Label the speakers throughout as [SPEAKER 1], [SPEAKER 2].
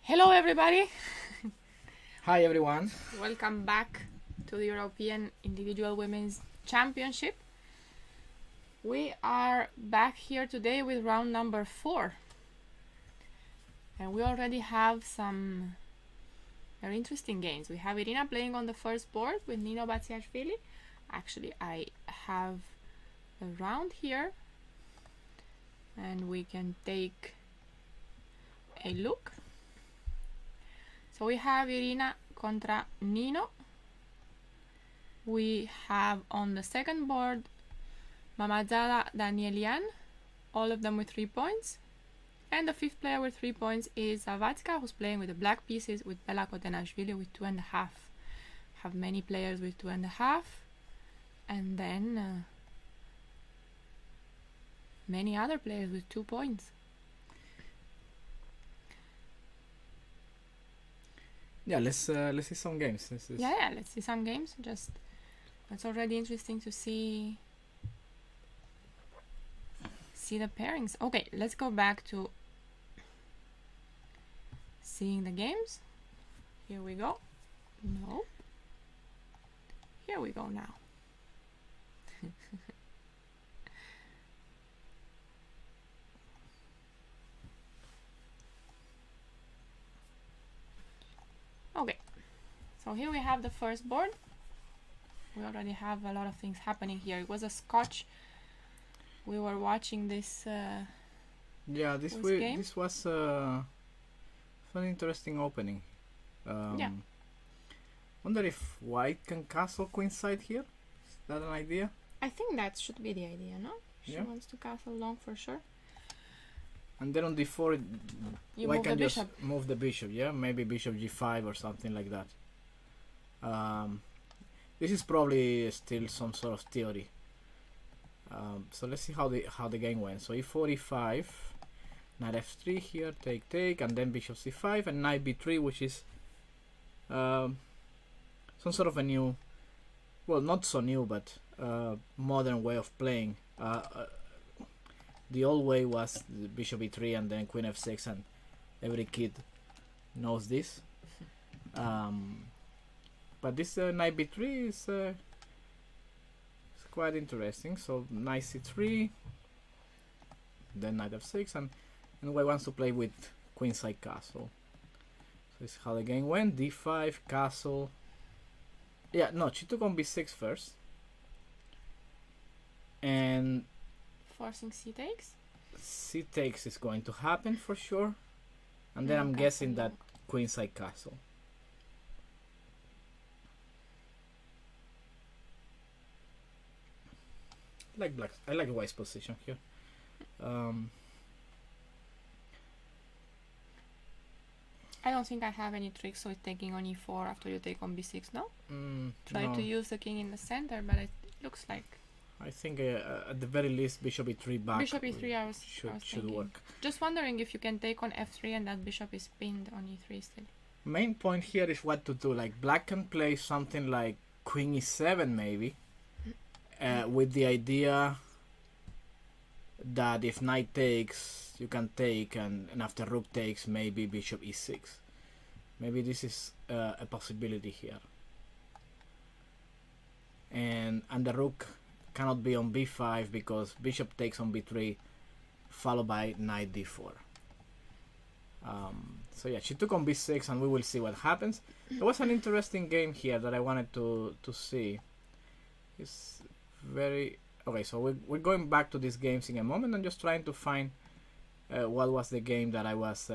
[SPEAKER 1] Hello everybody!
[SPEAKER 2] Hi everyone.
[SPEAKER 1] Welcome back to the European Individual Women's Championship. We are back here today with round number 4. And we already have some very interesting games. We have Irina playing on the first board with Nino Batsiashvili. Actually, I have a round here and we can take a look. So we have Irina contra Nino. We have on the second board Mamadzala Danielian, all of them with 3 points. And the fifth player with 3 points is Zavatska, who's playing with the black pieces with Bela Kotenashvili with 2.5. Have many players with 2.5. And then many other players with 2 points.
[SPEAKER 2] Yeah, let's see some games.
[SPEAKER 1] Yeah, let's see some games. It's already interesting to see the pairings. Okay, let's go back to seeing the games. Here we go. No. Here we go now. Okay, so here we have the first board. We already have a lot of things happening here. It was a Scotch. We were watching this.
[SPEAKER 2] This was an interesting opening.
[SPEAKER 1] Yeah.
[SPEAKER 2] Wonder if white can castle queenside here. Is that an idea?
[SPEAKER 1] I think that should be the idea, no? She
[SPEAKER 2] Yeah.
[SPEAKER 1] wants to castle long for sure.
[SPEAKER 2] And then on d4,
[SPEAKER 1] You
[SPEAKER 2] white
[SPEAKER 1] move the
[SPEAKER 2] can just
[SPEAKER 1] bishop.
[SPEAKER 2] move the bishop. Yeah, maybe bishop g5 or something like that. This is probably still some sort of theory. So let's see how the game went. So e4, e5, knight f3 here, take, and then bishop c5 and knight b3, which is some sort of a new, well, not so new, but modern way of playing. The old way was the bishop e3 and then queen f6, and every kid knows this. But this knight b3 is quite interesting. So knight c3, then knight f6, and white wants to play with queenside castle. So this is how the game went. d5, castle. Yeah, no, she took on b6 first, and
[SPEAKER 1] Forcing c takes.
[SPEAKER 2] c takes is going to happen for sure, and then I'm guessing that queenside castle. I like white's position here.
[SPEAKER 1] I don't think I have any tricks with taking on e4 after you take on b6, no? Try
[SPEAKER 2] no.
[SPEAKER 1] to use the king in the center, but it looks like
[SPEAKER 2] I think at the very least bishop e3 back.
[SPEAKER 1] bishop e3 I was
[SPEAKER 2] should
[SPEAKER 1] thinking.
[SPEAKER 2] work.
[SPEAKER 1] Just wondering if you can take on f3 and that bishop is pinned on e3 still.
[SPEAKER 2] Main point here is what to do. Like black can play something like queen e7 maybe, with the idea that if knight takes, you can take, and after rook takes, maybe bishop e6. Maybe this is a possibility here. And the rook cannot be on b5 because bishop takes on b3, followed by knight d4. So yeah, she took on b6, and we will see what happens. There was an interesting game here that I wanted to see. It's very okay. So we're going back to these games in a moment, and just trying to find what was the game that I was.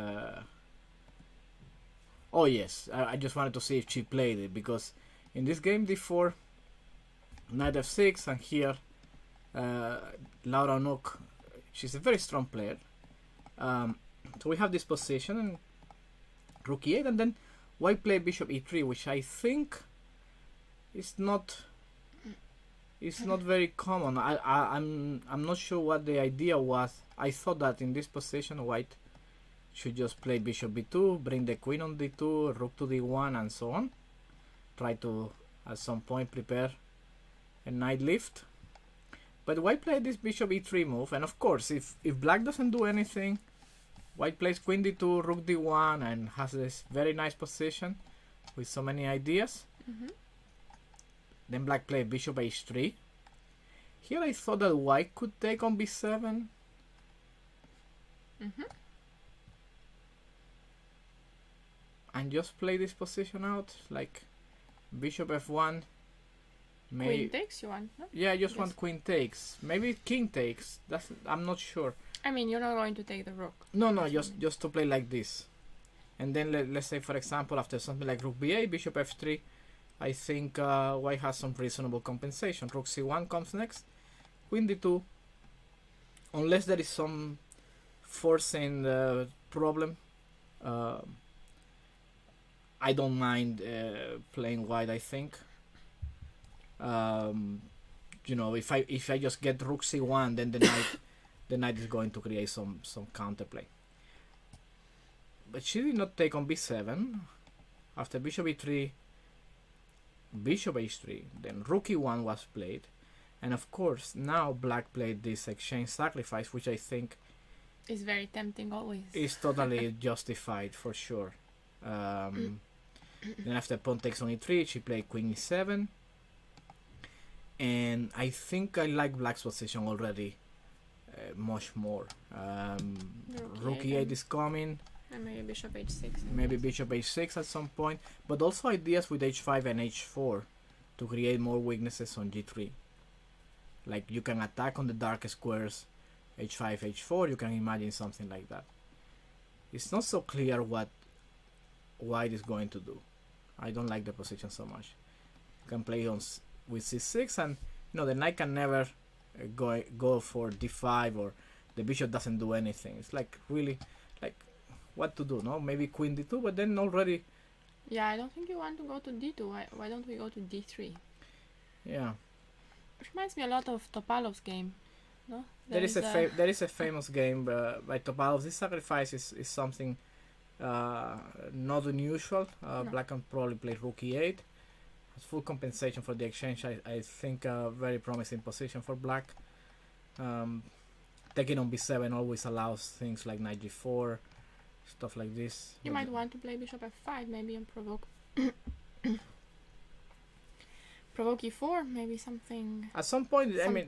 [SPEAKER 2] Oh yes, I just wanted to see if she played it, because in this game d4, knight f6, and here Laura Nook, she's a very strong player. So we have this position and rook e8, and then white played bishop e3, which I think is not very common. I'm not sure what the idea was. I thought that in this position white should just play bishop b2, bring the queen on d2, rook to d1, and so on. Try to at some point prepare a knight lift. But white played this bishop e3 move, and of course if black doesn't do anything, White plays queen d2, rook d1, and has this very nice position with so many ideas. Then black played bishop h3. Here I thought that white could take on b7. And just play this position out, like bishop f1.
[SPEAKER 1] Queen takes, you want? No?
[SPEAKER 2] Yeah, I just want queen takes. Maybe king takes. I'm not sure.
[SPEAKER 1] I mean, you're not going to take the rook.
[SPEAKER 2] No, just to play like this. And then let's say, for example, after something like rook b8, bishop f3, I think white has some reasonable compensation. Rook c1 comes next, queen d2. Unless there is some forcing problem, I don't mind playing white. I think, you know, if I just get rook c1, then the knight is going to create some counterplay. But she did not take on b7. After bishop e3, bishop h3, then rook e1 was played, and of course now black played this exchange sacrifice, which I think
[SPEAKER 1] is very tempting always.
[SPEAKER 2] Is totally justified for sure. Then after pawn takes on e3, she played queen e7, and I think I like black's position already much more. Rook e8 is coming.
[SPEAKER 1] And maybe bishop h6.
[SPEAKER 2] Maybe bishop h6 at some point, but also ideas with h5 and h4 to create more weaknesses on g3. Like you can attack on the dark squares, h5, h4. You can imagine something like that. It's not so clear what white is going to do. I don't like the position so much. You can play on with c6, and you know the knight can never go for d5, or the bishop doesn't do anything. It's like really like what to do, no? Maybe queen d2, but then already...
[SPEAKER 1] Yeah, I don't think you want to go to d2. Why don't we go to d3?
[SPEAKER 2] Yeah.
[SPEAKER 1] It reminds me a lot of Topalov's game, no?
[SPEAKER 2] There is a famous game by Topalov. This sacrifice is something not unusual.
[SPEAKER 1] No.
[SPEAKER 2] Black can probably play rook e8. Has full compensation for the exchange. I think a very promising position for black. Taking on b7 always allows things like knight g4, stuff like this.
[SPEAKER 1] You might want to play bishop f5 maybe and provoke provoke e4, maybe something.
[SPEAKER 2] At some point, I mean,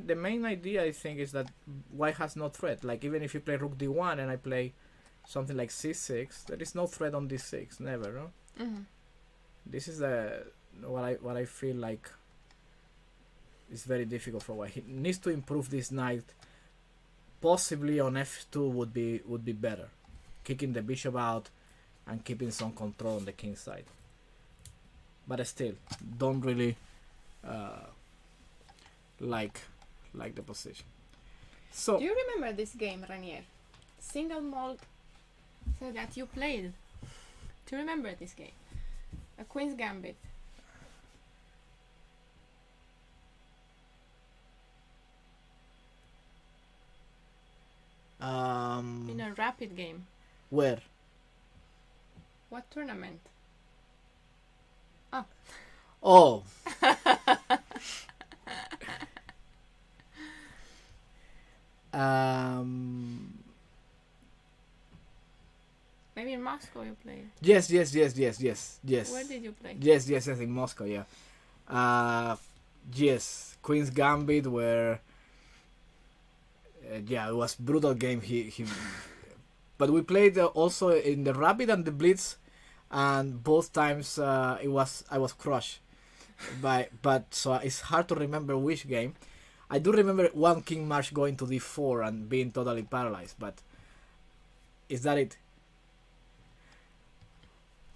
[SPEAKER 2] the main idea I think is that white has no threat. Like even if you play rook d1 and I play something like c6, there is no threat on d6, never. No? This is what I feel like is very difficult for white. He needs to improve this knight. Possibly on f2 would be better, kicking the bishop out and keeping some control on the king side. But still, don't really like the position. So
[SPEAKER 1] do you remember this game, Renier? Single malt, so that you played. Do you remember this game? A Queen's Gambit. In a rapid game.
[SPEAKER 2] Where?
[SPEAKER 1] What tournament?
[SPEAKER 2] Oh.
[SPEAKER 1] Maybe in Moscow you played.
[SPEAKER 2] Yes.
[SPEAKER 1] Where did you play?
[SPEAKER 2] Yes, in Moscow, yeah. Yes, Queen's Gambit, where yeah, it was brutal game. He but we played also in the Rapid and the Blitz, and both times I was crushed but so it's hard to remember which game. I do remember one king march going to d4 and being totally paralyzed, but is that it?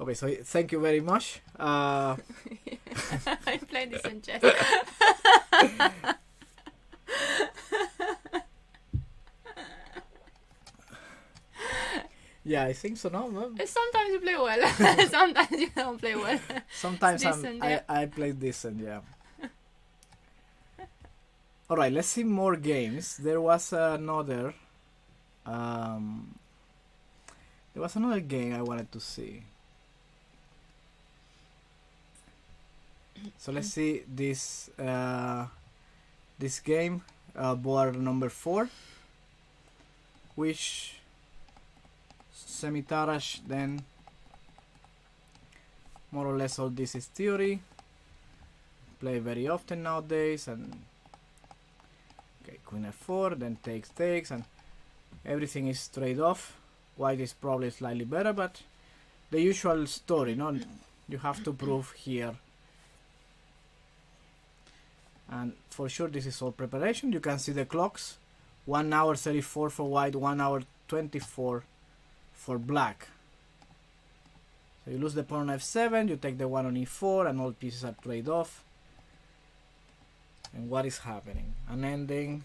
[SPEAKER 2] Okay, so thank you very much.
[SPEAKER 1] I played this in chess.
[SPEAKER 2] Yeah, I think so. No,
[SPEAKER 1] sometimes you play well. Sometimes you don't play well.
[SPEAKER 2] Sometimes
[SPEAKER 1] decent,
[SPEAKER 2] I play decent, yeah. All right, let's see more games. There was another game I wanted to see. So let's see this this game, board number 4, which Semi-Tarrasch, then more or less all this is theory. Play very often nowadays, and okay, queen f4, then takes, and everything is straight off. White is probably slightly better, but the usual story, no? You have to prove here. And for sure this is all preparation. You can see the clocks. 1 hour 34 for white, 1 hour 24 for black. So you lose the pawn on f7, you take the one on e4, and all pieces are played off. And what is happening? An ending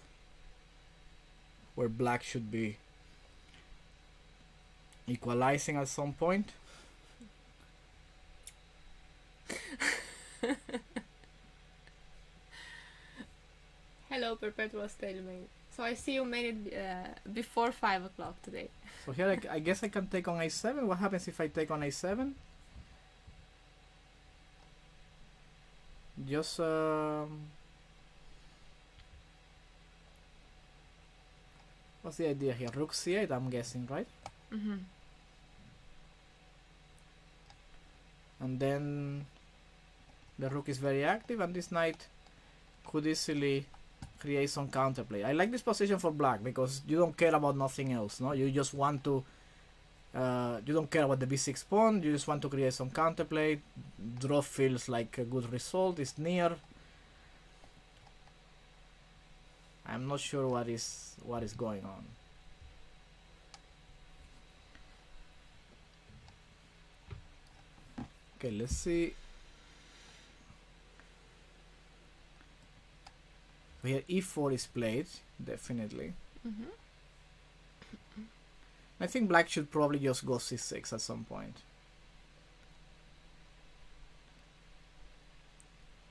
[SPEAKER 2] where black should be equalizing at some point.
[SPEAKER 1] Hello, perpetual stalemate. So I see you made it before 5 o'clock today.
[SPEAKER 2] So here I guess I can take on a7. What happens if I take on a7? Just what's the idea here? Rook c8, I'm guessing, right?
[SPEAKER 1] Mm-hmm.
[SPEAKER 2] And then the rook is very active, and this knight could easily create some counterplay. I like this position for black because you don't care about nothing else, no? You just want to you don't care about the b6 pawn, you just want to create some counterplay. Draw feels like a good result, it's near. I'm not sure what is going on. Okay, let's see. Here e4 is played, definitely.
[SPEAKER 1] Mm-hmm.
[SPEAKER 2] I think black should probably just go c6 at some point.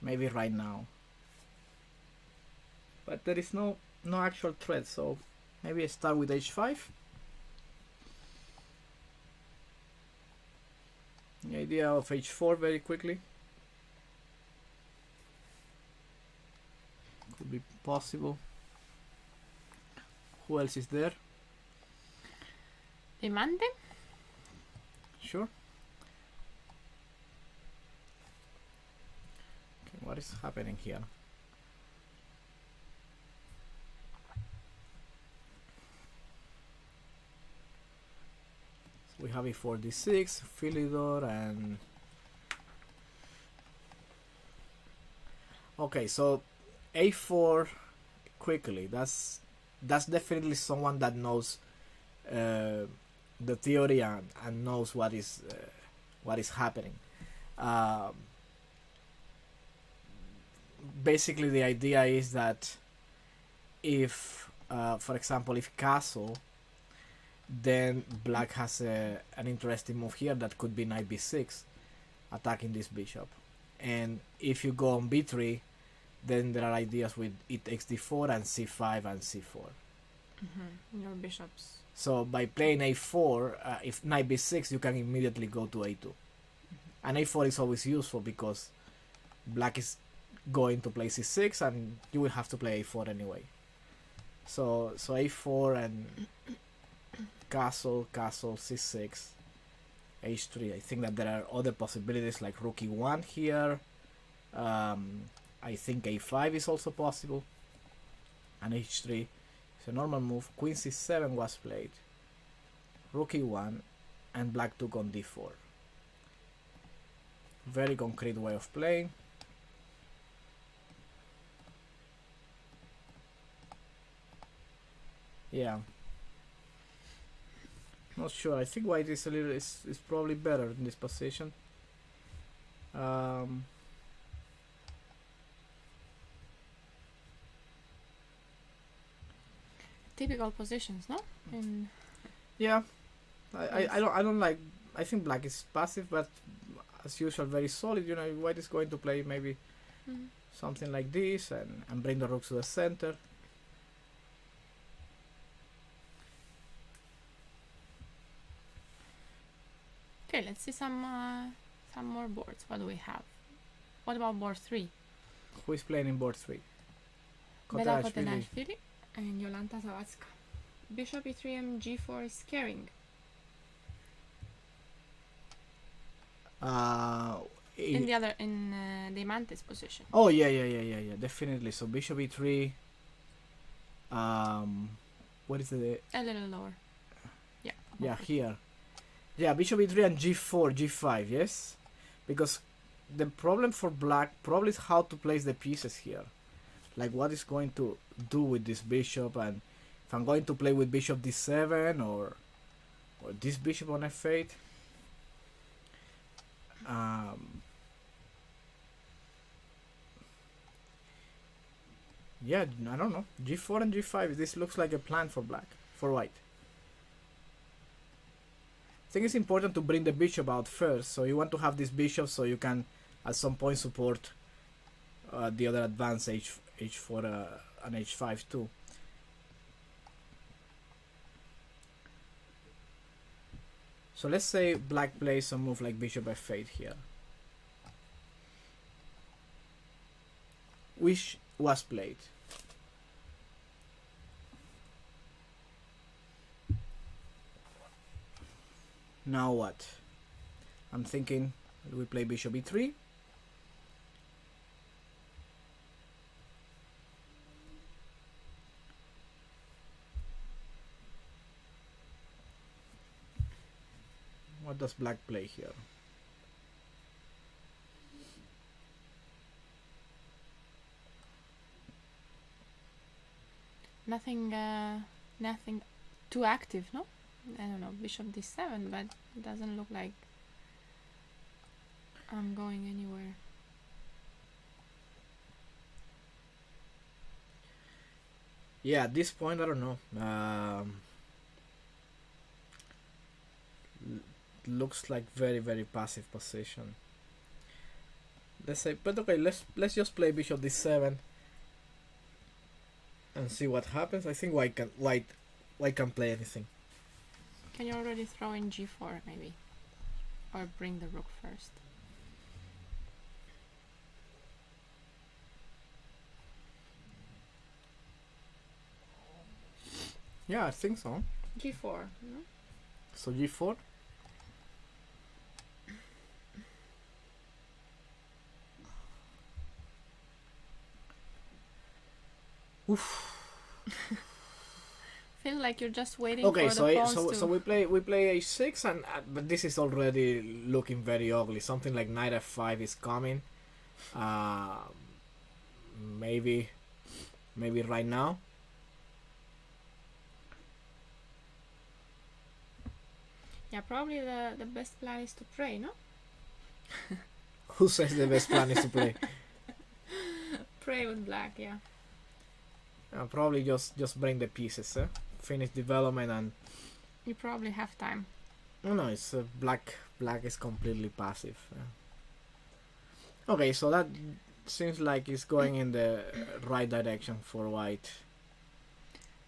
[SPEAKER 2] Maybe right now. But there is no actual threat, so maybe I start with h5. The idea of h4 very quickly could be possible. Who else is there?
[SPEAKER 1] Demande?
[SPEAKER 2] Sure. Okay, what is happening here? We have e4 d6, Philidor, and okay, so a4 quickly. That's definitely someone that knows the theory and knows what is happening. Basically, the idea is that if, for example, if castle, then black has an interesting move here that could be knight b6, attacking this bishop. And if you go on b3, then there are ideas with it takes d4 and c5 and c4.
[SPEAKER 1] Mm-hmm. Your bishops.
[SPEAKER 2] So by playing a4, if knight b6, you can immediately go to a2. Mm-hmm. And a4 is always useful because black is going to play c6 and you will have to play a4 anyway. So a4 and castle, c6, h3. I think that there are other possibilities like rook e1 here. I think a5 is also possible. And h3 is a normal move. Queen c7 was played. Rook e1 and black took on d4. Very concrete way of playing. Yeah. Not sure. I think white is is probably better in this position.
[SPEAKER 1] Typical positions, no?
[SPEAKER 2] Yeah, I don't like. I think black is passive, but as usual, very solid. You know, white is going to play maybe something like this and bring the rooks to the center.
[SPEAKER 1] Okay, let's see some more boards. What do we have? What about board 3?
[SPEAKER 2] Who is playing in board 3?
[SPEAKER 1] Bela Kotelashvili and Jolanta Zawadzka. Bishop e3 and g4 is scaring. In the other, in Diamante's position.
[SPEAKER 2] Oh yeah, definitely. So bishop e3. What is it?
[SPEAKER 1] A little lower. Yeah.
[SPEAKER 2] Yeah, here. Yeah, bishop e3 and g4, g5. Yes, because the problem for black probably is how to place the pieces here. Like what is going to do with this bishop, and if I'm going to play with bishop d7 or this bishop on f8. Yeah, I don't know. G4 and G5. This looks like a plan for black, for white. I think it's important to bring the bishop out first. So you want to have this bishop so you can, at some point, support the other advance h4 and h5 too. So let's say black plays some move like bishop f8 here, which was played. Now what? I'm thinking we play bishop e3. What does black play here?
[SPEAKER 1] Nothing too active, no? I don't know, bishop d7, but it doesn't look like I'm going anywhere.
[SPEAKER 2] Yeah, at this point, I don't know. Looks like very passive position. Let's say, but okay, let's just play bishop d7 and see what happens. I think white can play anything.
[SPEAKER 1] Can you already throw in g4 maybe, or bring the rook first?
[SPEAKER 2] Yeah, I think so.
[SPEAKER 1] g4, no?
[SPEAKER 2] So g4. Oof.
[SPEAKER 1] Feel like you're just waiting
[SPEAKER 2] Okay,
[SPEAKER 1] for the pawns to...
[SPEAKER 2] so we play h6, and but this is already looking very ugly. Something like knight f5 is coming. Maybe right now.
[SPEAKER 1] Yeah, probably the best plan is to pray, no?
[SPEAKER 2] Who says the best plan is to play?
[SPEAKER 1] Pray with black, yeah.
[SPEAKER 2] Probably just bring the pieces, finish development, and
[SPEAKER 1] You probably have time.
[SPEAKER 2] no, it's black is completely passive. Okay, so that seems like it's going in the right direction for white.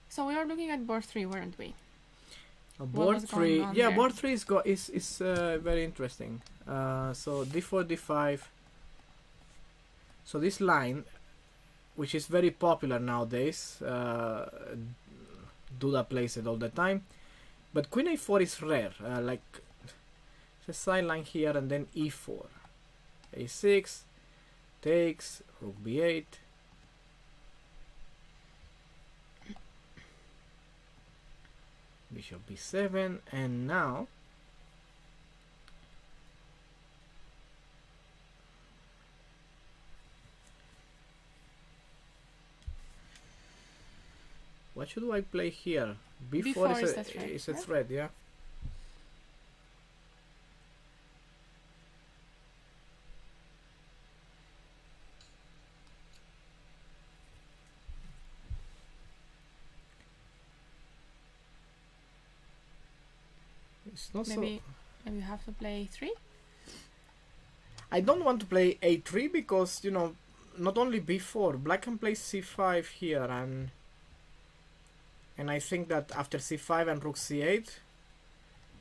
[SPEAKER 1] So we were looking at board 3, weren't we?
[SPEAKER 2] Board
[SPEAKER 1] was
[SPEAKER 2] 3,
[SPEAKER 1] going on
[SPEAKER 2] yeah,
[SPEAKER 1] there?
[SPEAKER 2] board 3 is very interesting. So d4, d5. So this line, which is very popular nowadays, Duda plays it all the time. But queen a4 is rare. Like the sideline here and then e4, a6 takes, rook b8. Bishop b7, and now what should I play here? B4 is a threat, yeah. It's not
[SPEAKER 1] Maybe you have to play 3.
[SPEAKER 2] I don't want to play a3 because, you know, not only b4, black can play c5 here, and I think that after c5 and rook c8,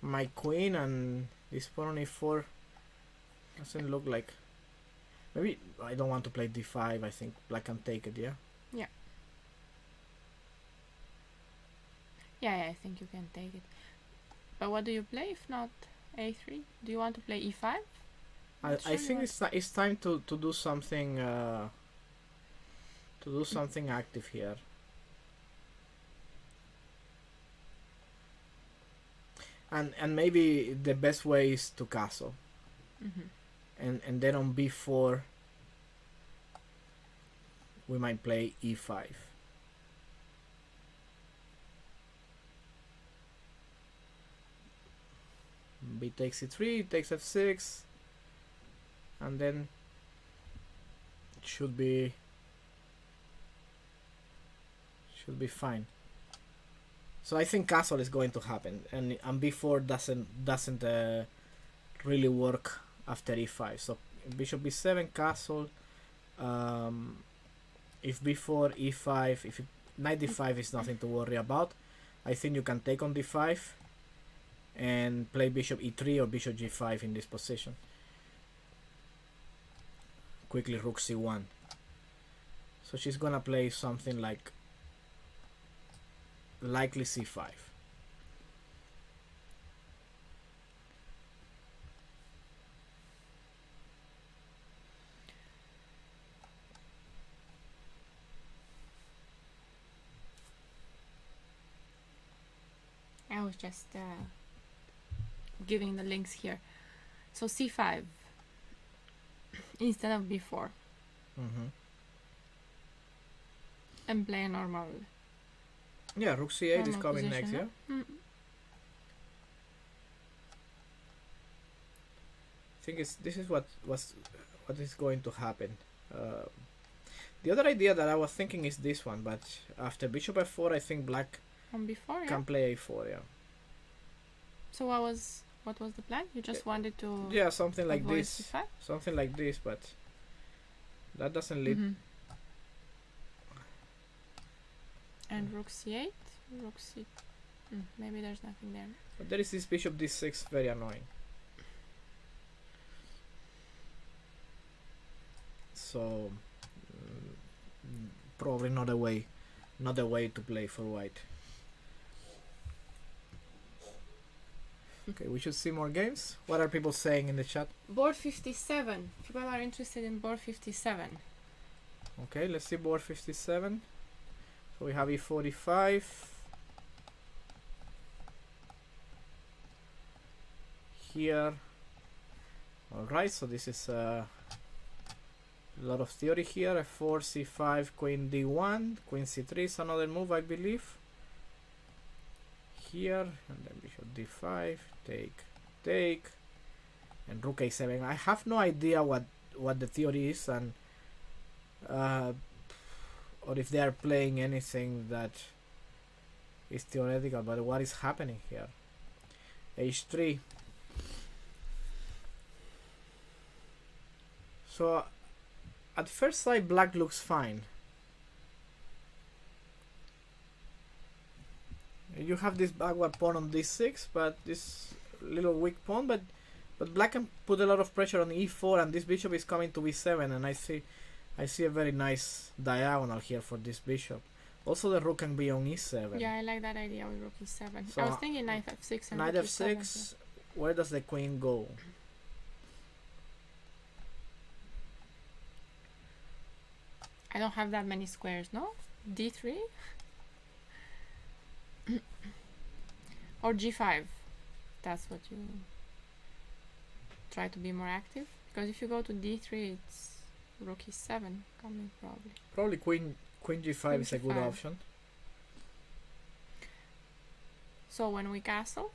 [SPEAKER 2] my queen and this pawn on a4 doesn't look like... Maybe I don't want to play d5, I think black can take it, yeah?
[SPEAKER 1] Yeah. Yeah, I think you can take it. But what do you play if not a3? Do you want to play e5?
[SPEAKER 2] I think it's time to do something active here. And maybe the best way is to castle. And then on b4 we might play e5. B takes e3, takes f6, and then it should be fine. So I think castle is going to happen, and b4 doesn't really work after e5. So bishop b7, castle. If b4, e5, if knight d5 is nothing to worry about, I think you can take on d5 and play bishop e3 or bishop g5 in this position. Quickly rook c1. So she's gonna play something like likely c5.
[SPEAKER 1] I was just giving the links here. So c5 instead of b4. And play a normal.
[SPEAKER 2] Yeah, rook c8 is coming next, yeah? I think this is what is going to happen. The other idea that I was thinking is this one, but after bishop f4, I think black
[SPEAKER 1] on b4,
[SPEAKER 2] can play a4, yeah.
[SPEAKER 1] So what was the plan? You just wanted to
[SPEAKER 2] something like this,
[SPEAKER 1] c5?
[SPEAKER 2] something like this, but that doesn't lead.
[SPEAKER 1] And rook c8, rook c. Maybe there's nothing there.
[SPEAKER 2] But there is this bishop d6, very annoying. So probably not a way to play for white. Okay, we should see more games. What are people saying in the chat?
[SPEAKER 1] Board 57. People are interested in board 57.
[SPEAKER 2] Okay, let's see board 57. So we have e45. Here. Alright, so this is a lot of theory here. f4, c5, queen d1, queen c3 is another move, I believe. Here, and then bishop d5, take, and rook a7. I have no idea what the theory is, and or if they are playing anything that is theoretical, but what is happening here? h3. So at first sight black looks fine. You have this backward pawn on d6, but this little weak pawn, but black can put a lot of pressure on e4, and this bishop is coming to b7, and I see a very nice diagonal here for this bishop. Also the rook can be on e7.
[SPEAKER 1] Yeah, I like that idea with rook e7.
[SPEAKER 2] So
[SPEAKER 1] I was thinking knight f6 and
[SPEAKER 2] knight
[SPEAKER 1] rook
[SPEAKER 2] f6,
[SPEAKER 1] e7,
[SPEAKER 2] where does the queen go?
[SPEAKER 1] I don't have that many squares, no? d3? Or g5. That's what you try to be more active. Because if you go to d3, it's rook e7 coming probably.
[SPEAKER 2] Probably queen g5 is a good option.
[SPEAKER 1] So when we castle?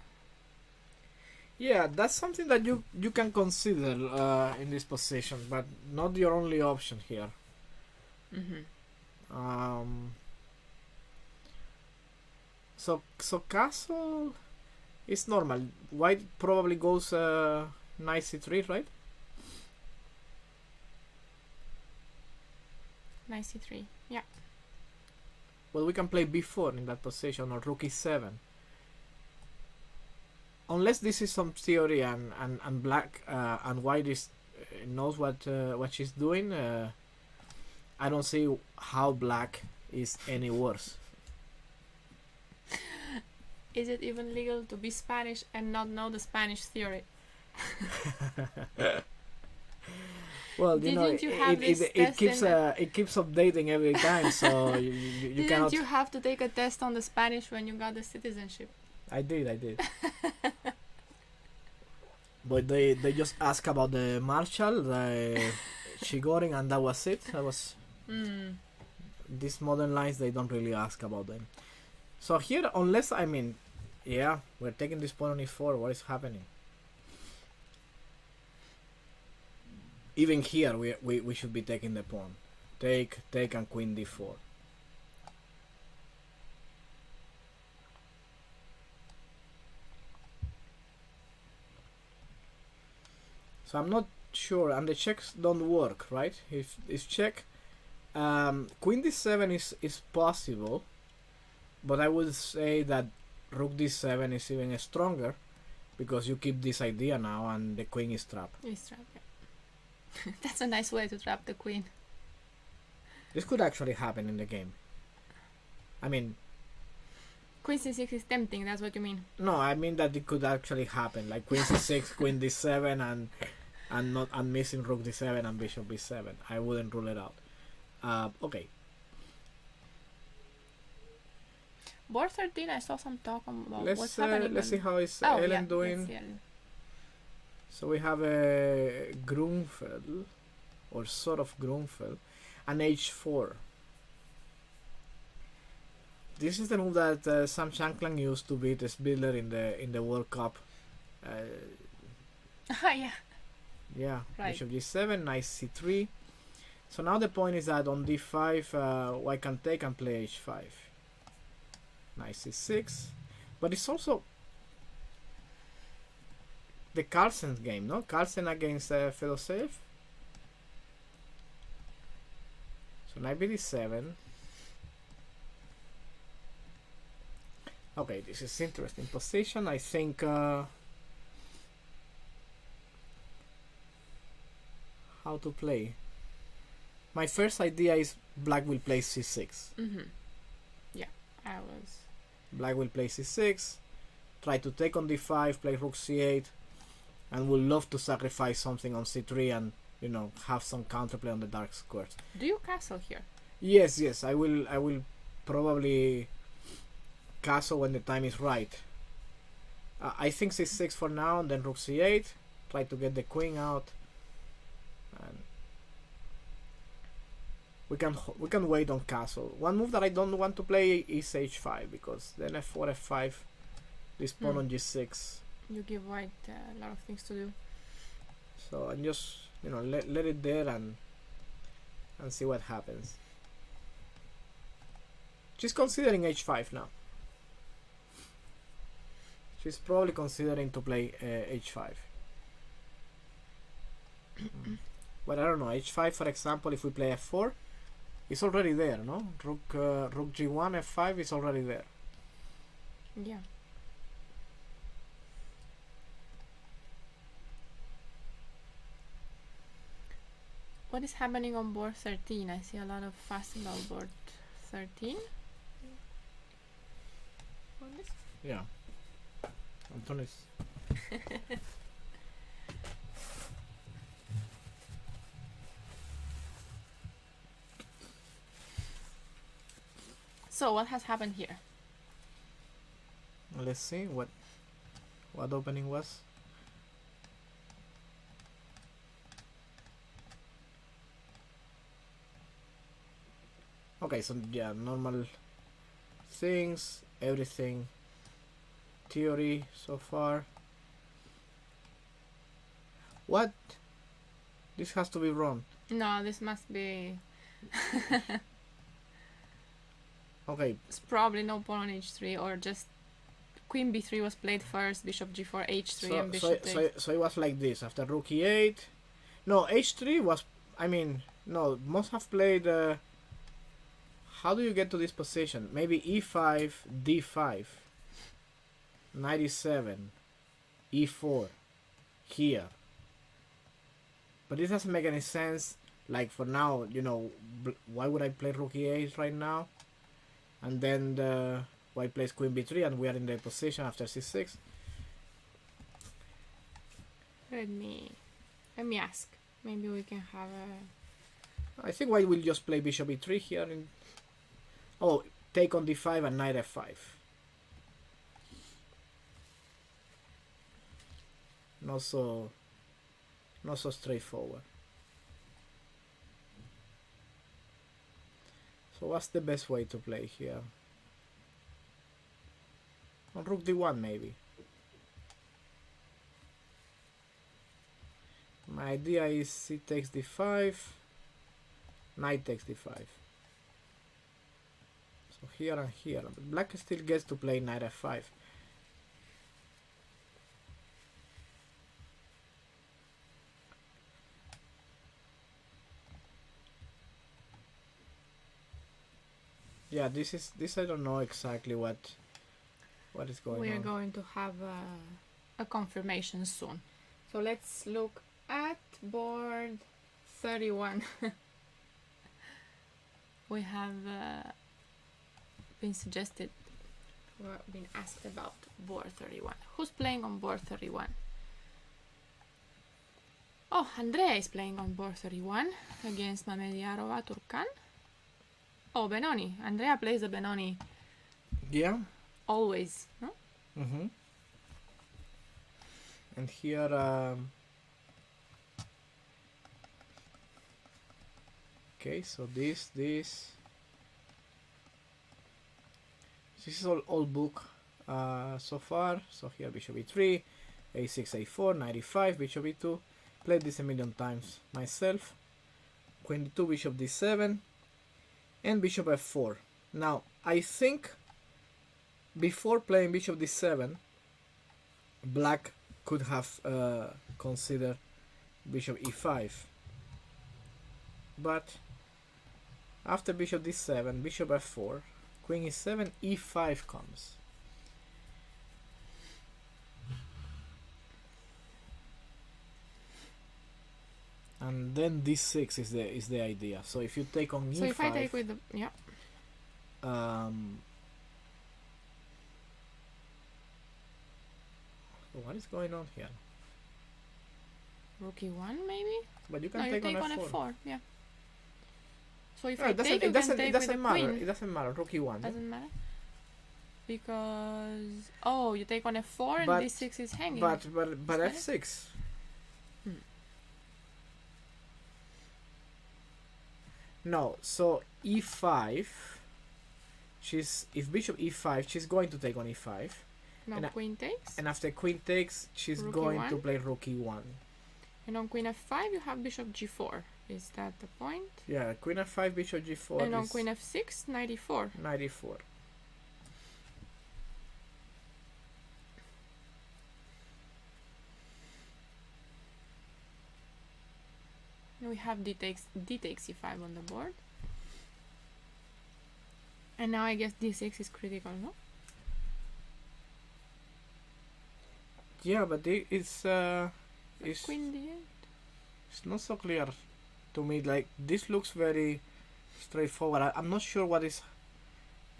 [SPEAKER 2] Yeah, that's something that you can consider in this position, but not your only option here. So castle is normal. White probably goes knight c3, right?
[SPEAKER 1] Knight c3, yeah.
[SPEAKER 2] Well, we can play b4 in that position, or rook e7. Unless this is some theory and black and white is knows what she's doing, I don't see how black is any worse.
[SPEAKER 1] Is it even legal to be Spanish and not know the Spanish theory?
[SPEAKER 2] Well, you know,
[SPEAKER 1] Didn't you have this
[SPEAKER 2] it keeps
[SPEAKER 1] test
[SPEAKER 2] it keeps updating every time, so you
[SPEAKER 1] Didn't
[SPEAKER 2] cannot.
[SPEAKER 1] you have to take a test on the Spanish when you got the citizenship?
[SPEAKER 2] I did. But they just ask about the Marshall, the Chigorin, and that was it. That was these modern lines. They don't really ask about them. So here, unless yeah, we're taking this pawn on e4. What is happening? Even here, we should be taking the pawn. Take, and queen d4. So I'm not sure, and the checks don't work, right? If check, queen d7 is possible, but I would say that rook d7 is even stronger, because you keep this idea now, and the queen is trapped.
[SPEAKER 1] It's trapped, yeah. That's a nice way to trap the queen.
[SPEAKER 2] This could actually happen in the game. I mean,
[SPEAKER 1] Queen c6 is tempting, that's what you mean.
[SPEAKER 2] no, I mean that it could actually happen, like queen c6, queen d7, and missing rook d7 and bishop b7. I wouldn't rule it out. Okay.
[SPEAKER 1] Board 13, I saw some talk about what's
[SPEAKER 2] Let's
[SPEAKER 1] happening.
[SPEAKER 2] let's see how is
[SPEAKER 1] Oh,
[SPEAKER 2] Ellen
[SPEAKER 1] yeah,
[SPEAKER 2] doing.
[SPEAKER 1] let's see Ellen.
[SPEAKER 2] So we have a Grunfeld, or sort of Grunfeld, and h4. This is the move that Sam Shankland used to beat Spidler in the World Cup.
[SPEAKER 1] Yeah.
[SPEAKER 2] Yeah,
[SPEAKER 1] Right.
[SPEAKER 2] bishop g7, nice c3. So now the point is that on d5, white can take and play h5. Nice c6. But it's also the Carlsen's game, no? Carlsen against Fedoseev. So knight bd7. Okay, this is interesting position. I think how to play. My first idea is black will play c6.
[SPEAKER 1] Yeah, I was.
[SPEAKER 2] Black will play c6, try to take on d5, play rook c8, and would love to sacrifice something on c3 and, you know, have some counterplay on the dark squares.
[SPEAKER 1] Do you castle here?
[SPEAKER 2] Yes, I will probably castle when the time is right. I think c6 for now, and then rook c8, try to get the queen out, and we can wait on castle. One move that I don't want to play is h5, because then f4, f5, this pawn on g6.
[SPEAKER 1] You give white a lot of things to do.
[SPEAKER 2] So I'm just, you know, let it there and see what happens. She's considering h5 now. She's probably considering to play h5. But I don't know, h5 for example, if we play f4, it's already there, no? Rook g1, f5 is already there.
[SPEAKER 1] Yeah. What is happening on board 13? I see a lot of fuss about board 13. What is?
[SPEAKER 2] Yeah. Antonis.
[SPEAKER 1] So what has happened here?
[SPEAKER 2] Let's see what opening was. Okay, so yeah, normal things, everything, theory so far. What? This has to be wrong.
[SPEAKER 1] No, this must be.
[SPEAKER 2] Okay.
[SPEAKER 1] It's probably no pawn on h3, or just queen b3 was played first, bishop g4, h3, and bishop takes.
[SPEAKER 2] So it was like this after rook e8. No, h3 was. I mean, no, must have played. How do you get to this position? Maybe e5, d5, knight e7, e4, here. But this doesn't make any sense. Like for now, you know, why would I play rook e8 right now? And then the white plays queen b3, and we are in the position after c6.
[SPEAKER 1] Let me ask. Maybe we can have a...
[SPEAKER 2] I think white will just play bishop e3 here. Oh, take on d5 and knight f5. Not so straightforward. So what's the best way to play here? On rook d1 maybe. My idea is c takes d5, knight takes d5. So here and here. But black still gets to play knight f5. Yeah, this I don't know exactly what is going on.
[SPEAKER 1] We are going to have a confirmation soon. So let's look at board 31. We have been asked about board 31. Who's playing on board 31? Oh, Andrea is playing on board 31 against Mamediarova Turkan. Oh, Benoni. Andrea plays the Benoni.
[SPEAKER 2] Yeah.
[SPEAKER 1] Always, no?
[SPEAKER 2] Mm-hmm. And here, okay, so this is all book so far. So here bishop e3, a6, a4, knight e5, bishop e2. Played this a million times myself. Queen d2, bishop d7, and bishop f4. Now I think before playing bishop d7, black could have considered bishop e5, but after bishop d7, bishop f4, queen e7, e5 comes. And then d6 is the idea. So if you take on e5,
[SPEAKER 1] so if I take with the
[SPEAKER 2] what is going on here?
[SPEAKER 1] rook e1 maybe?
[SPEAKER 2] But you can
[SPEAKER 1] No,
[SPEAKER 2] take
[SPEAKER 1] you take
[SPEAKER 2] on
[SPEAKER 1] on
[SPEAKER 2] f4.
[SPEAKER 1] f4, yeah. So if
[SPEAKER 2] No,
[SPEAKER 1] I take, you can take
[SPEAKER 2] it
[SPEAKER 1] with
[SPEAKER 2] doesn't
[SPEAKER 1] the
[SPEAKER 2] matter.
[SPEAKER 1] queen.
[SPEAKER 2] It doesn't matter. Rook e1.
[SPEAKER 1] Doesn't matter. Because you take on f4 and
[SPEAKER 2] But-
[SPEAKER 1] d6 is hanging.
[SPEAKER 2] But
[SPEAKER 1] Is
[SPEAKER 2] f6. No, so e5. If bishop e5, she's going to take on e5,
[SPEAKER 1] now
[SPEAKER 2] and
[SPEAKER 1] queen takes.
[SPEAKER 2] and after queen takes, she's
[SPEAKER 1] Rook
[SPEAKER 2] going
[SPEAKER 1] e1.
[SPEAKER 2] to play rook e1.
[SPEAKER 1] And on queen f5 you have bishop g4. Is that the point?
[SPEAKER 2] Yeah, queen f5, bishop g4.
[SPEAKER 1] And on
[SPEAKER 2] is
[SPEAKER 1] queen f6, knight e4.
[SPEAKER 2] knight e4.
[SPEAKER 1] And we have d takes e5 on the board. And now I guess d6 is critical, no?
[SPEAKER 2] Yeah, but it's
[SPEAKER 1] Queen d8.
[SPEAKER 2] it's not so clear to me. Like, this looks very straightforward. I'm not sure what is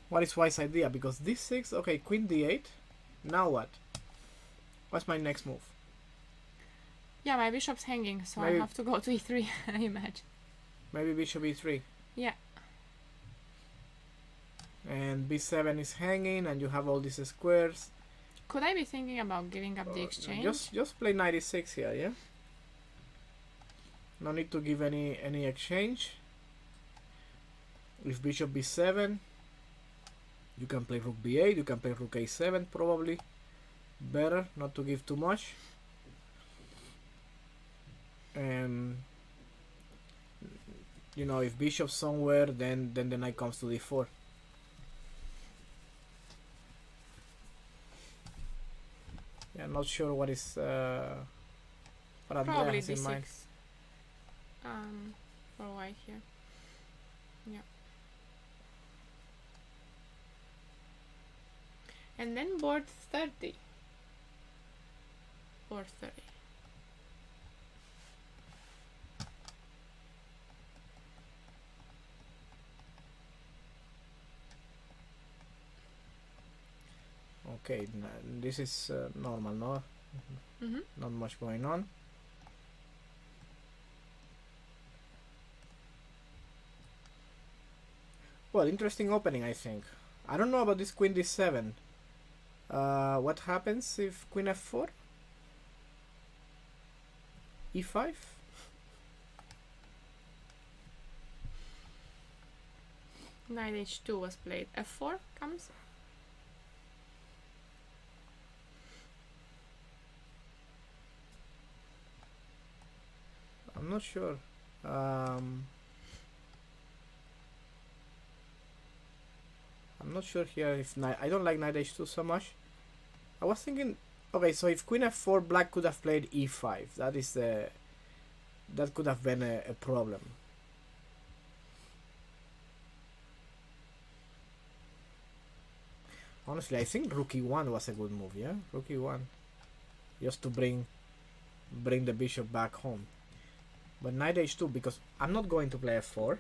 [SPEAKER 2] White's idea, because d6, okay, queen d8. Now what? What's my next move?
[SPEAKER 1] Yeah, my bishop's hanging, so
[SPEAKER 2] Maybe-
[SPEAKER 1] I have to go to e3, I imagine.
[SPEAKER 2] Maybe bishop e3.
[SPEAKER 1] Yeah.
[SPEAKER 2] And b7 is hanging, and you have all these squares.
[SPEAKER 1] Could I be thinking about giving up the exchange?
[SPEAKER 2] Just play knight e6 here, yeah. No need to give any exchange. If bishop b7, you can play rook b8. You can play rook a7 probably. Better not to give too much. And you know, if bishop somewhere, then the knight comes to d4. Yeah, not sure what is what Andrea
[SPEAKER 1] Probably
[SPEAKER 2] has in mind.
[SPEAKER 1] d6. For white here. Yeah. And then board 30. Board 30.
[SPEAKER 2] Okay, this is normal, no?
[SPEAKER 1] Mm-hmm.
[SPEAKER 2] Not much going on. Well, interesting opening, I think. I don't know about this queen d7. What happens if queen f4? e5?
[SPEAKER 1] Knight h2 was played. f4 comes.
[SPEAKER 2] I'm not sure. I'm not sure here if I don't like knight h2 so much. I was thinking, okay, so if queen f4, black could have played e5. That could have been a problem. Honestly, I think rook e1 was a good move, yeah? Rook e1. Just to bring the bishop back home. But knight h2, because I'm not going to play f4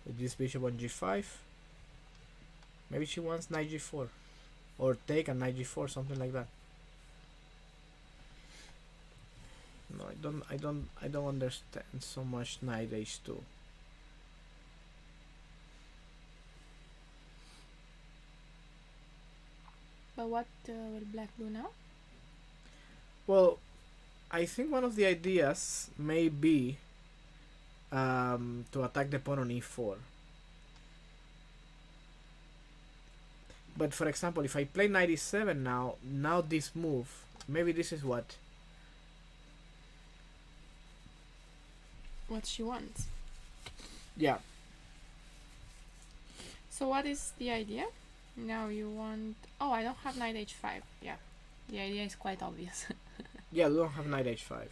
[SPEAKER 2] with this bishop on g5. Maybe she wants knight g4 or take a knight g4, something like that. No, I don't understand so much knight h2.
[SPEAKER 1] But what will black do now?
[SPEAKER 2] Well, I think one of the ideas may be to attack the pawn on e4. But for example, if I play knight e7 now this move, maybe this is what
[SPEAKER 1] She wants.
[SPEAKER 2] Yeah.
[SPEAKER 1] So what is the idea? Now you want... Oh, I don't have knight h5. Yeah, the idea is quite obvious.
[SPEAKER 2] Yeah, we don't have knight h5.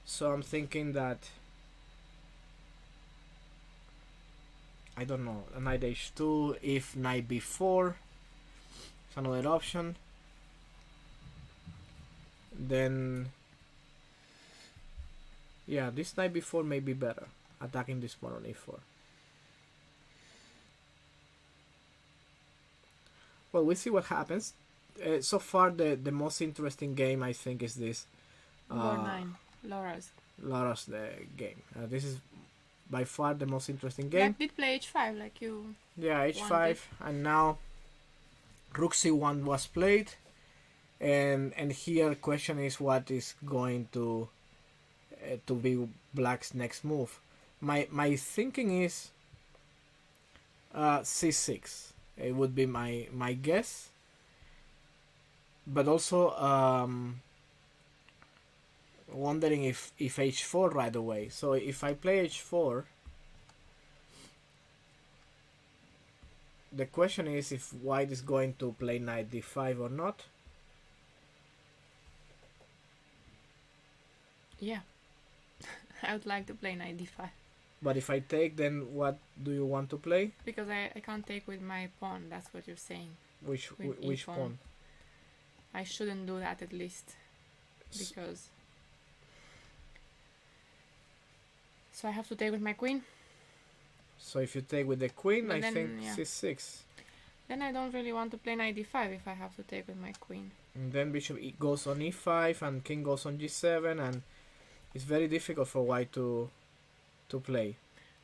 [SPEAKER 2] So I'm thinking that I don't know, a knight h2, if knight b4 is another option. Then yeah, this knight b4 may be better, attacking this pawn on e4. Well, we'll see what happens. So far, the most interesting game, I think, is this.
[SPEAKER 1] Board 9,
[SPEAKER 2] Laura's game. This is by far the most interesting game.
[SPEAKER 1] Black did play h5, like you...
[SPEAKER 2] Yeah, h5,
[SPEAKER 1] wanted.
[SPEAKER 2] and now rook c1 was played. And here, question is what is going to be black's next move. My thinking is c6. It would be my guess, but also wondering if h4 right away. So if I play h4, the question is if white is going to play knight d5 or not.
[SPEAKER 1] Yeah. I would like to play knight d5.
[SPEAKER 2] But if I take, then what do you want to play?
[SPEAKER 1] Because I can't take with my pawn, that's what you're saying.
[SPEAKER 2] Which
[SPEAKER 1] e
[SPEAKER 2] pawn?
[SPEAKER 1] I shouldn't do that, at least. Because... So I have to take with my queen.
[SPEAKER 2] So if you take with the queen,
[SPEAKER 1] But
[SPEAKER 2] I
[SPEAKER 1] then,
[SPEAKER 2] think
[SPEAKER 1] yeah.
[SPEAKER 2] c6.
[SPEAKER 1] Then I don't really want to play knight d5 if I have to take with my queen.
[SPEAKER 2] And then bishop goes on e5 and king goes on g7, and it's very difficult for white to play.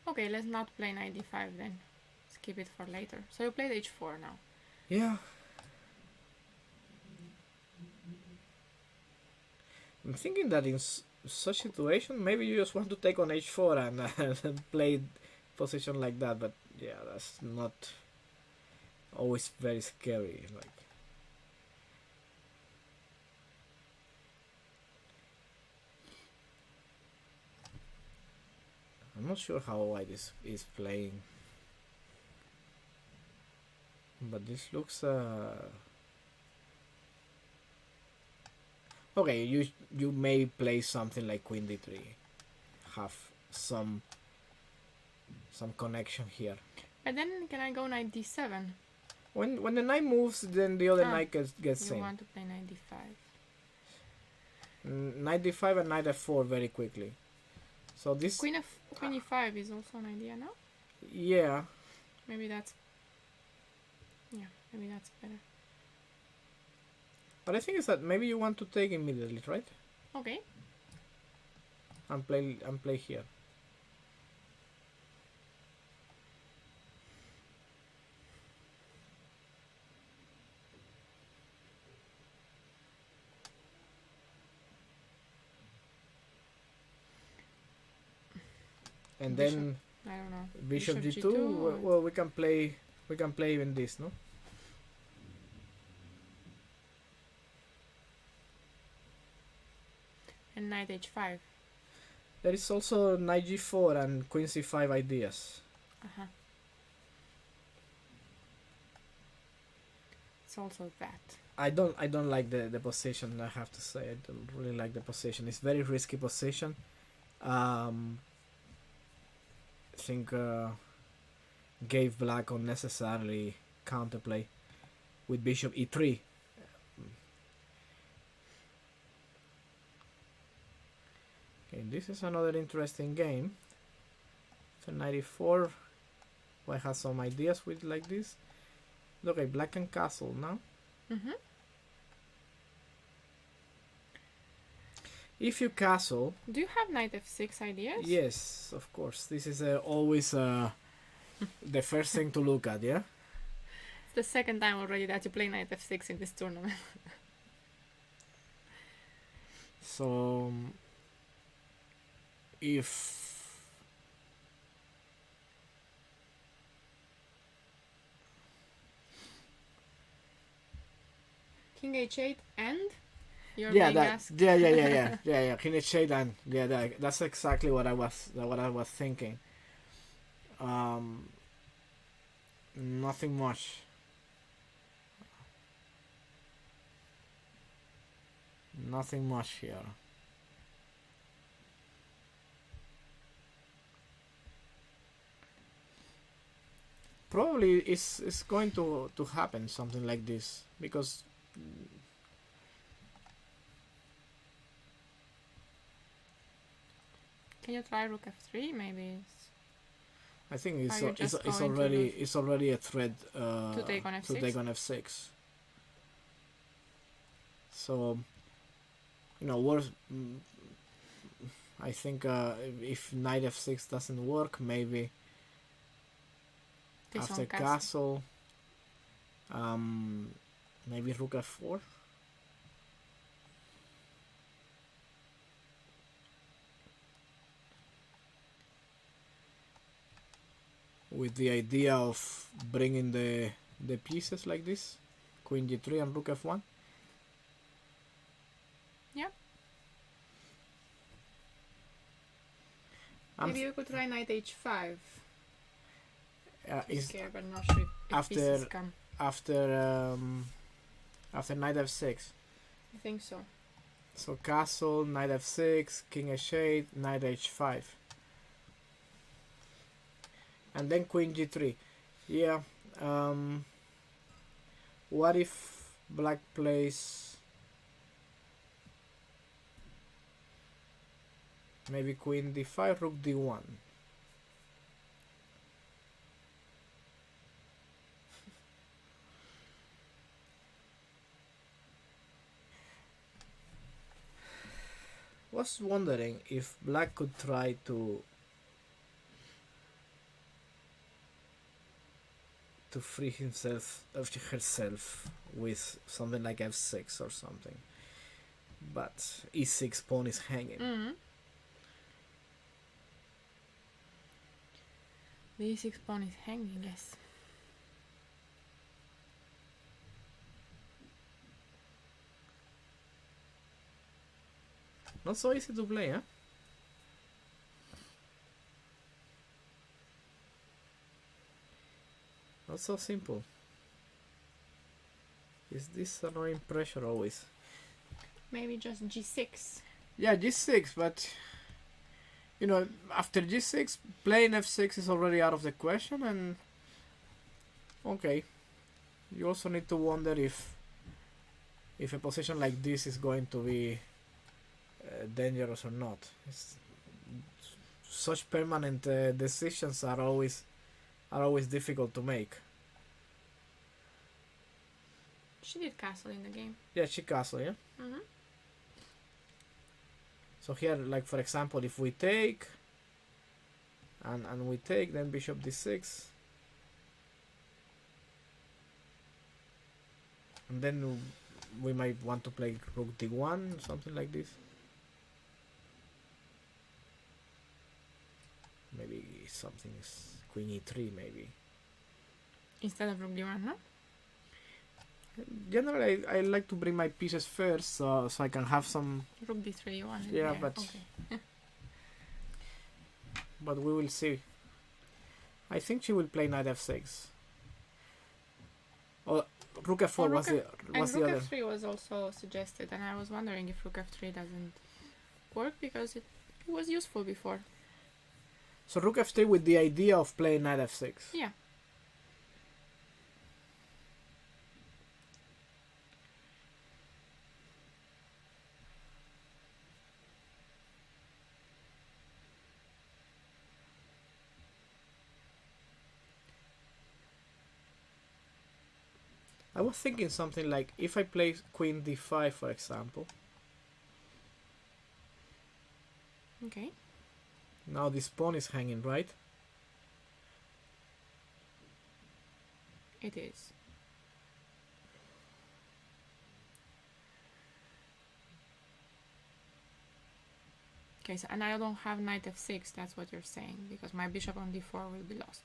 [SPEAKER 1] Okay, let's not play knight d5 then. Let's keep it for later. So you played h4 now.
[SPEAKER 2] Yeah. I'm thinking that in such situation, maybe you just want to take on h4 and play position like that, but yeah, that's not always very scary. Like, I'm not sure how white is playing, but this looks okay. You may play something like queen d3, have some connection here.
[SPEAKER 1] But then can I go knight d7?
[SPEAKER 2] When the knight moves, then the other knight gets
[SPEAKER 1] You
[SPEAKER 2] in.
[SPEAKER 1] want to play knight d5.
[SPEAKER 2] Knight d5 and knight f4 very quickly. So this
[SPEAKER 1] Queen e5 is also an idea now.
[SPEAKER 2] yeah.
[SPEAKER 1] Maybe that's... Yeah, maybe that's better.
[SPEAKER 2] But I think it's that maybe you want to take immediately, right?
[SPEAKER 1] Okay.
[SPEAKER 2] And play here. And
[SPEAKER 1] Bishop.
[SPEAKER 2] then
[SPEAKER 1] I don't know.
[SPEAKER 2] bishop
[SPEAKER 1] Bishop
[SPEAKER 2] g2.
[SPEAKER 1] G2
[SPEAKER 2] Well, we can play even this, no?
[SPEAKER 1] and knight h5.
[SPEAKER 2] There is also knight g4 and queen c5 ideas.
[SPEAKER 1] Uh-huh. It's also that.
[SPEAKER 2] I don't like the position. I have to say, I don't really like the position. It's very risky position. I think gave black unnecessarily counterplay with bishop e3. Okay, this is another interesting game. So 94. I have some ideas with like this. Okay, black and castle now.
[SPEAKER 1] Mm-hmm.
[SPEAKER 2] If you castle,
[SPEAKER 1] Do you have knight f6 ideas?
[SPEAKER 2] yes, of course. This is always the first thing to look at, yeah?
[SPEAKER 1] It's the second time already that you play knight f6 in this tournament.
[SPEAKER 2] So if
[SPEAKER 1] King h8 and you're
[SPEAKER 2] yeah,
[SPEAKER 1] being
[SPEAKER 2] that
[SPEAKER 1] asked.
[SPEAKER 2] yeah, King h8 and yeah, that's exactly what I was thinking. Nothing much. Nothing much here. Probably it's going to happen something like this because
[SPEAKER 1] Can you try rook f3? Maybe
[SPEAKER 2] I think
[SPEAKER 1] Are you just
[SPEAKER 2] it's
[SPEAKER 1] going to
[SPEAKER 2] already
[SPEAKER 1] lose?
[SPEAKER 2] it's already a threat
[SPEAKER 1] To take on
[SPEAKER 2] to
[SPEAKER 1] f6?
[SPEAKER 2] take on f6. So worse. I think if knight f6 doesn't work, maybe
[SPEAKER 1] this
[SPEAKER 2] after
[SPEAKER 1] on
[SPEAKER 2] castle, maybe rook f4. With the idea of bringing the pieces like this, queen g3 and rook f1.
[SPEAKER 1] Yep.
[SPEAKER 2] I'm
[SPEAKER 1] Maybe you could try knight h5.
[SPEAKER 2] is
[SPEAKER 1] Scared, but not sure if pieces come.
[SPEAKER 2] after knight f6.
[SPEAKER 1] I think so.
[SPEAKER 2] So castle, knight f6, king h8, knight h5. And then queen g3. Yeah. What if black plays maybe queen d5, rook d1? Was wondering if black could try to free herself with something like f6 or something, but e6 pawn is hanging.
[SPEAKER 1] Mm-hmm. The e6 pawn is hanging, yes.
[SPEAKER 2] Not so easy to play, huh? Not so simple. Is this annoying pressure always?
[SPEAKER 1] Maybe just g6.
[SPEAKER 2] Yeah, g6, but after g6, playing f6 is already out of the question, and okay, you also need to wonder if a position like this is going to be dangerous or not. Such permanent decisions are always difficult to make.
[SPEAKER 1] She did castle in the game.
[SPEAKER 2] Yeah, she castle, yeah.
[SPEAKER 1] Mm-hmm.
[SPEAKER 2] So here, like for example, if we take and we take, then bishop d6, and then we might want to play rook d1, something like this. Maybe something. Queen e3 maybe.
[SPEAKER 1] Instead of rook d1, no?
[SPEAKER 2] Generally, I like to bring my pieces first, so I can have some.
[SPEAKER 1] Rook d3 you wanted.
[SPEAKER 2] Yeah, but
[SPEAKER 1] okay.
[SPEAKER 2] but we will see. I think she will play knight f6. Or rook f4 was the
[SPEAKER 1] rook
[SPEAKER 2] other.
[SPEAKER 1] f3 was also suggested, and I was wondering if rook f3 doesn't work because it was useful before.
[SPEAKER 2] So rook f3 with the idea of playing knight f6.
[SPEAKER 1] Yeah.
[SPEAKER 2] I was thinking something like if I play queen d5, for example.
[SPEAKER 1] Okay.
[SPEAKER 2] Now this pawn is hanging, right?
[SPEAKER 1] It is. Okay, so and I don't have knight f6, that's what you're saying, because my bishop on d4 will be lost.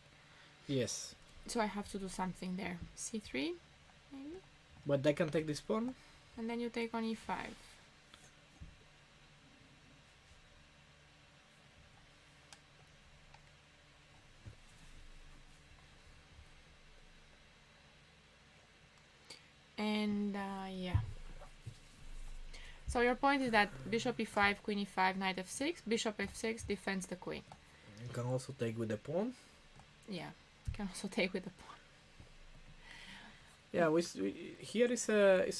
[SPEAKER 2] Yes.
[SPEAKER 1] So I have to do something there. c3, maybe?
[SPEAKER 2] But I can take this pawn.
[SPEAKER 1] And then you take on e5. And yeah. So your point is that bishop e5, queen e5, knight f6, bishop f6 defends the queen.
[SPEAKER 2] You can also take with the pawn.
[SPEAKER 1] Yeah, you can also take with the pawn.
[SPEAKER 2] Yeah, here is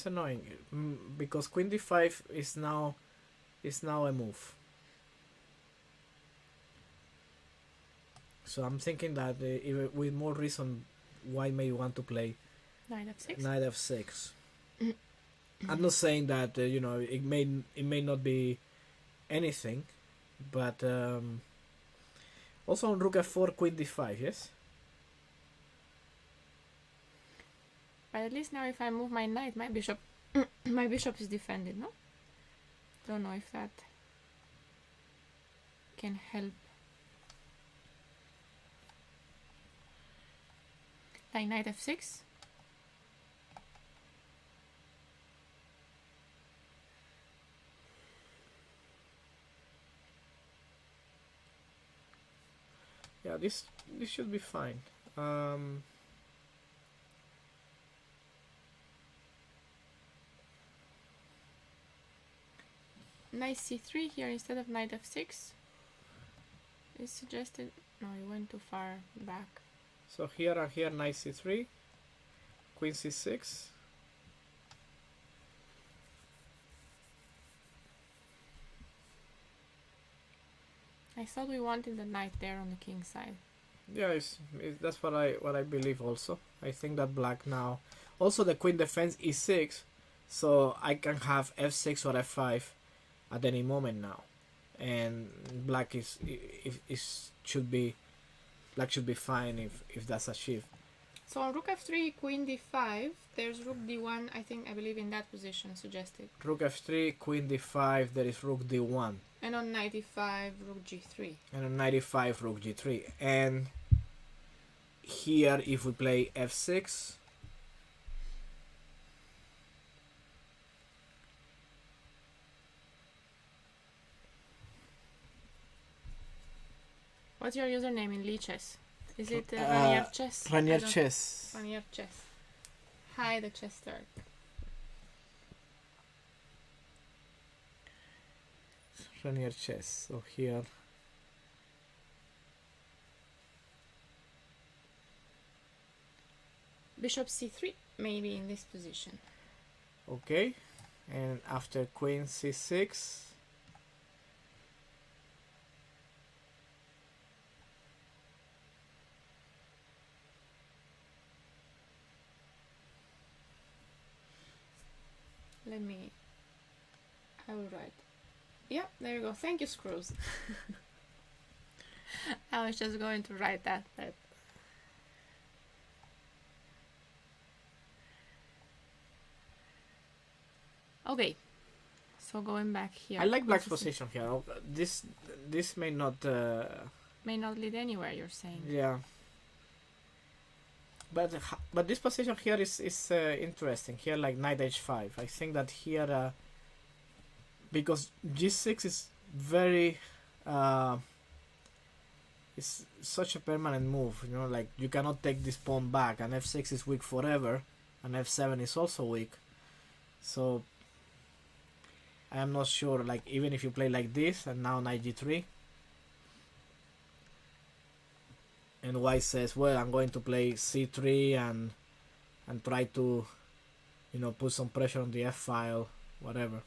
[SPEAKER 2] annoying because queen d5 is now a move. So I'm thinking that even with more reason why may you want to play
[SPEAKER 1] Knight f6.
[SPEAKER 2] knight f6. I'm not saying that you know it may not be anything, but also on rook f4, queen d5, yes.
[SPEAKER 1] But at least now if I move my knight, my bishop my bishop is defended, no? Don't know if that can help. Like knight f6.
[SPEAKER 2] Yeah, this should be fine.
[SPEAKER 1] Knight c3 here instead of knight f6 is suggested. No, you went too far back.
[SPEAKER 2] So here and here, knight c3, queen c6.
[SPEAKER 1] I thought we wanted the knight there on the king side.
[SPEAKER 2] Yeah, that's what I believe also. I think that black now. Also the queen defends e6, so I can have f6 or f5 at any moment now, and black should be fine if that's achieved.
[SPEAKER 1] So on rook f3, queen d5, there's rook d1. I believe in that position suggested.
[SPEAKER 2] Rook f3, queen d5. There is rook d1.
[SPEAKER 1] And on knight e5, rook g3.
[SPEAKER 2] And on knight e5, rook g3. And here, if we play f6.
[SPEAKER 1] What's your username in Lee Chess? Is it Renier Chess?
[SPEAKER 2] Renier Chess.
[SPEAKER 1] Renier Chess. Hi, the chess Turk.
[SPEAKER 2] Renier Chess. So here.
[SPEAKER 1] Bishop c3, maybe in this position.
[SPEAKER 2] Okay. And after queen c6.
[SPEAKER 1] I will write. Yeah, there you go. Thank you, Screws. I was just going to write that. But okay. So going back here.
[SPEAKER 2] I like black's position here. This may not
[SPEAKER 1] may not lead anywhere, you're saying.
[SPEAKER 2] Yeah. But this position here is interesting. Here, like knight h5. I think that here, because g6 is very, it's such a permanent move. You know, like you cannot take this pawn back, and f6 is weak forever, and f7 is also weak. So I am not sure. Like even if you play like this, and now knight g3. And white says, well, I'm going to play c3 and try to, you know, put some pressure on the f file, whatever.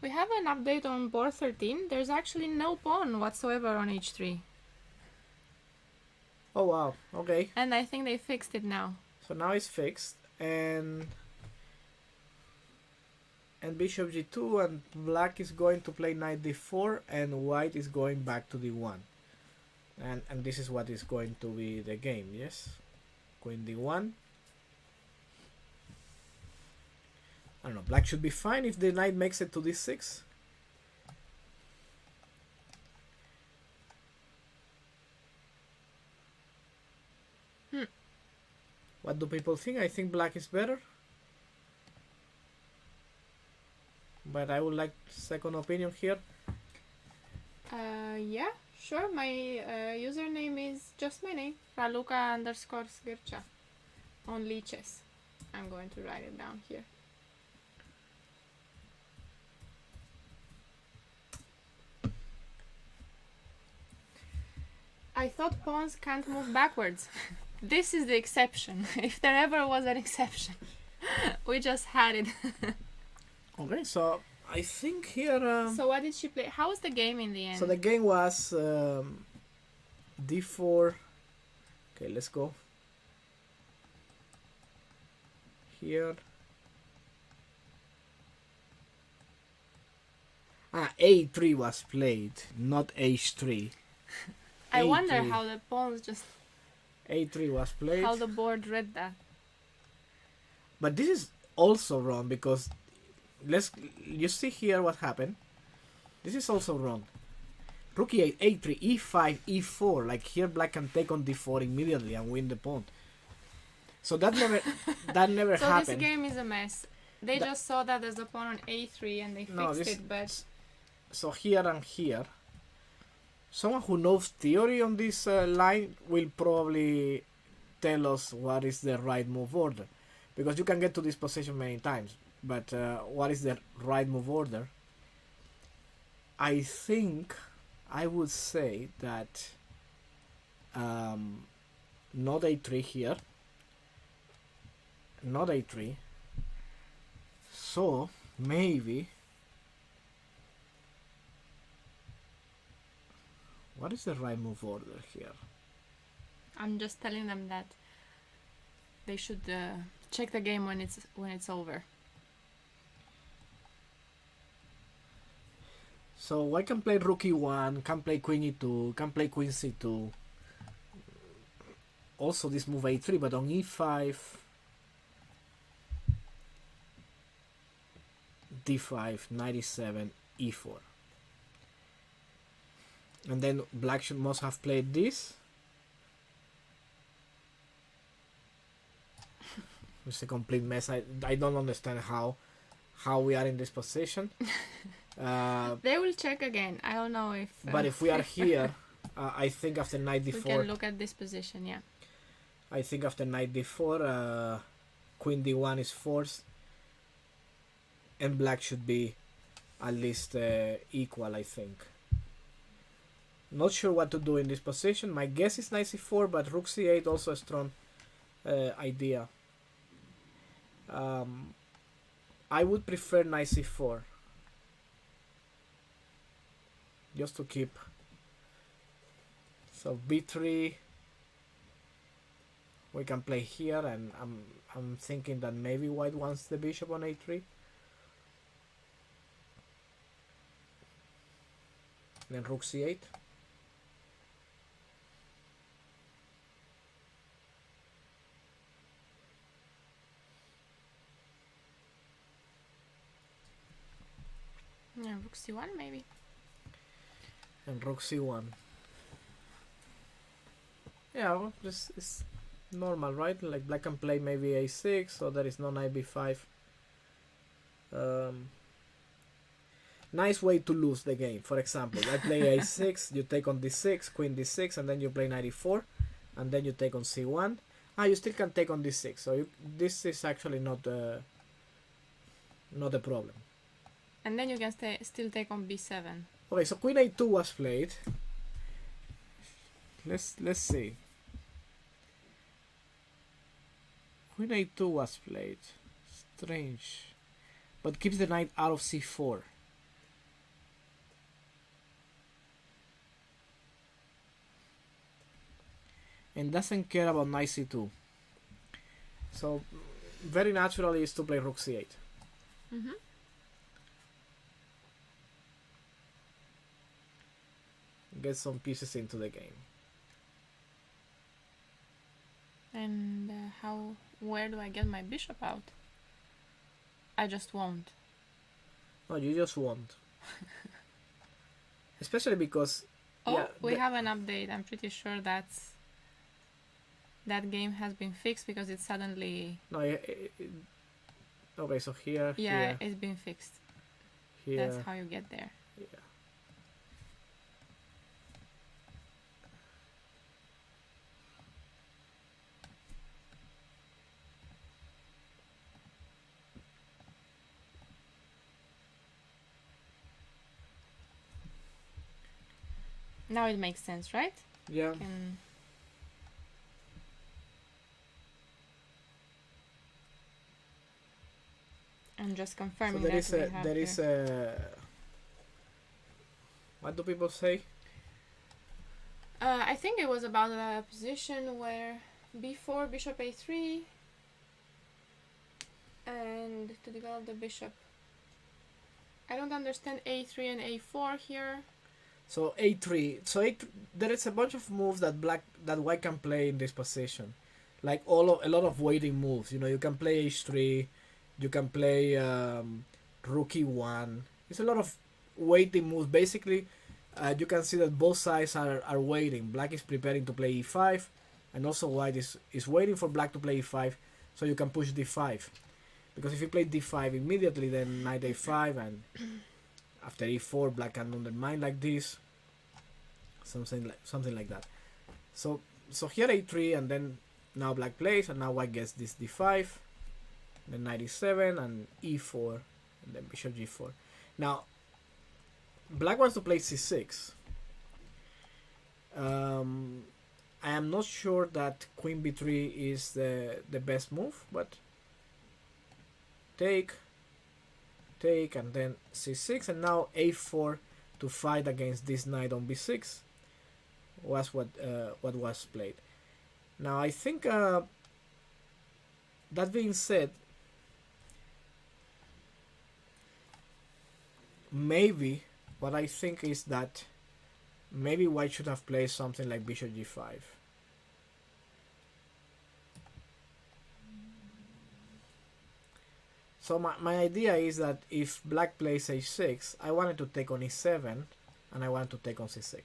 [SPEAKER 1] We have an update on board 13. There's actually no pawn whatsoever on h3.
[SPEAKER 2] Oh wow, okay.
[SPEAKER 1] And I think they fixed it now.
[SPEAKER 2] So now it's fixed, and bishop g2, and black is going to play knight d4, and white is going back to d1. And this is what is going to be the game, yes? Queen d1. I don't know, black should be fine if the knight makes it to d6. What do people think? I think black is better. But I would like second opinion here.
[SPEAKER 1] Yeah, sure. My username is just my name, Raluca _Sgircea, on Lichess. I'm going to write it down here. I thought pawns can't move backwards. This is the exception, if there ever was an exception. We just had it.
[SPEAKER 2] Okay, so I think here...
[SPEAKER 1] So what did she play? How was the game in the end?
[SPEAKER 2] So the game was d4. Okay, let's go. Here. A3 was played, not h3.
[SPEAKER 1] I wonder how the pawns just...
[SPEAKER 2] A3 was played.
[SPEAKER 1] How the board read that.
[SPEAKER 2] But this is also wrong because you see here what happened. This is also wrong. Rook e8, a3, e5, e4. Like here, black can take on d4 immediately and win the pawn. So that never
[SPEAKER 1] so
[SPEAKER 2] happened.
[SPEAKER 1] So this game is a mess. They just saw that as a pawn on a3 and they fixed it, but...
[SPEAKER 2] So here and here, someone who knows theory on this line will probably tell us what is the right move order. Because you can get to this position many times. But what is the right move order? I think I would say that not a3 here. Not a3. So maybe... What is the right move order here?
[SPEAKER 1] I'm just telling them that they should check the game when it's over.
[SPEAKER 2] So I can play rook e1, can play queen e2, can play queen c2. Also this move a3, but on e5, d5, knight e7, e4. And then black must have played this. It's a complete mess. I don't understand how we are in this position.
[SPEAKER 1] They will check again. I don't know if...
[SPEAKER 2] but if we are here, I think after knight d4...
[SPEAKER 1] We can look at this position, yeah.
[SPEAKER 2] I think after knight d4, queen d1 is forced. And black should be at least equal, I think. Not sure what to do in this position. My guess is knight c4, but rook c8 also a strong idea. I would prefer knight c4. Just to keep. So b3. We can play here, and I'm thinking that maybe white wants the bishop on a3. Then rook c8.
[SPEAKER 1] Yeah, rook c1 maybe.
[SPEAKER 2] and rook c1. Yeah, well, this is normal, right? Like black can play maybe a6, so there is no knight b5. Nice way to lose the game. For example, I play a6, you take on d6, queen d6, and then you play knight e4, and then you take on c1. You still can take on d6, so this is actually not a problem.
[SPEAKER 1] And then you can still take on b7.
[SPEAKER 2] Okay, so queen a2 was played. Let's see. Queen a2 was played. Strange. But keeps the knight out of c4. And doesn't care about knight c2. So very naturally is to play rook c8.
[SPEAKER 1] Mm-hmm.
[SPEAKER 2] Get some pieces into the game.
[SPEAKER 1] And where do I get my bishop out? I just won't.
[SPEAKER 2] No, you just won't. Especially because...
[SPEAKER 1] we have an update. I'm pretty sure that game has been fixed because it suddenly...
[SPEAKER 2] No, okay, so here,
[SPEAKER 1] here. It's been fixed.
[SPEAKER 2] Here.
[SPEAKER 1] That's how you get there.
[SPEAKER 2] Yeah.
[SPEAKER 1] Now it makes sense, right?
[SPEAKER 2] Yeah.
[SPEAKER 1] I'm just confirming
[SPEAKER 2] so
[SPEAKER 1] there is
[SPEAKER 2] a what do people say?
[SPEAKER 1] I think it was about a position where b4, bishop a3, and to develop the bishop. I don't understand a3 and a4 here.
[SPEAKER 2] So a3. So there is a bunch of moves that white can play in this position, like a lot of waiting moves. You know, you can play h3, you can play rook e1. It's a lot of waiting moves. Basically, you can see that both sides are waiting. Black is preparing to play e5, and also white is waiting for black to play e5, so you can push d5. Because if you play d5 immediately, then knight a5, and after e4, black can undermine like this, something like that. So here a3, and then now black plays, and now white gets this d5, then knight e7 and e4, and then bishop g4. Now black wants to play c6. I am not sure that queen b3 is the best move, but take, and then c6, and now a4 to fight against this knight on b6 was what was played. Now I think that being said, maybe what I think is that maybe white should have played something like bishop g5. So my idea is that if black plays h6, I wanted to take on e7, and I want to take on c6.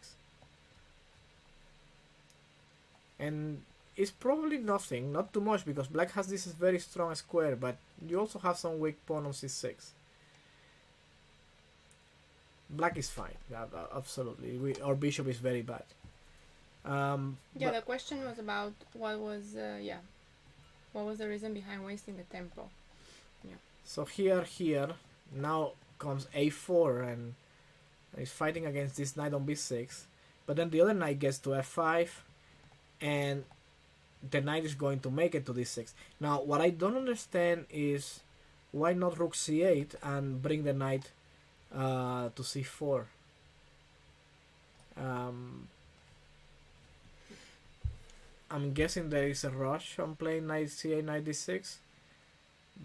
[SPEAKER 2] And it's probably nothing, not too much, because black has this very strong square, but you also have some weak pawn on c6. Black is fine, absolutely. Our bishop is very bad.
[SPEAKER 1] The question was about what was the reason behind wasting the tempo. Yeah.
[SPEAKER 2] So here, now comes a4, and is fighting against this knight on b6. But then the other knight gets to f5, and the knight is going to make it to d6. Now, what I don't understand is why not rook c8 and bring the knight to c4. I'm guessing there is a rush on playing knight c8, knight d6,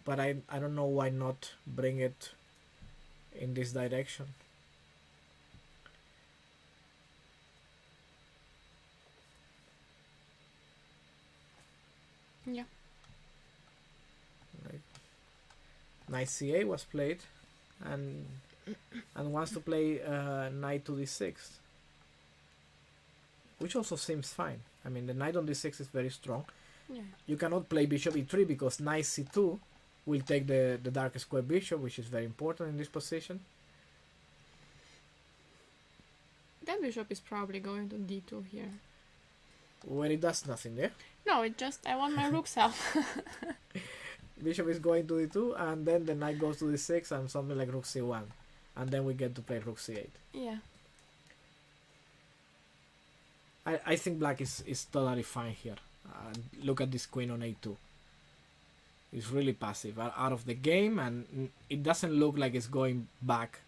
[SPEAKER 2] but I don't know why not bring it in this direction.
[SPEAKER 1] Yeah.
[SPEAKER 2] Knight c8 was played, and wants to play knight to d6. which also seems fine. I mean, the knight on d6 is very strong.
[SPEAKER 1] Yeah.
[SPEAKER 2] You cannot play bishop e3 because knight c2 will take the dark square bishop, which is very important in this position.
[SPEAKER 1] That bishop is probably going to d2 here.
[SPEAKER 2] Where it does nothing, yeah?
[SPEAKER 1] No, it just, I want my rooks out.
[SPEAKER 2] Bishop is going to d2, and then the knight goes to d6 and something like rook c1. And then we get to play rook c8.
[SPEAKER 1] Yeah.
[SPEAKER 2] I think black is totally fine here. Look at this queen on a2. It's really passive, out of the game, and it doesn't look like it's going back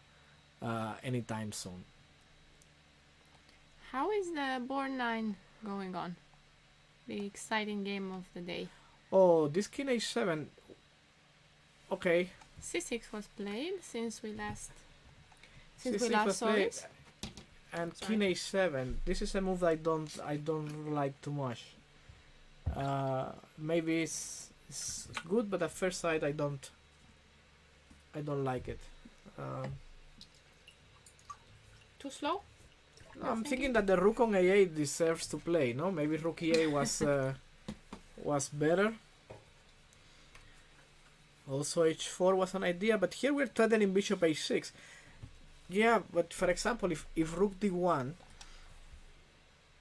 [SPEAKER 2] anytime soon.
[SPEAKER 1] How is the board 9 going on? The exciting game of the day.
[SPEAKER 2] Oh, this king h7. Okay.
[SPEAKER 1] c6 was played since we last
[SPEAKER 2] C6 was
[SPEAKER 1] saw
[SPEAKER 2] played,
[SPEAKER 1] it.
[SPEAKER 2] and
[SPEAKER 1] Sorry.
[SPEAKER 2] king h7. This is a move I don't like too much. Maybe it's good, but at first sight I don't like it.
[SPEAKER 1] Too slow?
[SPEAKER 2] I'm thinking that the rook on a8 deserves to play. No, maybe rook e8 was better. Also h4 was an idea, but here we're threatening bishop h6. Yeah, but for example, if rook d1,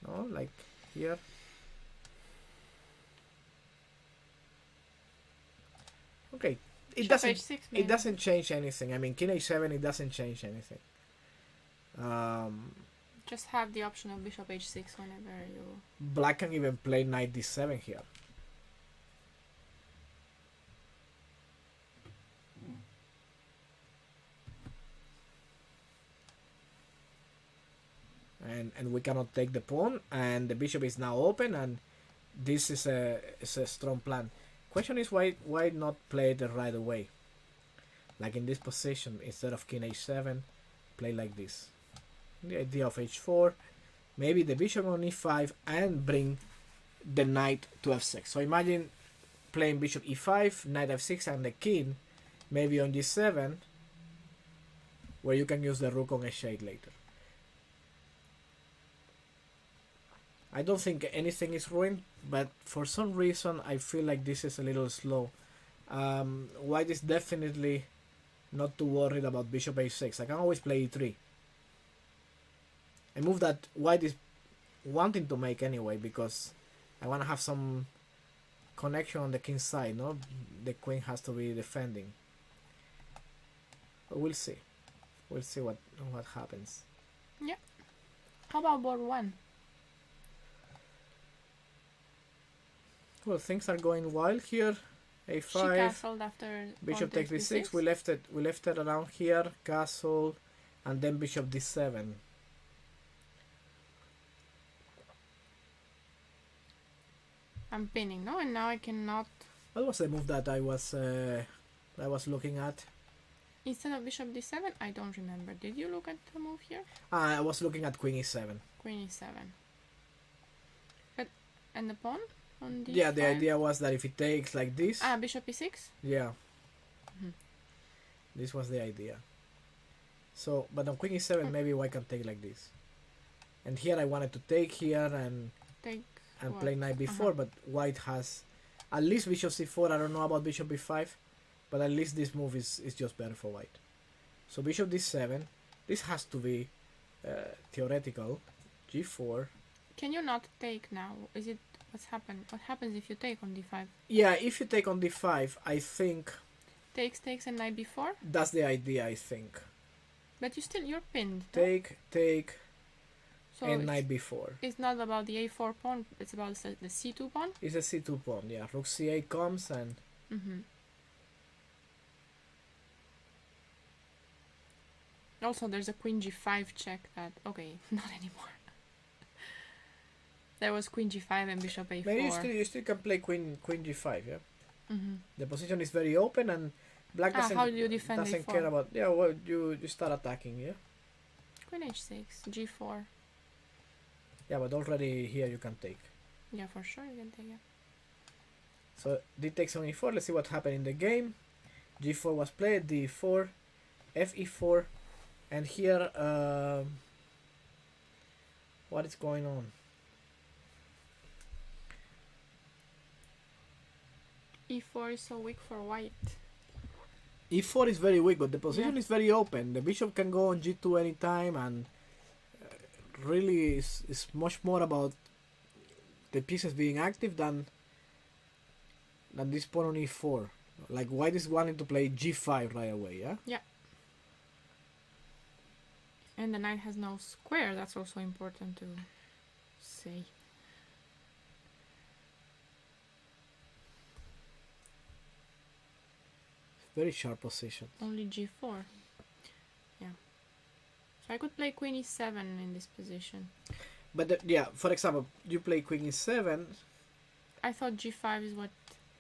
[SPEAKER 2] no, like here. Okay, it
[SPEAKER 1] Bishop h6
[SPEAKER 2] it
[SPEAKER 1] maybe.
[SPEAKER 2] doesn't change anything. I mean, king h7, it doesn't change anything.
[SPEAKER 1] Just have the option of bishop h6 whenever you...
[SPEAKER 2] Black can even play knight d7 here. And we cannot take the pawn, and the bishop is now open, and this is a strong plan. Question is why not play it right away? Like in this position, instead of king h7, play like this. The idea of h4, maybe the bishop on e5 and bring the knight to f6. So imagine playing bishop e5, knight f6, and the king maybe on g7, where you can use the rook on h8 later. I don't think anything is ruined, but for some reason I feel like this is a little slow. White is definitely not too worried about bishop h6. I can always play e3. A move that white is wanting to make anyway, because I want to have some connection on the king's side. No, the queen has to be defending. But we'll see. We'll see what happens.
[SPEAKER 1] Yeah. How about board 1?
[SPEAKER 2] Well, things are going wild here.
[SPEAKER 1] She
[SPEAKER 2] a5.
[SPEAKER 1] castled after
[SPEAKER 2] Bishop
[SPEAKER 1] pawn
[SPEAKER 2] takes d6. We left it around here. Castle, and then bishop d7.
[SPEAKER 1] I'm pinning, no? And now I cannot...
[SPEAKER 2] What was the move that I was looking at?
[SPEAKER 1] Instead of bishop d7, I don't remember. Did you look at the move here?
[SPEAKER 2] I was looking at queen e7.
[SPEAKER 1] Queen e7. But, and the pawn on d5?
[SPEAKER 2] Yeah, the idea was that if it takes like this...
[SPEAKER 1] Ah, bishop e6?
[SPEAKER 2] Yeah.
[SPEAKER 1] Mhm.
[SPEAKER 2] This was the idea. So, but on queen e7, maybe white can take like this. And here I wanted to take here and
[SPEAKER 1] What?
[SPEAKER 2] play knight b4, but white has at least bishop c4. I don't know about bishop b5, but at least this move is just better for white. So bishop d7. This has to be theoretical. G4.
[SPEAKER 1] Can you not take now? Is it... What's happened? What happens if you take on d5?
[SPEAKER 2] Yeah, if you take on d5, I think
[SPEAKER 1] Takes and knight b4?
[SPEAKER 2] that's the idea, I think.
[SPEAKER 1] But you're pinned. No?
[SPEAKER 2] Take,
[SPEAKER 1] So
[SPEAKER 2] and knight b4.
[SPEAKER 1] it's not about the a4 pawn, it's about the c2 pawn?
[SPEAKER 2] It's a c2 pawn, yeah. Rook c8 comes and...
[SPEAKER 1] Mm-hmm. Also, there's a queen g5 check that... Okay, not anymore. There was queen g5 and bishop a4.
[SPEAKER 2] Maybe you still can play queen g5, yeah?
[SPEAKER 1] Mm-hmm.
[SPEAKER 2] The position is very open and black doesn't,
[SPEAKER 1] how do you defend
[SPEAKER 2] doesn't
[SPEAKER 1] a4?
[SPEAKER 2] care about... Yeah, well, you start attacking, yeah?
[SPEAKER 1] Queen h6, g4.
[SPEAKER 2] Yeah, but already here you can take.
[SPEAKER 1] Yeah, for sure you can take it.
[SPEAKER 2] So d takes on e4. Let's see what happened in the game. g4 was played, d4, fe4, and here what is going on?
[SPEAKER 1] e4 is so weak for white.
[SPEAKER 2] e4 is very weak, but the position
[SPEAKER 1] Yeah.
[SPEAKER 2] is very open. The bishop can go on g2 anytime, and really is much more about the pieces being active than this pawn on e4. Like white is wanting to play g5 right away, yeah?
[SPEAKER 1] Yeah. And the knight has no square, that's also important to say.
[SPEAKER 2] Very sharp position.
[SPEAKER 1] Only g4. Yeah. So I could play queen e7 in this position.
[SPEAKER 2] But yeah, for example, you play queen e7,
[SPEAKER 1] I thought g5 is what...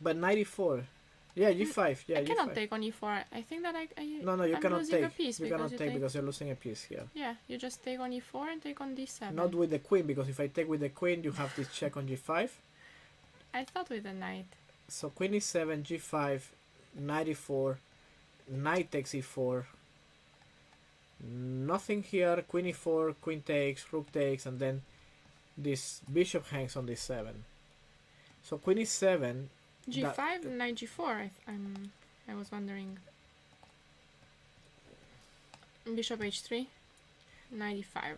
[SPEAKER 2] but knight e4. Yeah, g5. Yeah,
[SPEAKER 1] I cannot
[SPEAKER 2] g5.
[SPEAKER 1] take on e4. I think that
[SPEAKER 2] No, you
[SPEAKER 1] I'm
[SPEAKER 2] cannot
[SPEAKER 1] losing
[SPEAKER 2] take.
[SPEAKER 1] a piece
[SPEAKER 2] You
[SPEAKER 1] because
[SPEAKER 2] cannot
[SPEAKER 1] you
[SPEAKER 2] take
[SPEAKER 1] take...
[SPEAKER 2] because you're losing a piece here.
[SPEAKER 1] Yeah, you just take on e4 and take on d7.
[SPEAKER 2] Not with the queen, because if I take with the queen, you have this check on g5.
[SPEAKER 1] I thought with the knight.
[SPEAKER 2] So queen e7, g5, knight e4, knight takes e4. Nothing here. Queen e4, queen takes, rook takes, and then this bishop hangs on d7. So queen e7.
[SPEAKER 1] g5, knight g4. I was wondering. Bishop h3, knight e5.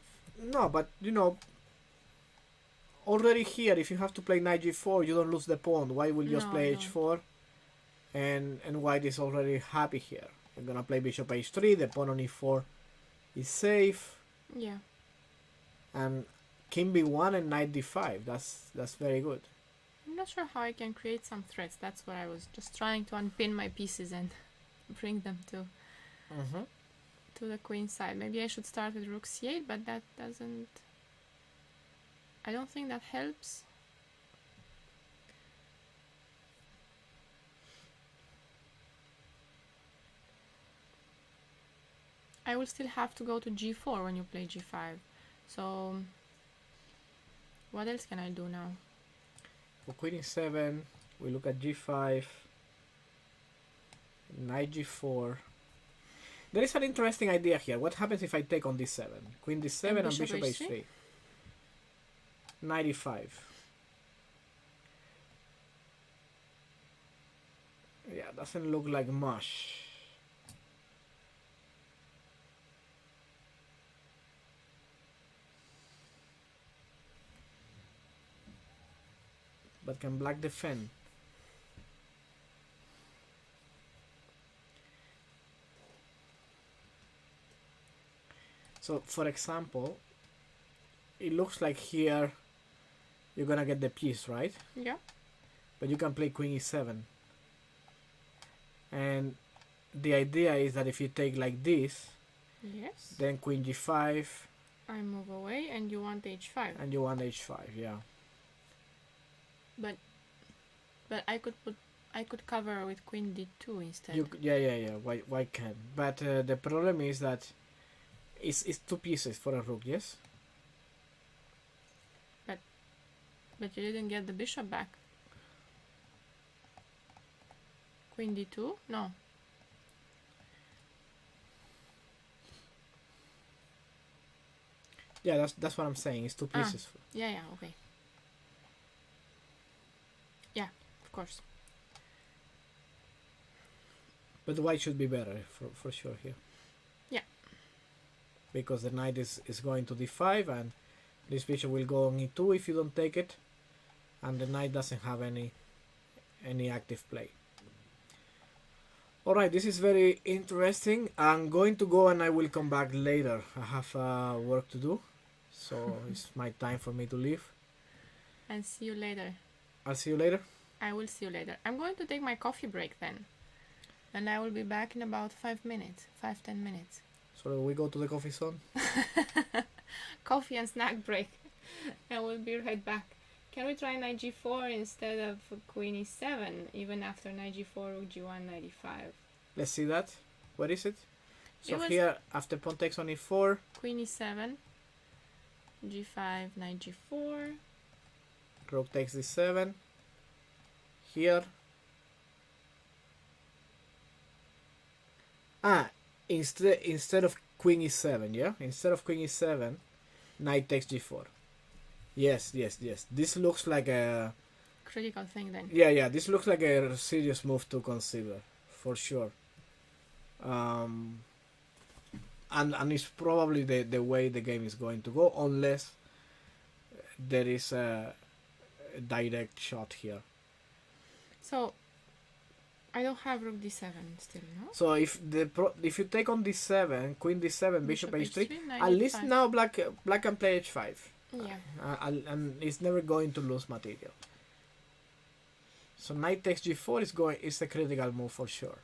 [SPEAKER 2] No, but you know, already here, if you have to play knight g4, you don't lose the pawn. White will just
[SPEAKER 1] No,
[SPEAKER 2] play
[SPEAKER 1] I don't.
[SPEAKER 2] h4, and white is already happy here. You're gonna play bishop h3. The pawn on e4 is safe,
[SPEAKER 1] Yeah.
[SPEAKER 2] and king b1 and knight d5. That's very good.
[SPEAKER 1] I'm not sure how I can create some threats. That's what I was just trying to unpin my pieces and bring them to the queen side. Maybe I should start with rook c8, but that doesn't... I don't think that helps. I will still have to go to g4 when you play g5. So what else can I do now?
[SPEAKER 2] For queen e7, we look at g5, knight g4. There is an interesting idea here. What happens if I take on d7? Queen d7 and
[SPEAKER 1] bishop
[SPEAKER 2] bishop h3. Knight e5. Yeah, doesn't look like much. But can black defend? So, for example, it looks like here you're gonna get the piece, right?
[SPEAKER 1] Yeah.
[SPEAKER 2] But you can play queen e7. And the idea is that if you take like this,
[SPEAKER 1] Yes.
[SPEAKER 2] then queen g5,
[SPEAKER 1] I move away and you want h5.
[SPEAKER 2] and you want h5, yeah.
[SPEAKER 1] But I could cover with queen d2 instead.
[SPEAKER 2] Yeah. Why can't? But the problem is that it's two pieces for a rook, yes?
[SPEAKER 1] But you didn't get the bishop back. Queen d2? No.
[SPEAKER 2] Yeah, that's what I'm saying. It's two pieces.
[SPEAKER 1] Yeah, okay. Yeah, of course.
[SPEAKER 2] But the white should be better for sure here.
[SPEAKER 1] Yeah.
[SPEAKER 2] Because the knight is going to d5, and this bishop will go on e2 if you don't take it, and the knight doesn't have any active play. Alright, this is very interesting. I'm going to go and I will come back later. I have work to do, so it's my time for me to leave.
[SPEAKER 1] And see you later.
[SPEAKER 2] I'll see you later.
[SPEAKER 1] I will see you later. I'm going to take my coffee break then. And I will be back in about 5 minutes. 5-10 minutes.
[SPEAKER 2] So we go to the coffee zone.
[SPEAKER 1] Coffee and snack break. I will be right back. Can we try knight g4 instead of queen e7? Even after knight g4, rook g1, knight e5.
[SPEAKER 2] Let's see that. What is it? So
[SPEAKER 1] It was
[SPEAKER 2] here, after pawn takes on e4,
[SPEAKER 1] queen e7, g5, knight g4.
[SPEAKER 2] rook takes d7. Here. Instead of queen e7, yeah? Instead of queen e7, knight takes g4. Yes. This looks like a
[SPEAKER 1] critical thing then.
[SPEAKER 2] Yeah. This looks like a serious move to consider, for sure. And it's probably the way the game is going to go, unless there is a direct shot here.
[SPEAKER 1] So I don't have rook d7 still, no?
[SPEAKER 2] So if you take on d7, queen d7, bishop h3,
[SPEAKER 1] knight
[SPEAKER 2] at least
[SPEAKER 1] h5.
[SPEAKER 2] now black can play h5.
[SPEAKER 1] Yeah.
[SPEAKER 2] And it's never going to lose material. So knight takes g4 is a critical move for sure.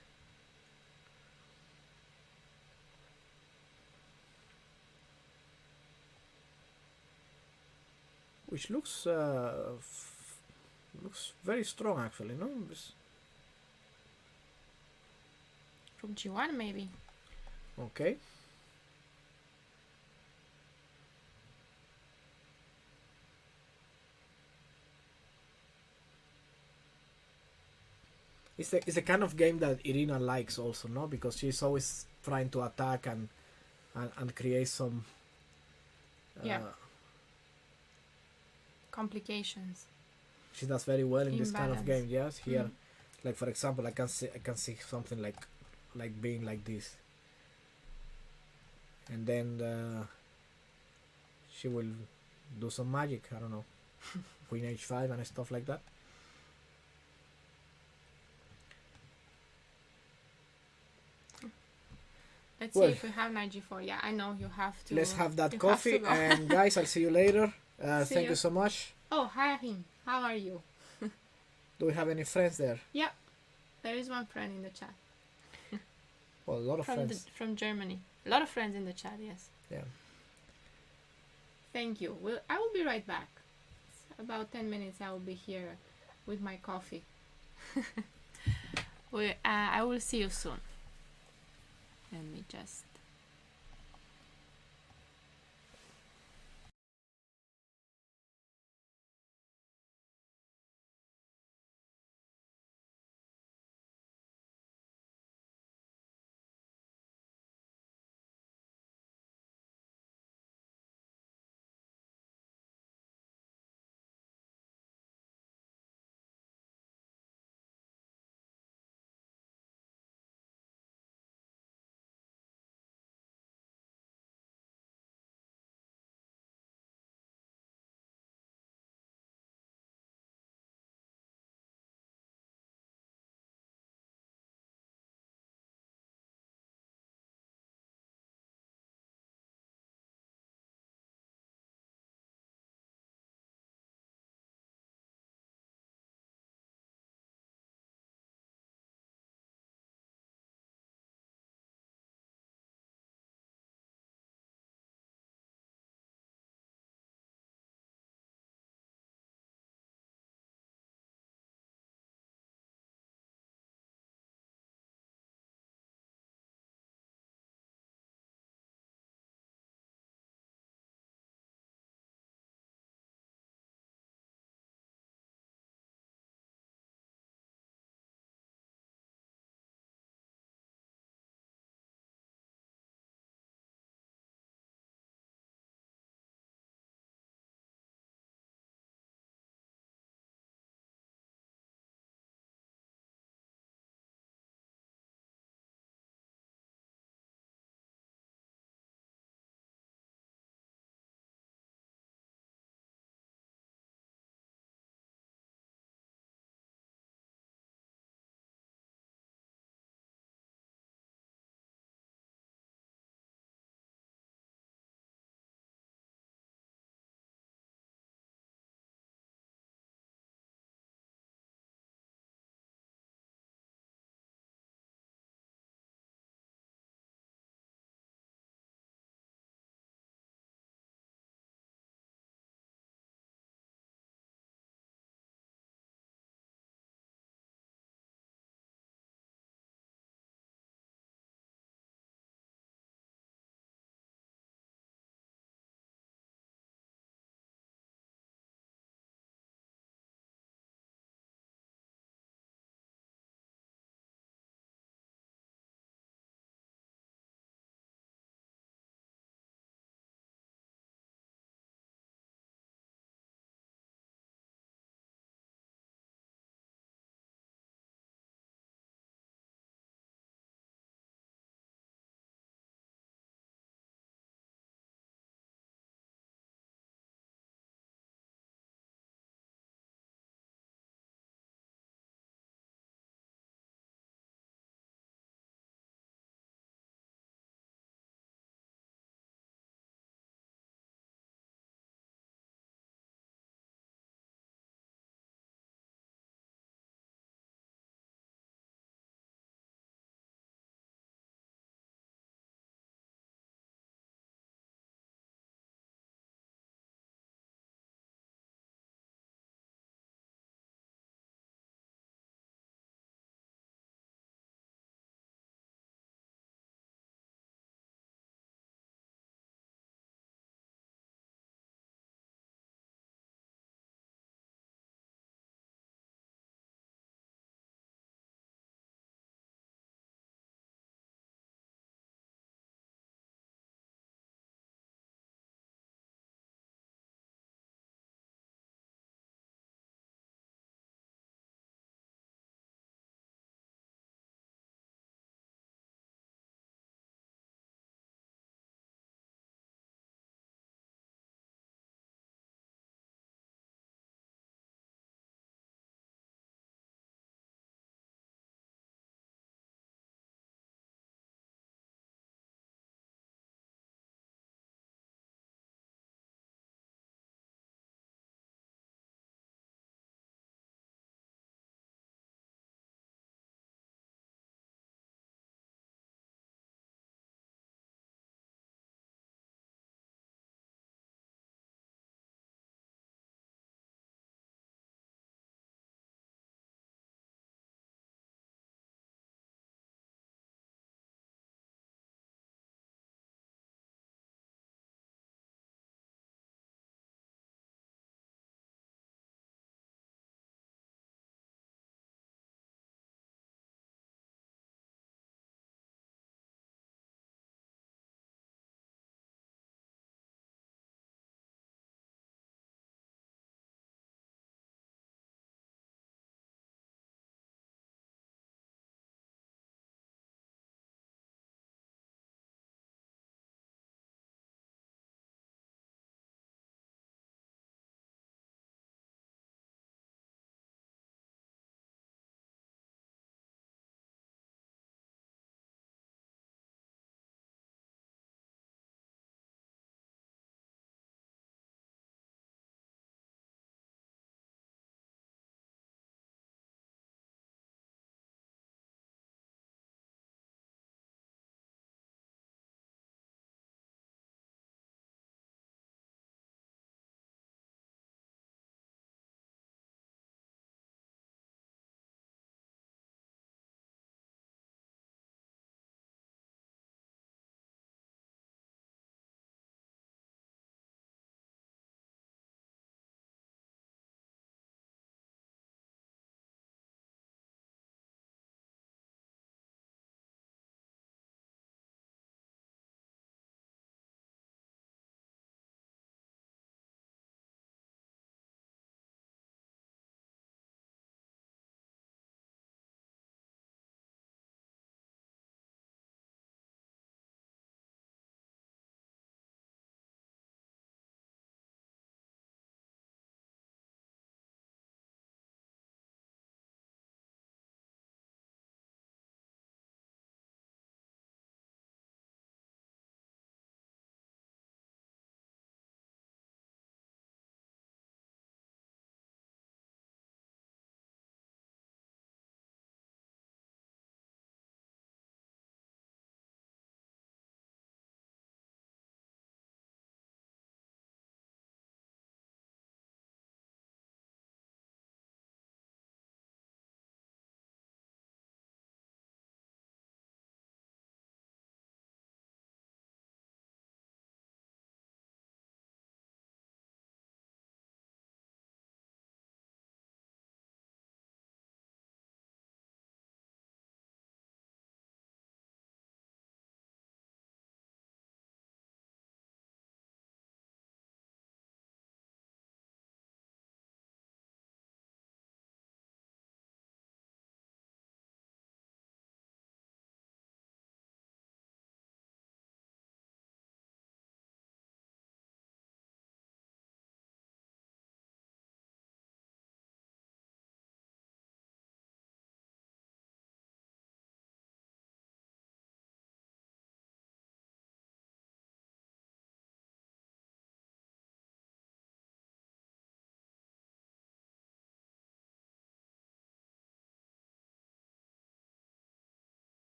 [SPEAKER 2] Which looks very strong actually, no?
[SPEAKER 1] Rook g1 maybe.
[SPEAKER 2] Okay. It's the kind of game that Irina likes also, no? Because she's always trying to attack and create some
[SPEAKER 1] Complications.
[SPEAKER 2] She does very well in this kind of
[SPEAKER 1] Imbalance.
[SPEAKER 2] game. Yes, here, like for example, I can see something like being like this, and then she will do some magic. I don't know, queen h5 and stuff like that.
[SPEAKER 1] Let's see if we have knight g4. Yeah, I know you have to.
[SPEAKER 2] Let's have that
[SPEAKER 1] you
[SPEAKER 2] coffee,
[SPEAKER 1] have to go.
[SPEAKER 2] and guys, I'll see you later.
[SPEAKER 1] See
[SPEAKER 2] Thank
[SPEAKER 1] you.
[SPEAKER 2] you so much.
[SPEAKER 1] Oh, hi Rahim. How are you?
[SPEAKER 2] Do we have any friends there?
[SPEAKER 1] Yeah, there is one friend in the chat
[SPEAKER 2] Well, a lot of friends.
[SPEAKER 1] from Germany. A lot of friends in the chat. Yes.
[SPEAKER 2] Yeah.
[SPEAKER 1] Thank you. Well, I will be right back. It's about 10 minutes. I will be here with my coffee. I will see you soon. Let me just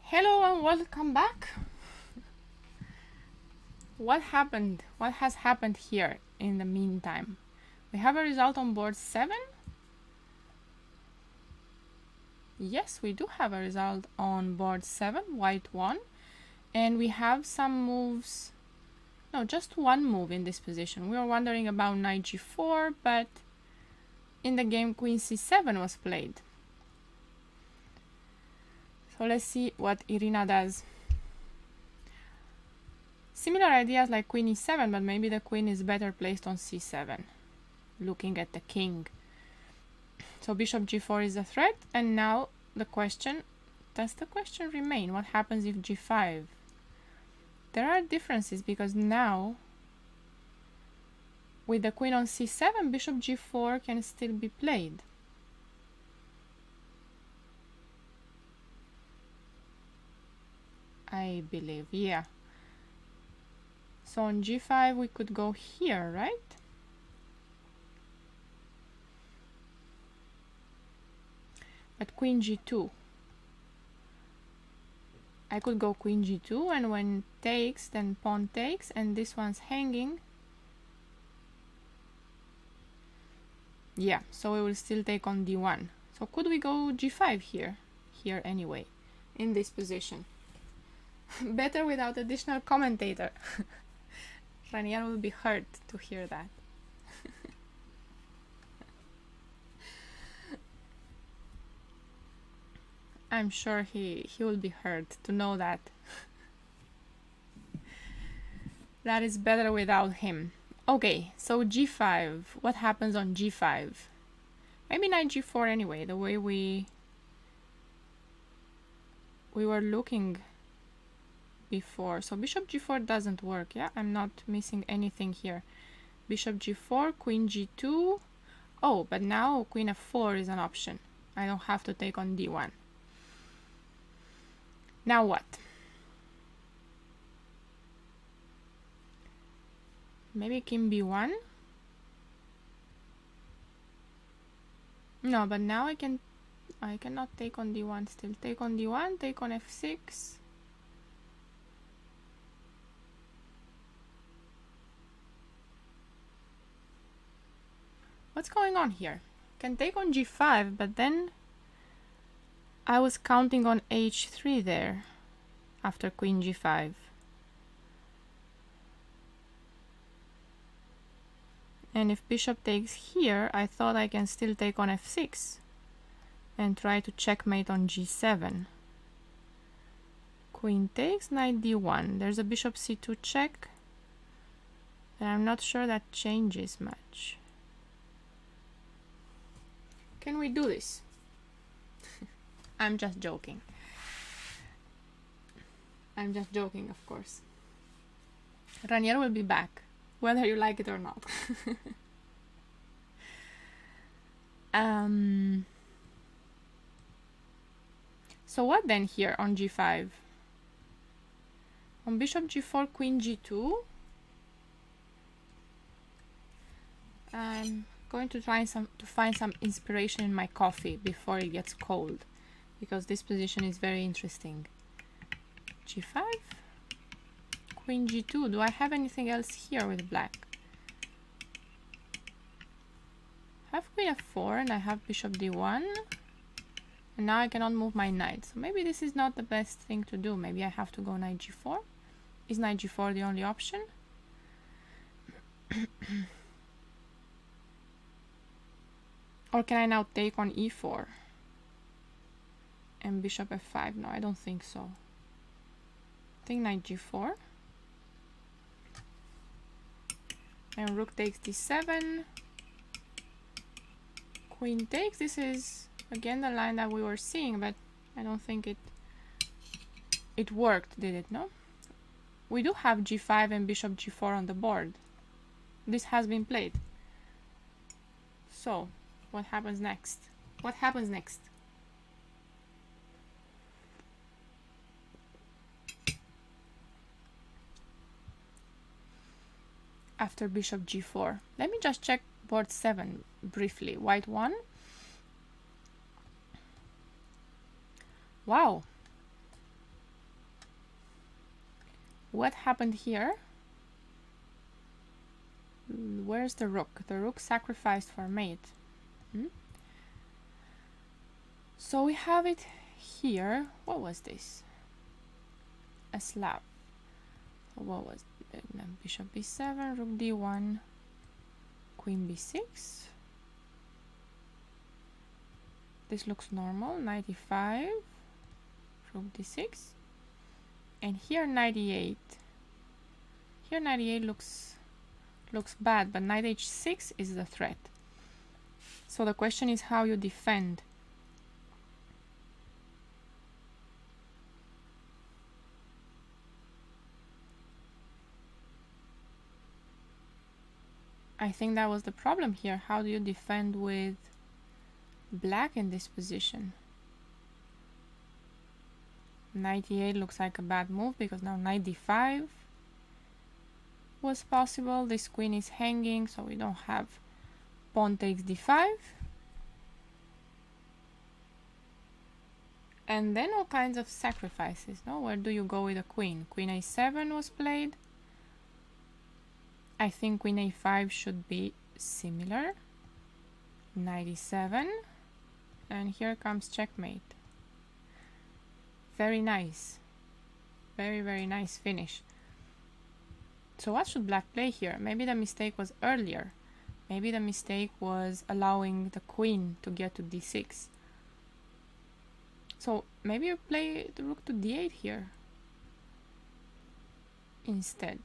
[SPEAKER 1] Hello and welcome back. What happened? What has happened here in the meantime? We have a result on board 7. Yes, we do have a result on board 7, white 1. And we have some moves. No, just one move in this position. We were wondering about knight g4, but in the game queen c7 was played. So let's see what Irina does. Similar ideas like queen e7, but maybe the queen is better placed on c7, looking at the king. So bishop g4 is a threat, and now the question, does the question remain? What happens if g5? There are differences because now, with the queen on c7, bishop g4 can still be played. I believe, yeah. So on g5 we could go here, right? But queen g2. I could go queen g2, and when takes, then pawn takes, and this one's hanging. Yeah, so we will still take on d1. So could we go g5 here? Here anyway, in this position. Better without additional commentator. Renier will be hurt to hear that. I'm sure he will be hurt to know that. That is better without him. Okay, so g5. What happens on g5? Maybe knight g4 anyway, the way we were looking before. So bishop g4 doesn't work. Yeah, I'm not missing anything here. Bishop g4, queen g2. Oh, but now queen f4 is an option. I don't have to take on d1. Now what? Maybe king b1? No, but now I cannot take on d1 still. Take on d1, take on f6. What's going on here? Can take on g5, but then I was counting on h3 there after queen g5. And if bishop takes here, I thought I can still take on f6 and try to checkmate on g7. Queen takes, knight d1. There's a bishop c2 check, and I'm not sure that changes much. Can we do this? I'm just joking. I'm just joking, of course. Renier will be back, whether you like it or not. So what then here on g5? On bishop g4, queen g2. I'm going to try to find some inspiration in my coffee before it gets cold, because this position is very interesting. g5, queen g2. Do I have anything else here with black? I have queen f4 and I have bishop d1, and now I cannot move my knight. So maybe this is not the best thing to do. Maybe I have to go knight g4. Is knight g4 the only option? Or can I now take on e4 and bishop f5? No, I don't think so. I think knight g4 and rook takes d7, queen takes. This is again the line that we were seeing, but I don't think it worked, did it? No, we do have g5 and bishop g4 on the board. This has been played. So what happens next? What happens next? After bishop g4. Let me just check board 7 briefly. White 1. Wow. what happened here? Where's the rook? The rook sacrificed for mate. So we have it here. What was this? A slab. So what was it? Bishop b7, rook d1, queen b6. This looks normal. Knight e5, rook d6, and here knight e8. Here knight e8 looks bad, but knight h6 is the threat. So the question is how you defend. I think that was the problem here. How do you defend with black in this position? Knight e8 looks like a bad move because now knight d5 was possible. This queen is hanging, so we don't have pawn takes d5. And then all kinds of sacrifices, no? Where do you go with a queen? Queen a7 was played. I think queen a5 should be similar. Knight e7. And here comes checkmate. Very nice. Very, very nice finish. So what should black play here? Maybe the mistake was earlier. Maybe the mistake was allowing the queen to get to d6. So maybe you play the rook to d8 here instead.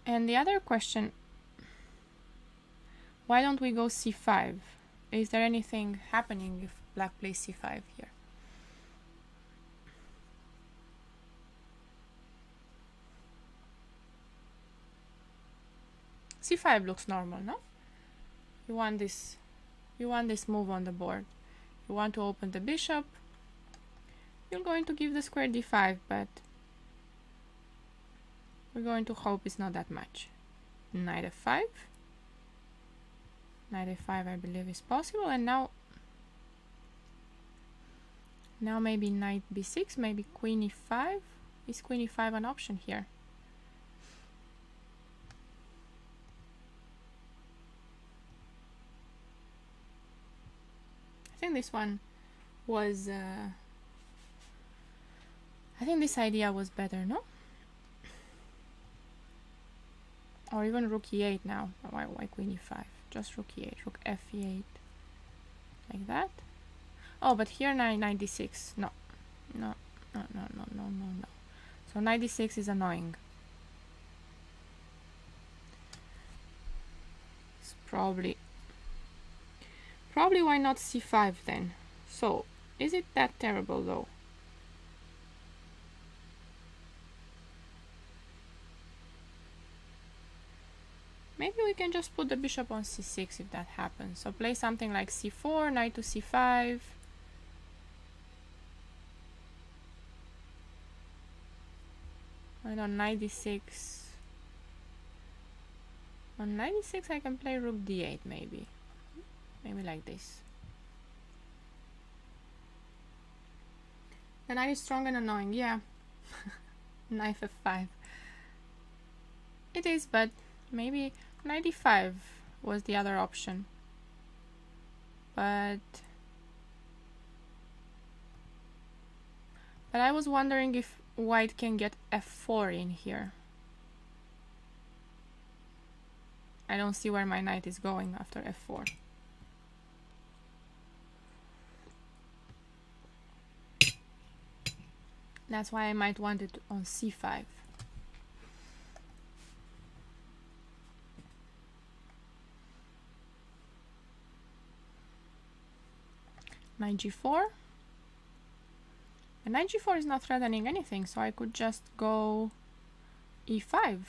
[SPEAKER 1] And the other question, why don't we go c5? Is there anything happening if black plays c5 here? c5 looks normal, no? You want this move on the board. You want to open the bishop. You're going to give the square d5, but we're going to hope it's not that much. Knight f5. Knight f5 I believe is possible, and now maybe knight b6, maybe queen e5. Is queen e5 an option here? I think this one was I think this idea was better, no? Or even rook e8 now. Why queen e5? Just rook e8, rook f8, like that. Oh, but here knight d6. No. So knight d6 is annoying. It's probably why not c5 then? So is it that terrible though? Maybe we can just put the bishop on c6 if that happens. So play something like c4, knight to c5. And on knight d6. On knight d6 I can play rook d8 maybe. Maybe like this. The knight is strong and annoying, yeah. Knight f5. It is, but maybe knight d5 was the other option. But I was wondering if white can get f4 in here. I don't see where my knight is going after f4. That's why I might want it on c5. Knight g4. And knight g4 is not threatening anything, so I could just go e5.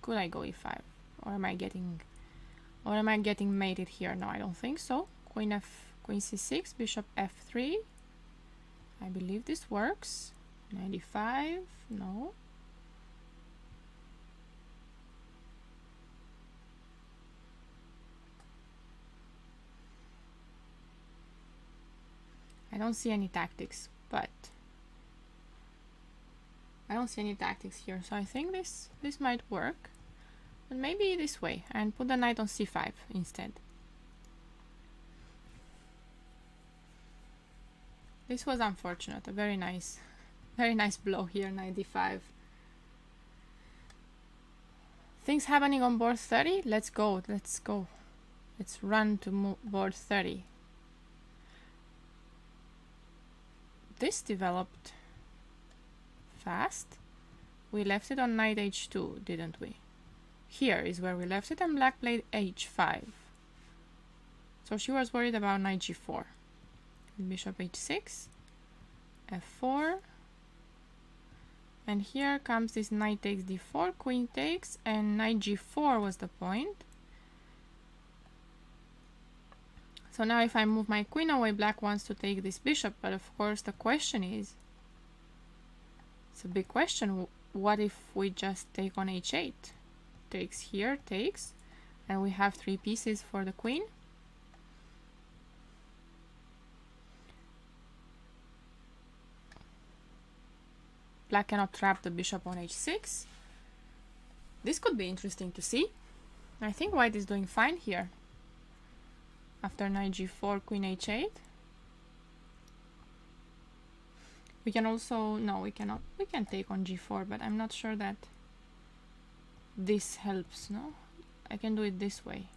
[SPEAKER 1] Could I go e5? Or am I getting mated here? No, I don't think so. Queen c6, bishop f3. I believe this works. Knight e5, no. I don't see any tactics, but I don't see any tactics here, so I think this might work. But maybe this way, and put the knight on c5 instead. This was unfortunate, a very nice blow here, knight d5. Things happening on board 30? Let's go. Let's run to board 30. This developed fast. We left it on knight h2, didn't we? Here is where we left it, and black played h5. So she was worried about knight g4. Bishop h6, f4, and here comes this knight takes d4, queen takes, and knight g4 was the point. So now if I move my queen away, black wants to take this bishop, but of course the question is, it's a big question, what if we just take on h8? Takes here, takes, and we have 3 pieces for the queen. Black cannot trap the bishop on h6. This could be interesting to see. I think white is doing fine here. After knight g4, queen h8. We can also, no, we cannot. We can take on g4, but I'm not sure that this helps, no? I can do it this way.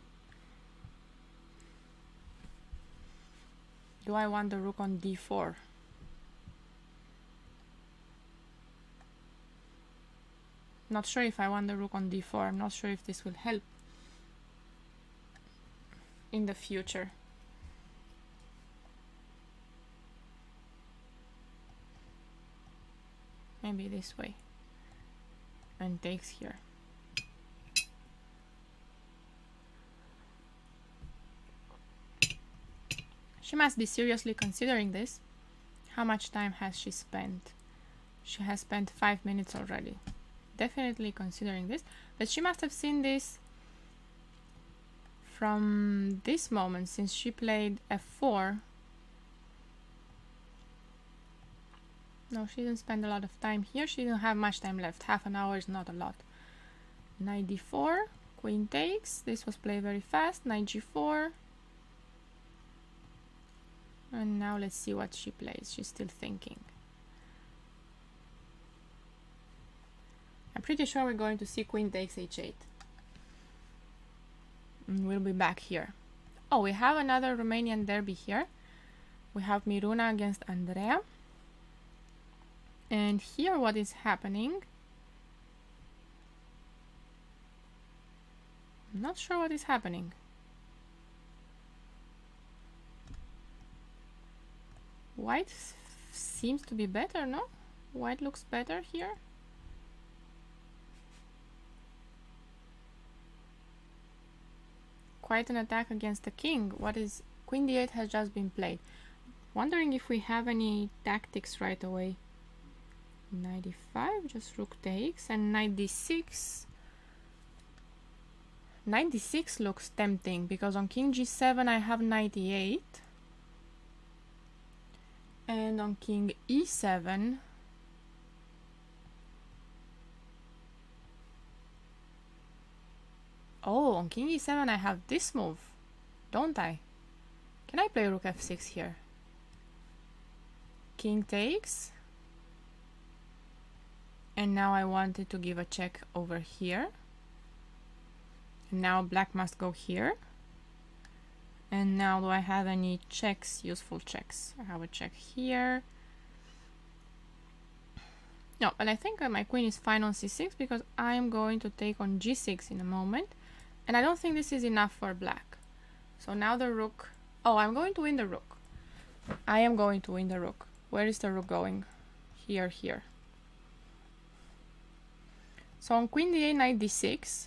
[SPEAKER 1] Do I want the rook on d4? Not sure if I want the rook on d4. I'm not sure if this will help in the future. Maybe this way. And takes here. She must be seriously considering this. How much time has she spent? She has spent 5 minutes already. Definitely considering this, but she must have seen this from this moment, since she played f4. No, she didn't spend a lot of time here. She didn't have much time left. Half an hour is not a lot. Knight d4, queen takes. This was played very fast. Knight g4. And now let's see what she plays. She's still thinking. I'm pretty sure we're going to see queen takes h8. And we'll be back here. Oh, we have another Romanian derby here. We have Miruna against Andrea. And here what is happening? I'm not sure what is happening. White seems to be better, no? White looks better here. Quite an attack against the king. What is... Queen d8 has just been played. Wondering if we have any tactics right away. Knight d5, just rook takes, and knight d6. Knight d6 looks tempting, because on king g7 I have knight e8. And on king e7... Oh, on king e7 I have this move, don't I? Can I play rook f6 here? King takes. And now I wanted to give a check over here. And now black must go here. And now do I have any checks, useful checks? I have a check here. No, but I think my queen is fine on c6 because I'm going to take on g6 in a moment. And I don't think this is enough for black. So now the rook... Oh, I'm going to win the rook. I am going to win the rook. Where is the rook going? Here, here. So on queen d8, knight d6,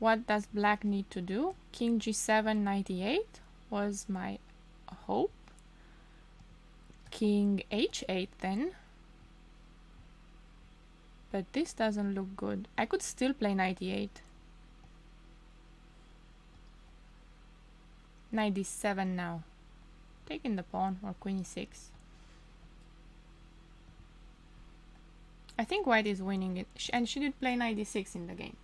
[SPEAKER 1] what does black need to do? King g7, knight e8 was my hope. King h8 then. But this doesn't look good. I could still play knight e8. Knight d7 now. taking the pawn, or queen e6. I think white is winning it, and she did play knight d6 in the game.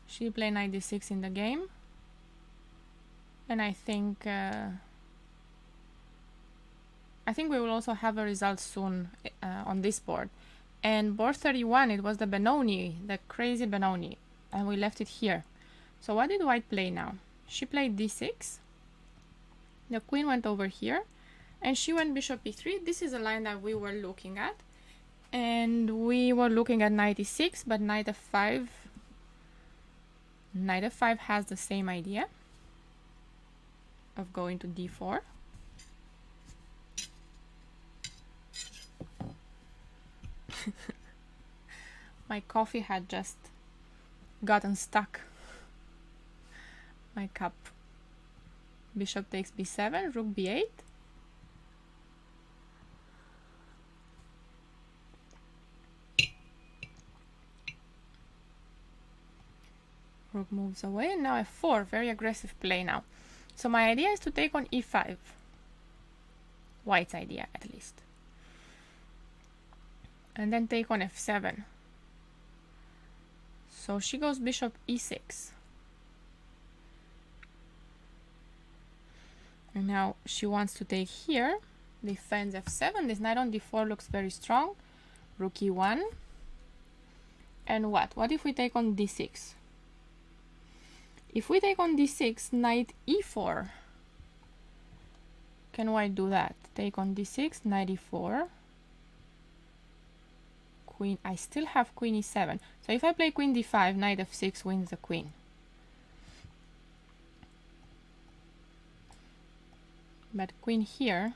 [SPEAKER 1] She played knight d6 in the game, and I think we will also have a result soon on this board. And board 31, it was the Benoni, the crazy Benoni, and we left it here. So what did white play now? She played d6. The queen went over here, and she went bishop e3. This is a line that we were looking at, and we were looking at knight e6, but knight f5. Knight f5 has the same idea of going to d4. My coffee had just gotten stuck. My cup. Bishop takes b7, rook b8. Rook moves away, and now f4, very aggressive play now. So my idea is to take on e5. White's idea, at least. And then take on f7. So she goes bishop e6. And now she wants to take here, defends f7. This knight on d4 looks very strong. Rook e1. And what? What if we take on d6? If we take on d6, knight e4. Can white do that? Take on d6, knight e4. Queen. I still have queen e7. So if I play queen d5, knight f6 wins the queen. But queen here.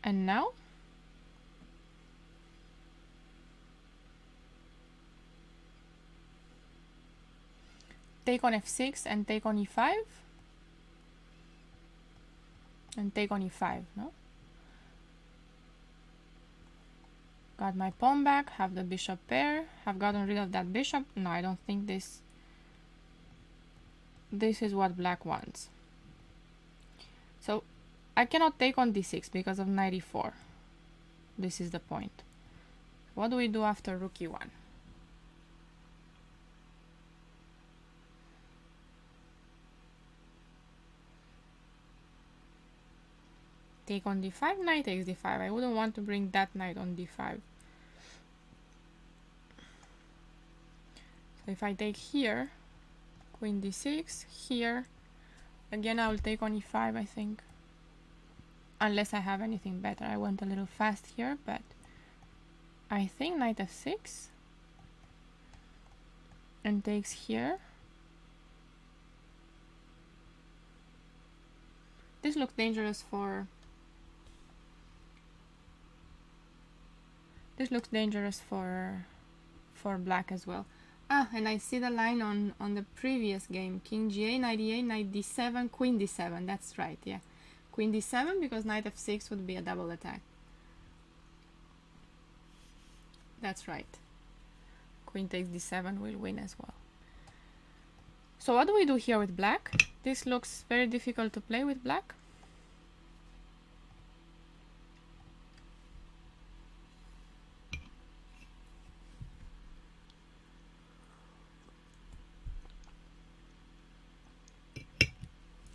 [SPEAKER 1] And now? Take on f6 and take on e5. And take on e5, no? Got my pawn back, have the bishop pair, have gotten rid of that bishop. No, I don't think this is what black wants. So I cannot take on d6 because of knight e4. This is the point. What do we do after rook e1? Take on d5, knight takes d5. I wouldn't want to bring that knight on d5. So if I take here, queen d6, here, again I will take on e5, I think. Unless I have anything better. I went a little fast here, but I think knight f6 and takes here. This looks dangerous for black as well. Ah, and I see the line on the previous game. King g8, knight e8, knight d7, queen d7. That's right, yeah. Queen d7 because knight f6 would be a double attack. That's right. Queen takes d7 will win as well. So what do we do here with black? This looks very difficult to play with black.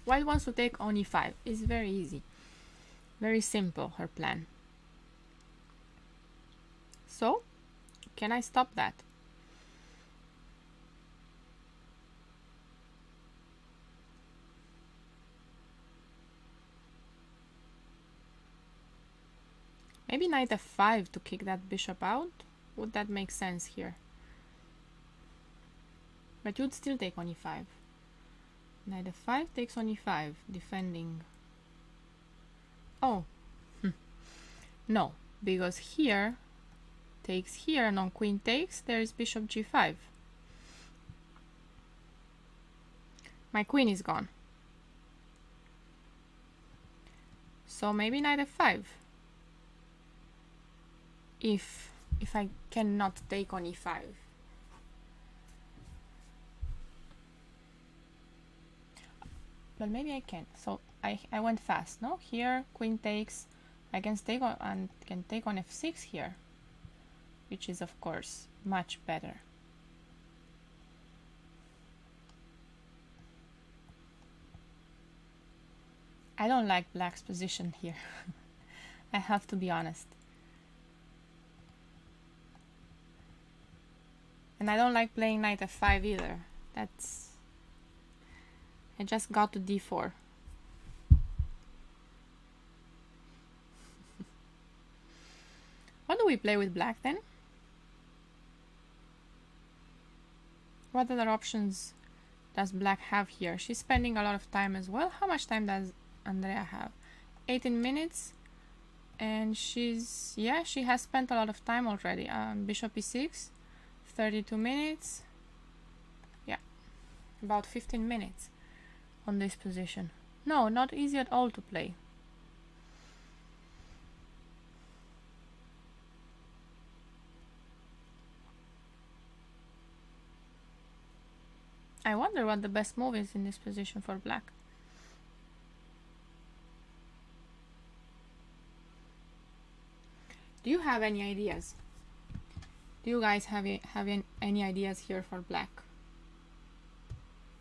[SPEAKER 1] White wants to take on e5. It's very easy. Very simple, her plan. So, can I stop that? Maybe knight f5 to kick that bishop out? Would that make sense here? But you'd still take on e5. Knight f5 takes on e5, defending. Oh, no, because here takes here, and on queen takes, there is bishop g5. My queen is gone. So maybe knight f5. If I cannot take on e5. but maybe I can. So I went fast, no? Here, queen takes. I can take on and can take on f6 here, which is of course much better. I don't like black's position here. I have to be honest. And I don't like playing knight f5 either. That's... I just got to d4. What do we play with black then? What other options does black have here? She's spending a lot of time as well. How much time does Andrea have? 18 minutes. And she's... yeah, she has spent a lot of time already. Bishop e6. 32 minutes. Yeah. About 15 minutes on this position. No, not easy at all to play. I wonder what the best move is in this position for black. Do you have any ideas? Do you guys have any ideas here for black?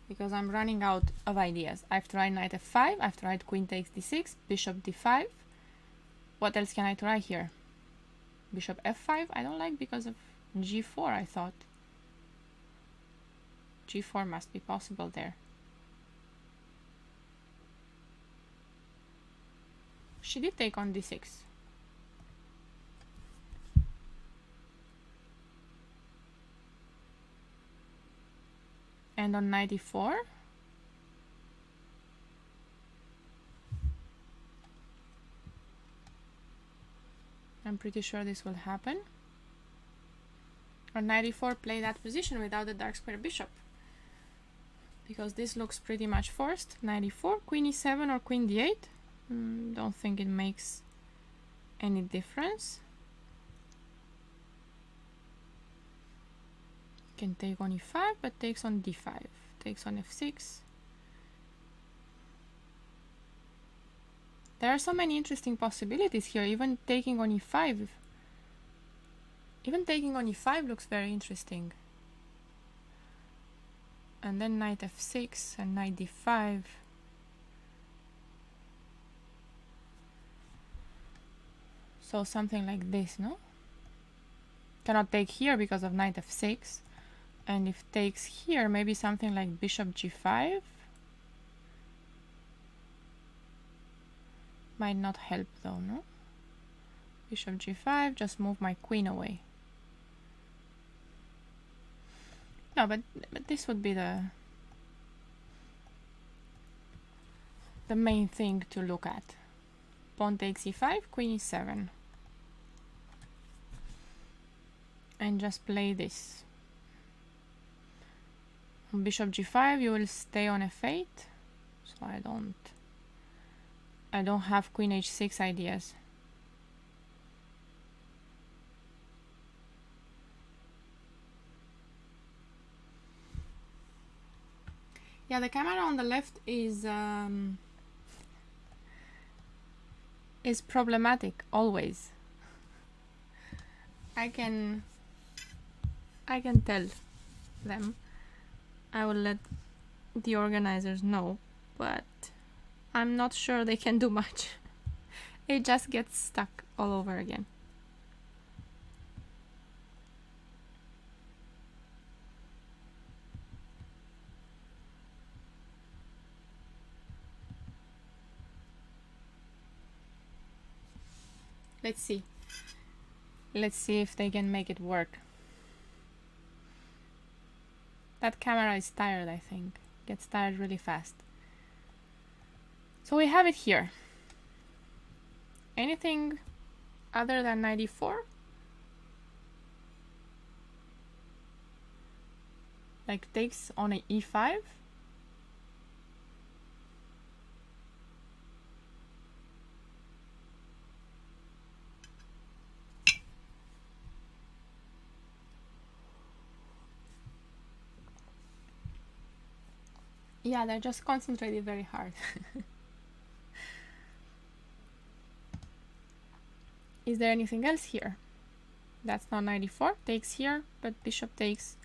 [SPEAKER 1] Because I'm running out of ideas. I've tried knight f5, I've tried queen takes d6, bishop d5. What else can I try here? Bishop f5, I don't like because of g4, I thought. g4 must be possible there. She did take on d6. And on knight e4. I'm pretty sure this will happen. On knight e4, play that position without the dark square bishop. Because this looks pretty much forced. Knight e4, queen e7 or queen d8. Don't think it makes any difference. Can take on e5, but takes on d5. Takes on f6. There are so many interesting possibilities here. Even taking on e5. Even taking on e5 looks very interesting. And then knight f6 and knight d5. So something like this, no? Cannot take here because of knight f6. And if takes here, maybe something like bishop g5 might not help though, no? Bishop g5, just move my queen away. No, but this would be the main thing to look at. Pawn takes e5, queen e7. And just play this. On bishop g5 you will stay on f8, so I don't have queen h6 ideas. Yeah, the camera on the left is problematic always. I can tell them. I will let the organizers know, but I'm not sure they can do much. It just gets stuck all over again. Let's see. Let's see if they can make it work. That camera is tired, I think. Gets tired really fast. So we have it here. Anything other than 94? Like takes on a e5? Yeah, they're just concentrating very hard. Is there anything else here? That's not 94. Takes here, but bishop takes.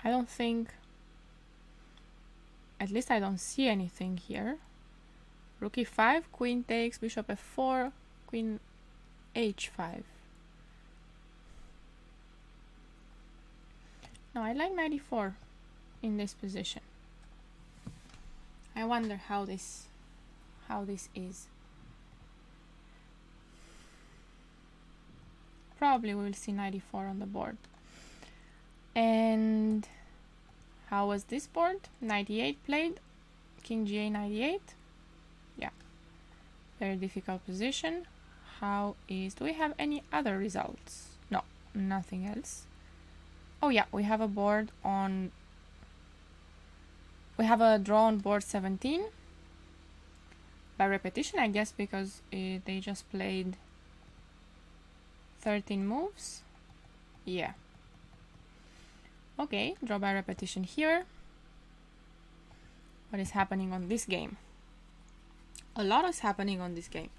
[SPEAKER 1] I don't think, at least I don't see anything here. Rook e5, queen takes, bishop f4, queen h5. No, I like 94 in this position. I wonder how this is. Probably we will see 94 on the board. And how was this board? 98 played, king ga 98. Yeah, very difficult position. Do we have any other results? No, nothing else. Oh yeah, we have a board on, we have a draw on board 17 by repetition, I guess, because they just played 13 moves. Yeah. Okay, draw by repetition here. What is happening on this game? A lot is happening on this game.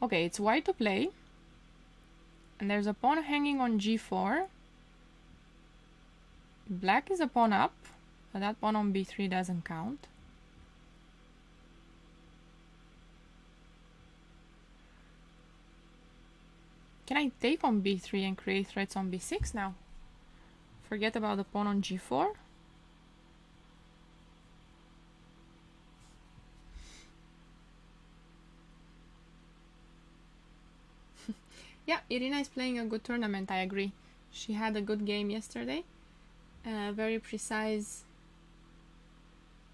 [SPEAKER 1] Okay, it's white to play. And there's a pawn hanging on g4. Black is a pawn up, but that pawn on b3 doesn't count. Can I take on b3 and create threats on b6 now? Forget about the pawn on g4. Yeah, Irina is playing a good tournament, I agree. She had a good game yesterday. Very precise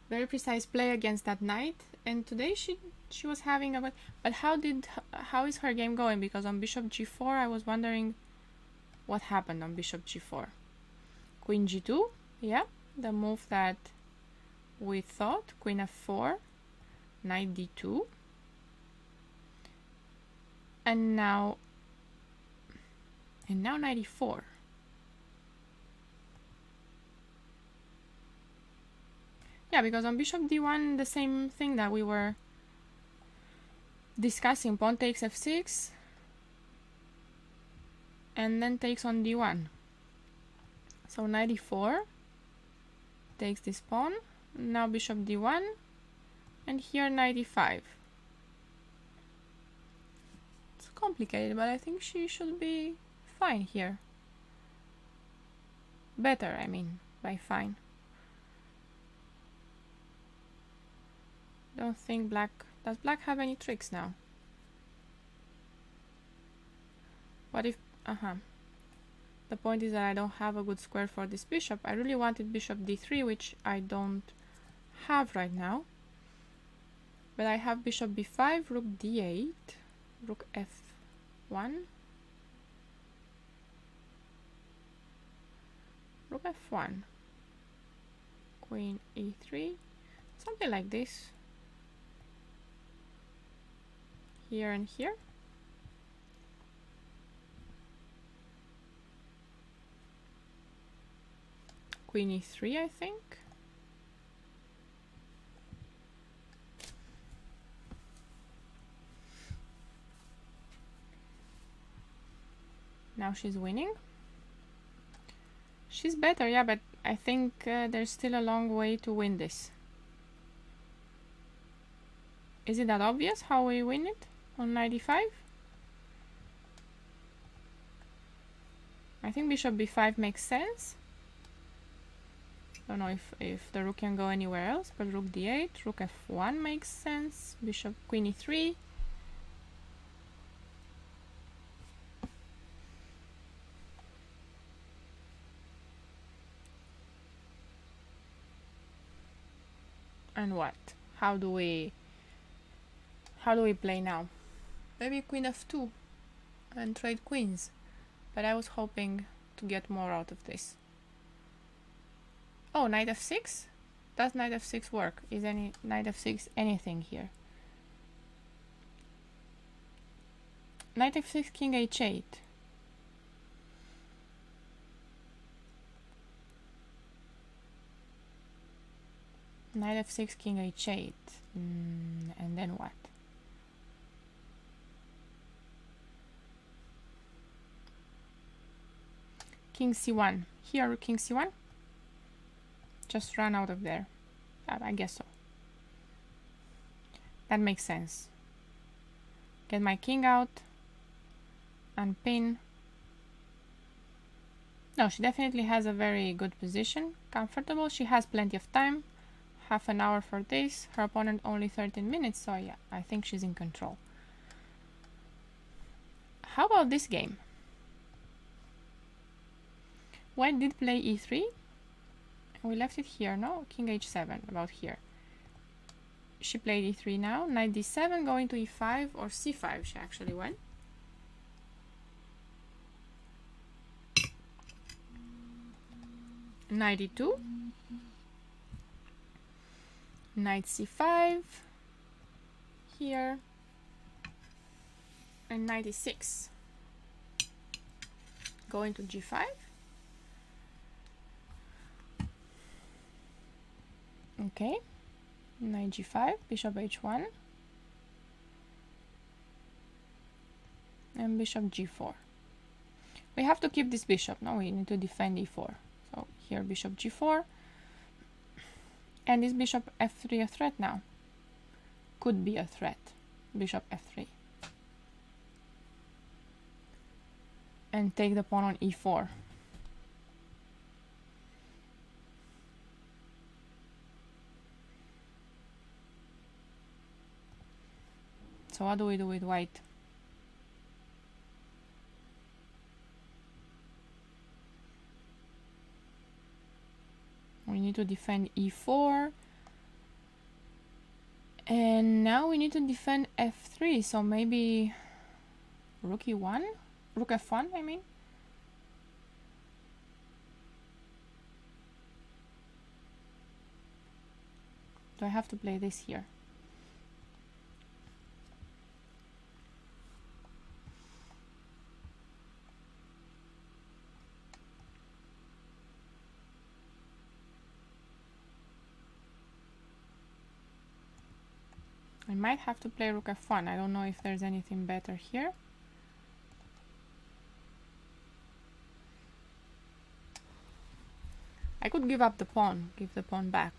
[SPEAKER 1] play against that knight. And today she was having a good... But how is her game going? Because on bishop g4 I was wondering what happened on bishop g4. Queen g2, yeah, the move that we thought. Queen f4, knight d2. And now 94. Yeah, because on bishop d1 the same thing that we were discussing. Pawn takes f6 and then takes on d1. So 94 takes this pawn. Now bishop d1 and here 95. It's complicated, but I think she should be fine here. Better, I mean, by fine. Don't think black... Does black have any tricks now? What if... The point is that I don't have a good square for this bishop. I really wanted bishop d3, which I don't have right now. But I have bishop b5, rook d8, rook f1, rook f1, queen e3, something like this. Here and here. Queen e3, I think. Now she's winning. She's better, yeah, but I think there's still a long way to win this. Is it that obvious how we win it on 95? I think bishop b5 makes sense. Don't know if the rook can go anywhere else, but rook d8, rook f1 makes sense. Bishop, queen e3. And what? How do we play now? Maybe queen f2 and trade queens, but I was hoping to get more out of this. Oh, knight f6? Does knight f6 work? Is any knight f6 anything here? Knight f6, king h8. Knight f6, king h8. And then what? King c1. Here, king c1. Just run out of there. I guess so. That makes sense. Get my king out. Unpin. No, she definitely has a very good position. Comfortable. She has plenty of time. Half an hour for this. Her opponent only 13 minutes. So yeah, I think she's in control. How about this game? White did play e3. We left it here, no? King h7, about here. She played e3 now. Knight d7, going to e5 or c5 she actually went. Knight e2. Knight c5. Here. And knight e6. Going to g5. Okay, knight g5, bishop h1, and bishop g4. We have to keep this bishop, no? We need to defend e4. So here bishop g4, and is bishop f3 a threat now? Could be a threat, bishop f3. And take the pawn on e4. So what do we do with white? We need to defend e4. And now we need to defend f3. So maybe rook e1? Rook f1, I mean. Do I have to play this here? I might have to play rook f1. I don't know if there's anything better here. I could give up the pawn, give the pawn back.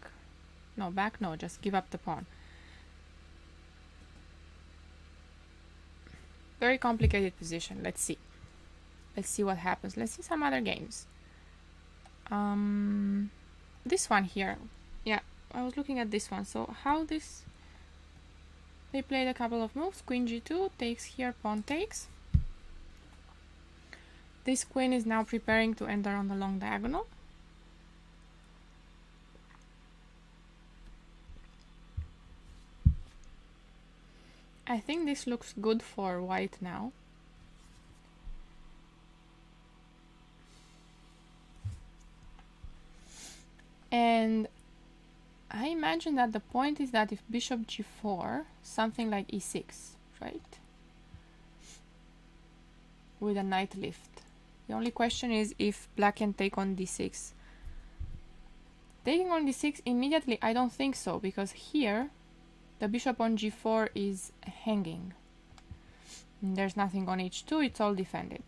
[SPEAKER 1] No, back no, just give up the pawn. Very complicated position. Let's see. Let's see what happens. Let's see some other games. This one here. Yeah, I was looking at this one. So how this... They played a couple of moves. Queen g2 takes here, pawn takes. This queen is now preparing to enter on the long diagonal. I think this looks good for white now. And I imagine that the point is that if bishop g4, something like e6, right? With a knight lift. The only question is if black can take on d6. Taking on d6 immediately, I don't think so, because here the bishop on g4 is hanging. And there's nothing on h2, it's all defended.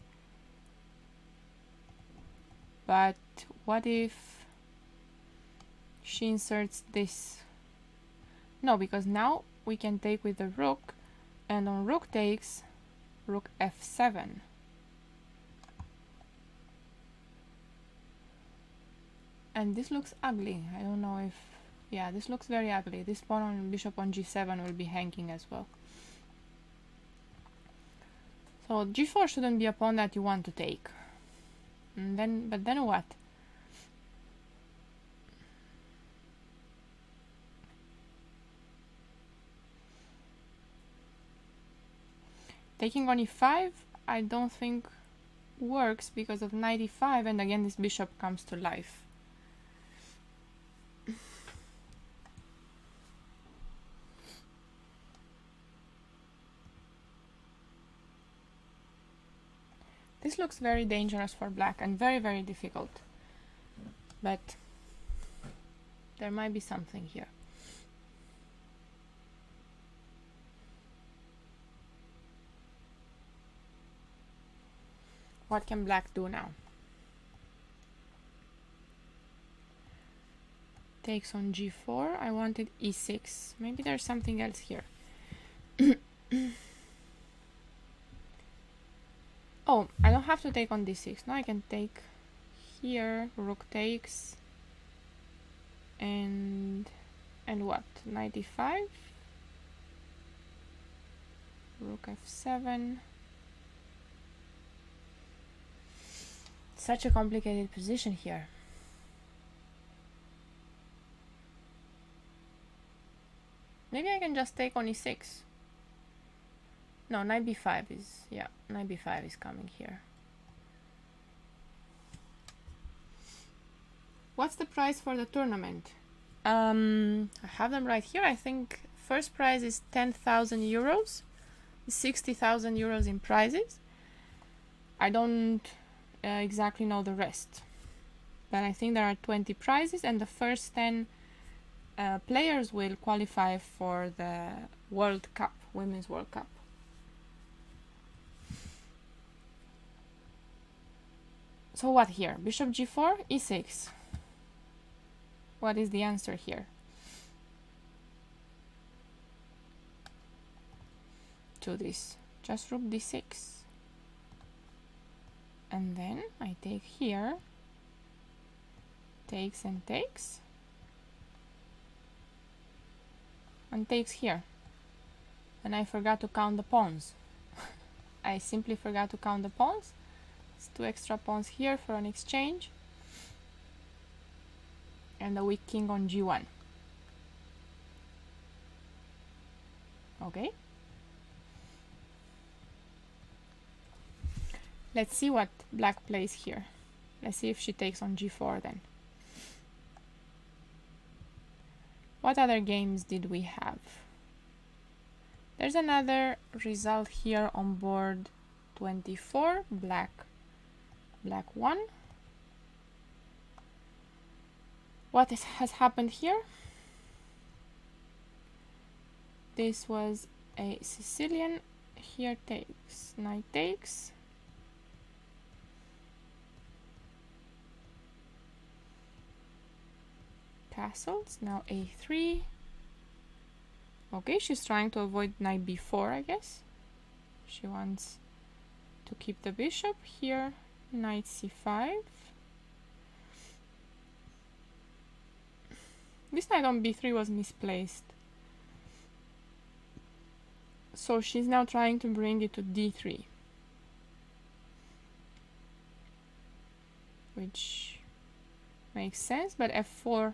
[SPEAKER 1] But what if she inserts this? No, because now we can take with the rook, and on rook takes, rook f7. And this looks ugly. I don't know if... Yeah, this looks very ugly. This pawn on bishop on g7 will be hanging as well. So g4 shouldn't be a pawn that you want to take. But then what? Taking on e5, I don't think works because of knight e5, and again this bishop comes to life. This looks very dangerous for black and very, very difficult. But there might be something here. What can black do now? Takes on g4. I wanted e6. Maybe there's something else here. Oh, I don't have to take on d6. Now I can take here. Rook takes. And what? Knight e5. Rook f7. Such a complicated position here. Maybe I can just take on e6. No, knight b5 is, yeah, knight b5 is coming here. What's the price for the tournament? I have them right here. I think first prize is 10,000 euros, 60,000 euros in prizes. I don't exactly know the rest, but I think there are 20 prizes, and the first 10 players will qualify for the World Cup, Women's World Cup. So what here? Bishop g4, e6. What is the answer here? To this. Just rook d6. And then I take here. Takes and takes. And takes here. And I forgot to count the pawns. I simply forgot to count the pawns. It's 2 extra pawns here for an exchange. And a weak king on g1. Okay. Let's see what black plays here. Let's see if she takes on g4 then. What other games did we have? There's another result here on board 24. Black 1. What has happened here? This was a Sicilian. Here takes. Knight takes. Castles. Now a3. Okay, she's trying to avoid knight b4, I guess. She wants to keep the bishop here. Knight c5. This knight on b3 was misplaced. So she's now trying to bring it to d3. Which makes sense, but f4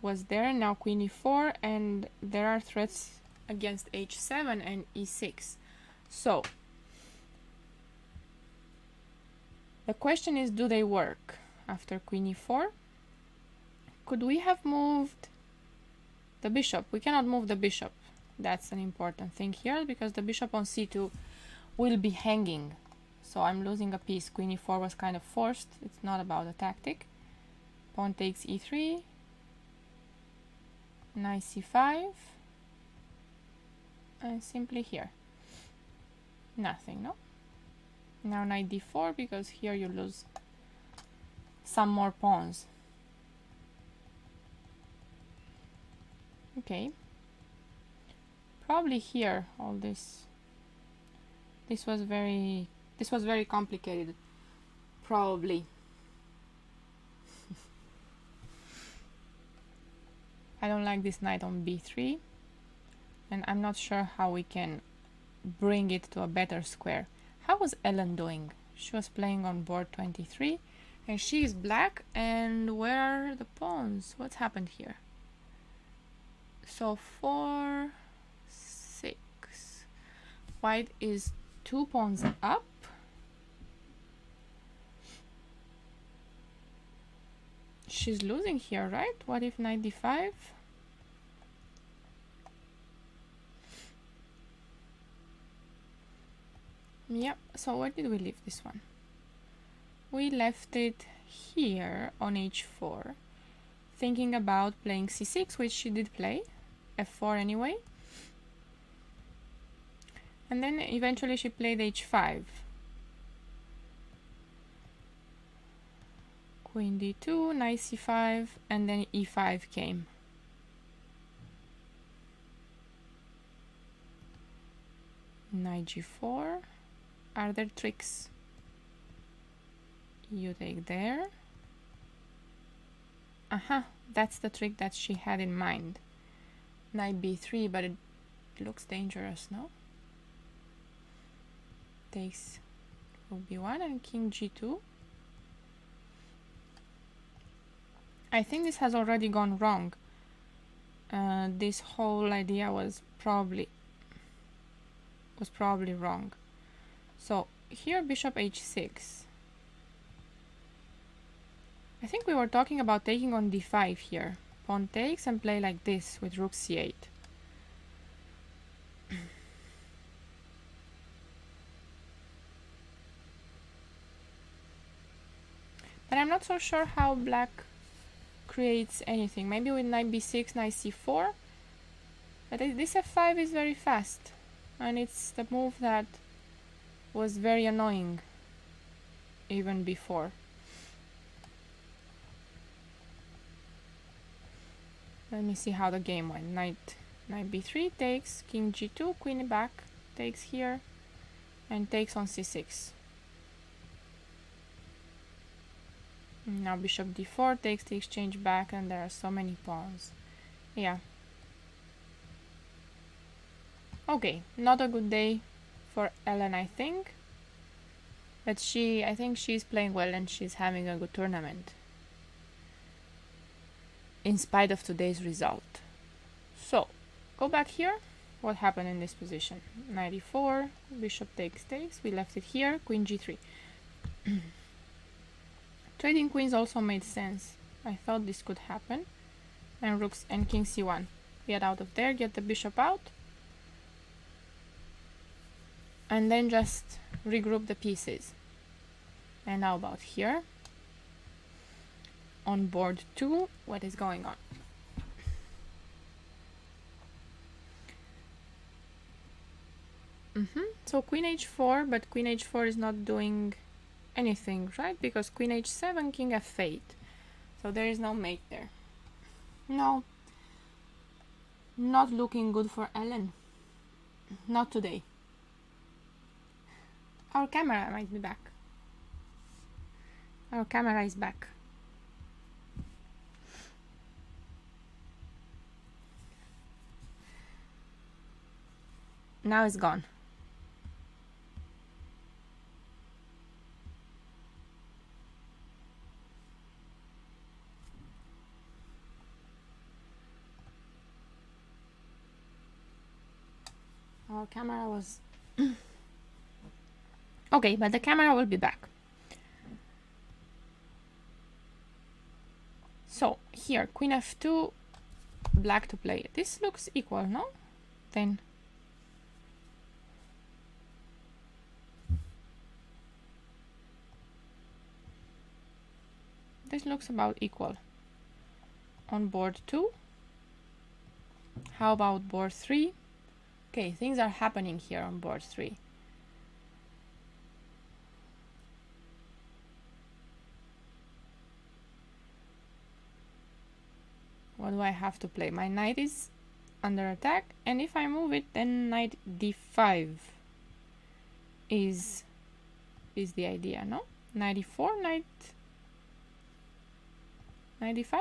[SPEAKER 1] was there. Now queen e4, and there are threats against h7 and e6. So the question is, do they work after queen e4? Could we have moved the bishop? We cannot move the bishop. That's an important thing here, because the bishop on c2 will be hanging. So I'm losing a piece. Queen e4 was kind of forced. It's not about a tactic. Pawn takes e3. Knight c5. And simply here. Nothing, no? Now knight d4, because here you lose some more pawns. Okay. Probably here all this was very complicated. Probably. I don't like this knight on b3, and I'm not sure how we can bring it to a better square. How was Ellen doing? She was playing on board 23, and she is black. And where are the pawns? What's happened here? So 4, 6. White is 2 pawns up. She's losing here, right? What if knight d5? Yep, so where did we leave this one? We left it here on h4, thinking about playing c6, which she did play, f4 anyway. And then eventually she played h5. Queen d2, knight c5, and then e5 came. Knight g4. Are there tricks? You take there. Aha, that's the trick that she had in mind. Knight b3, but it looks dangerous, no? Takes rook b1 and king g2. I think this has already gone wrong. This whole idea was probably wrong. So here bishop h6. I think we were talking about taking on d5 here. Pawn takes and play like this with rook c8. But I'm not so sure how black creates anything. Maybe with knight b6, knight c4. But this f5 is very fast. And it's the move that was very annoying even before. Let me see how the game went. Knight b3 takes, king g2, queen back, takes here, and takes on c6. Now bishop d4 takes the exchange back, and there are so many pawns. Yeah. Okay, not a good day for Ellen, I think. But I think she's playing well and she's having a good tournament, in spite of today's result. So, go back here. What happened in this position? Knight e4, bishop takes, we left it here, queen g3. Trading queens also made sense. I thought this could happen. And rooks and king c1. Get out of there, get the bishop out. And then just regroup the pieces. And how about here? On board 2, what is going on? So queen h4, but queen h4 is not doing anything, right? Because queen h7, king f8. So there is no mate there. No. Not looking good for Ellen. Not today. Our camera might be back. Our camera is back. Now it's gone. Our camera was... Okay, but the camera will be back. So, here, queen f2, black to play. This looks equal, no? Then... This looks about equal. On board 2. How about board 3? Okay, things are happening here on board 3. What do I have to play? My knight is under attack, and if I move it, then knight d5 is the idea, no? Knight e4, knight d5?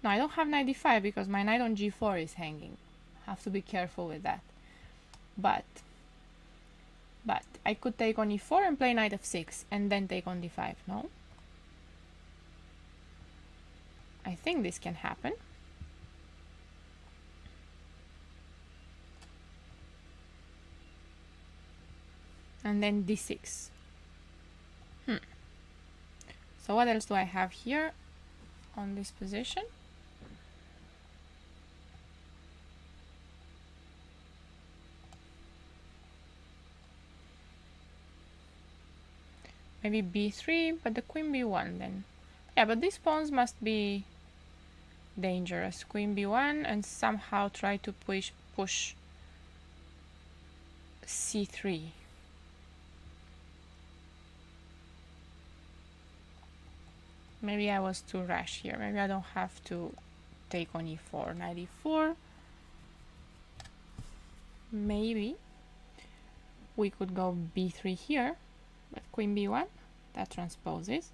[SPEAKER 1] No, I don't have knight d5 because my knight on g4 is hanging. Have to be careful with that. But I could take on e4 and play knight f6 and then take on d5, no? I think this can happen. And then d6. So what else do I have here on this position? Maybe b3, but the queen b1 then. Yeah, but these pawns must be dangerous. Queen b1 and somehow try to push c3. Maybe I was too rash here. Maybe I don't have to take on e4. Knight e4. Maybe we could go b3 here, but queen b1, that transposes.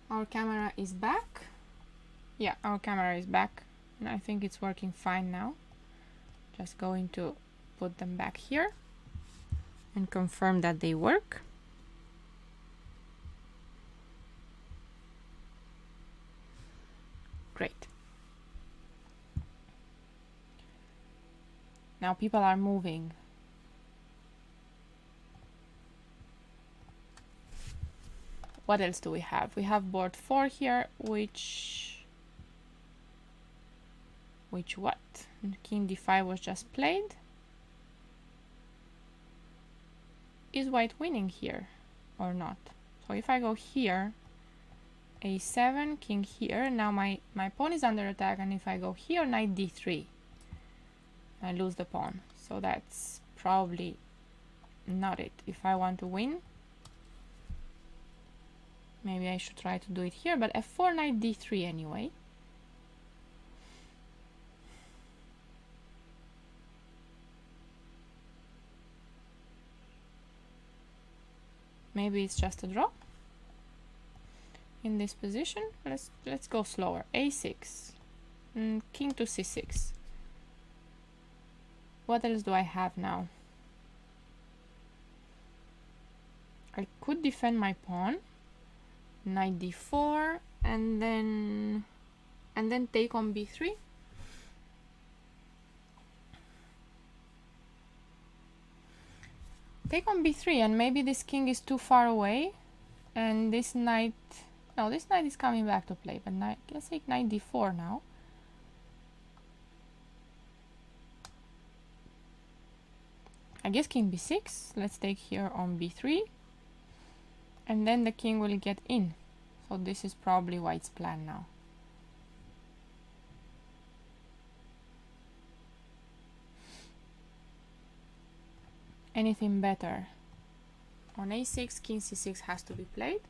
[SPEAKER 1] Our camera is back. Yeah, our camera is back, and I think it's working fine now. Just going to put them back here and confirm that they work. Great. Now people are moving. What else do we have? We have board 4 here, which what? King d5 was just played. Is white winning here or not? So if I go here, a7, king here, now my pawn is under attack, and if I go here, knight d3, I lose the pawn. So that's probably not it. If I want to win, maybe I should try to do it here, but f4, knight d3 anyway. Maybe it's just a draw in this position. Let's go slower. a6, king to c6. What else do I have now? I could defend my pawn, knight d4, and then take on b3. Take on b3, and maybe this king is too far away, and this knight, no, this knight is coming back to play, but let's take knight d4 now. I guess king b6, let's take here on b3, and then the king will get in. So this is probably white's plan now. Anything better? On a6, king c6 has to be played.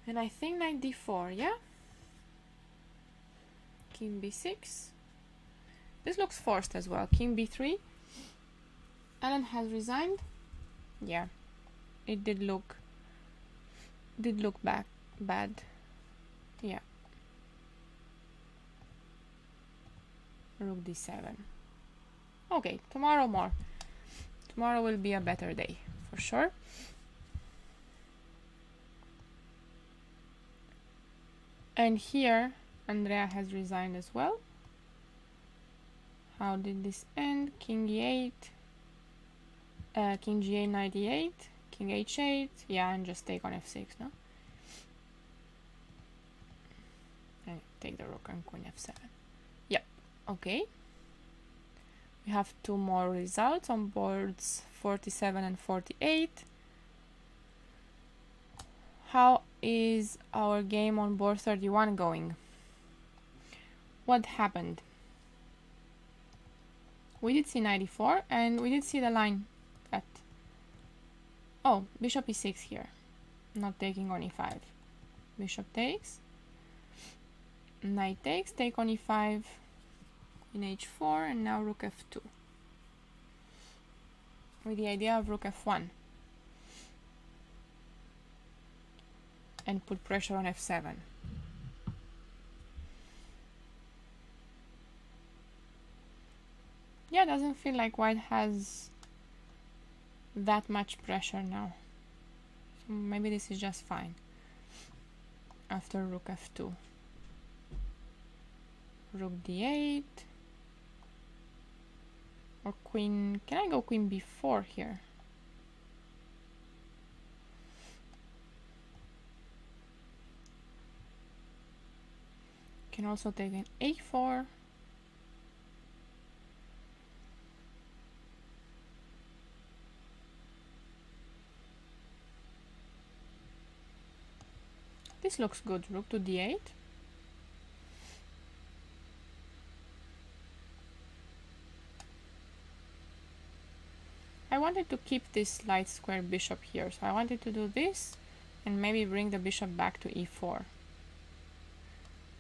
[SPEAKER 1] And I think knight d4, yeah? King b6. This looks forced as well. King b3. Alan has resigned. Yeah, it did look bad. Yeah. Rook d7. Okay, tomorrow more. Tomorrow will be a better day, for sure. And here, Andrea has resigned as well. How did this end? King e8. King g8, knight e8. King h8. Yeah, and just take on f6, no? And take the rook and queen f7. Yep. Okay, we have two more results on boards 47 and 48. How is our game on board 31 going? What happened? We did see knight e4, and we did see the line that... Oh, bishop e6 here. Not taking on e5. Bishop takes. Knight takes, take on e5. In h4, and now rook f2 with the idea of rook f1 and put pressure on f7. Yeah, doesn't feel like white has that much pressure now, so maybe this is just fine. After rook f2, rook d8, or queen. Can I go queen b4 here? Can also take an a4, This looks good. Rook to d8. I wanted to keep this light square bishop here, so I wanted to do this and maybe bring the bishop back to e4.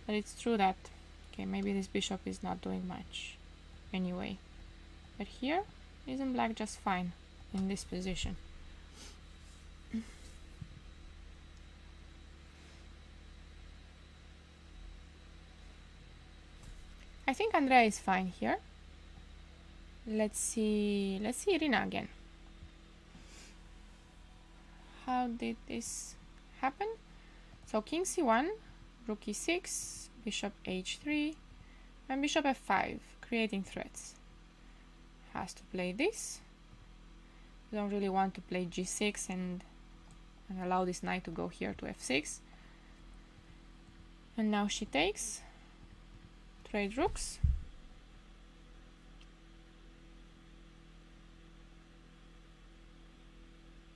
[SPEAKER 1] But it's true that, okay, maybe this bishop is not doing much anyway. But here, isn't black just fine in this position? I think Andrea is fine here. Let's see Irina again. How did this happen? So king c1, rook e6, bishop h3, and bishop f5, creating threats. Has to play this. You don't really want to play g6 and allow this knight to go here to f6. And now she takes. Trade rooks.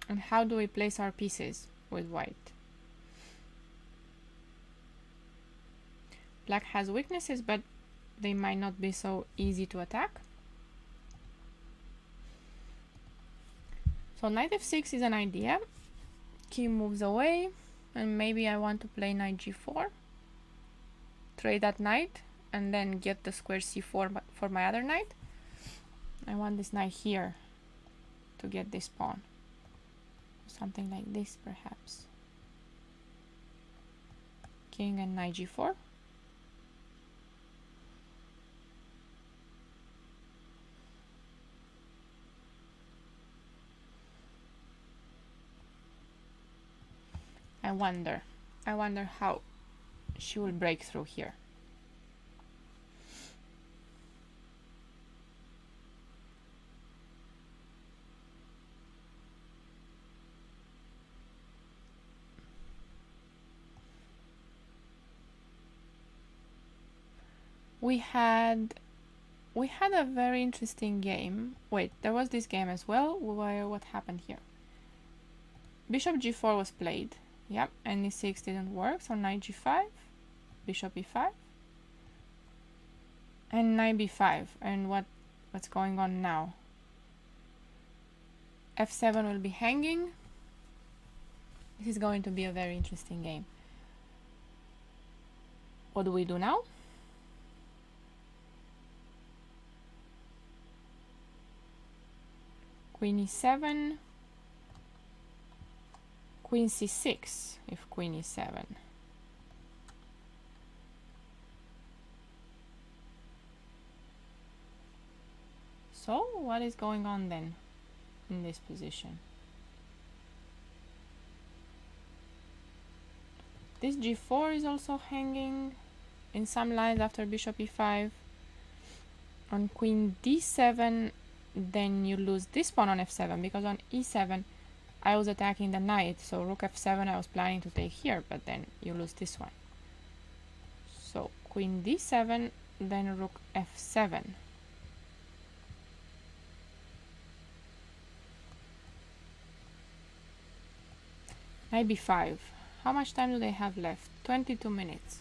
[SPEAKER 1] And how do we place our pieces with white? Black has weaknesses, but they might not be so easy to attack. So knight f6 is an idea. King moves away, and maybe I want to play knight g4. Trade that knight, and then get the square c4 for my other knight. I want this knight here to get this pawn. Something like this, perhaps. King and knight g4. I wonder how she will break through here. We had a very interesting game. Wait, there was this game as well. What happened here? Bishop g4 was played. Yep, and e6 didn't work, so knight g5, bishop e5, and knight b5. And what's going on now? f7 will be hanging. This is going to be a very interesting game. What do we do now? Queen e7, queen c6 if queen e7. So what is going on then in this position? This g4 is also hanging in some lines after bishop e5. On queen d7, then you lose this pawn on f7, because on e7 I was attacking the knight, so rook f7 I was planning to take here, but then you lose this one. So queen d7, then rook f7. Knight b5. How much time do they have left? 22 minutes.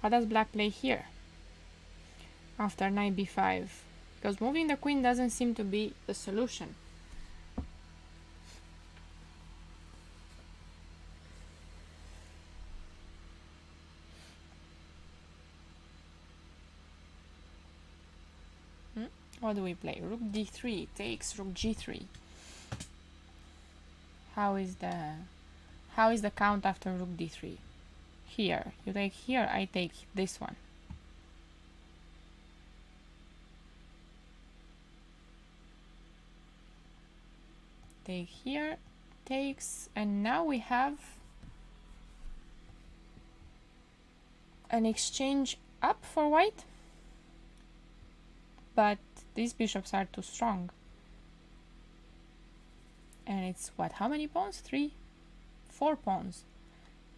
[SPEAKER 1] What does black play here after knight b5? Because moving the queen doesn't seem to be the solution. What do we play? Rook d3 takes rook g3. How is the count after rook d3? Here, you take here, I take this one. Take here, takes, and now we have an exchange up for white, but these bishops are too strong. And it's what, how many pawns? 3? 4 pawns.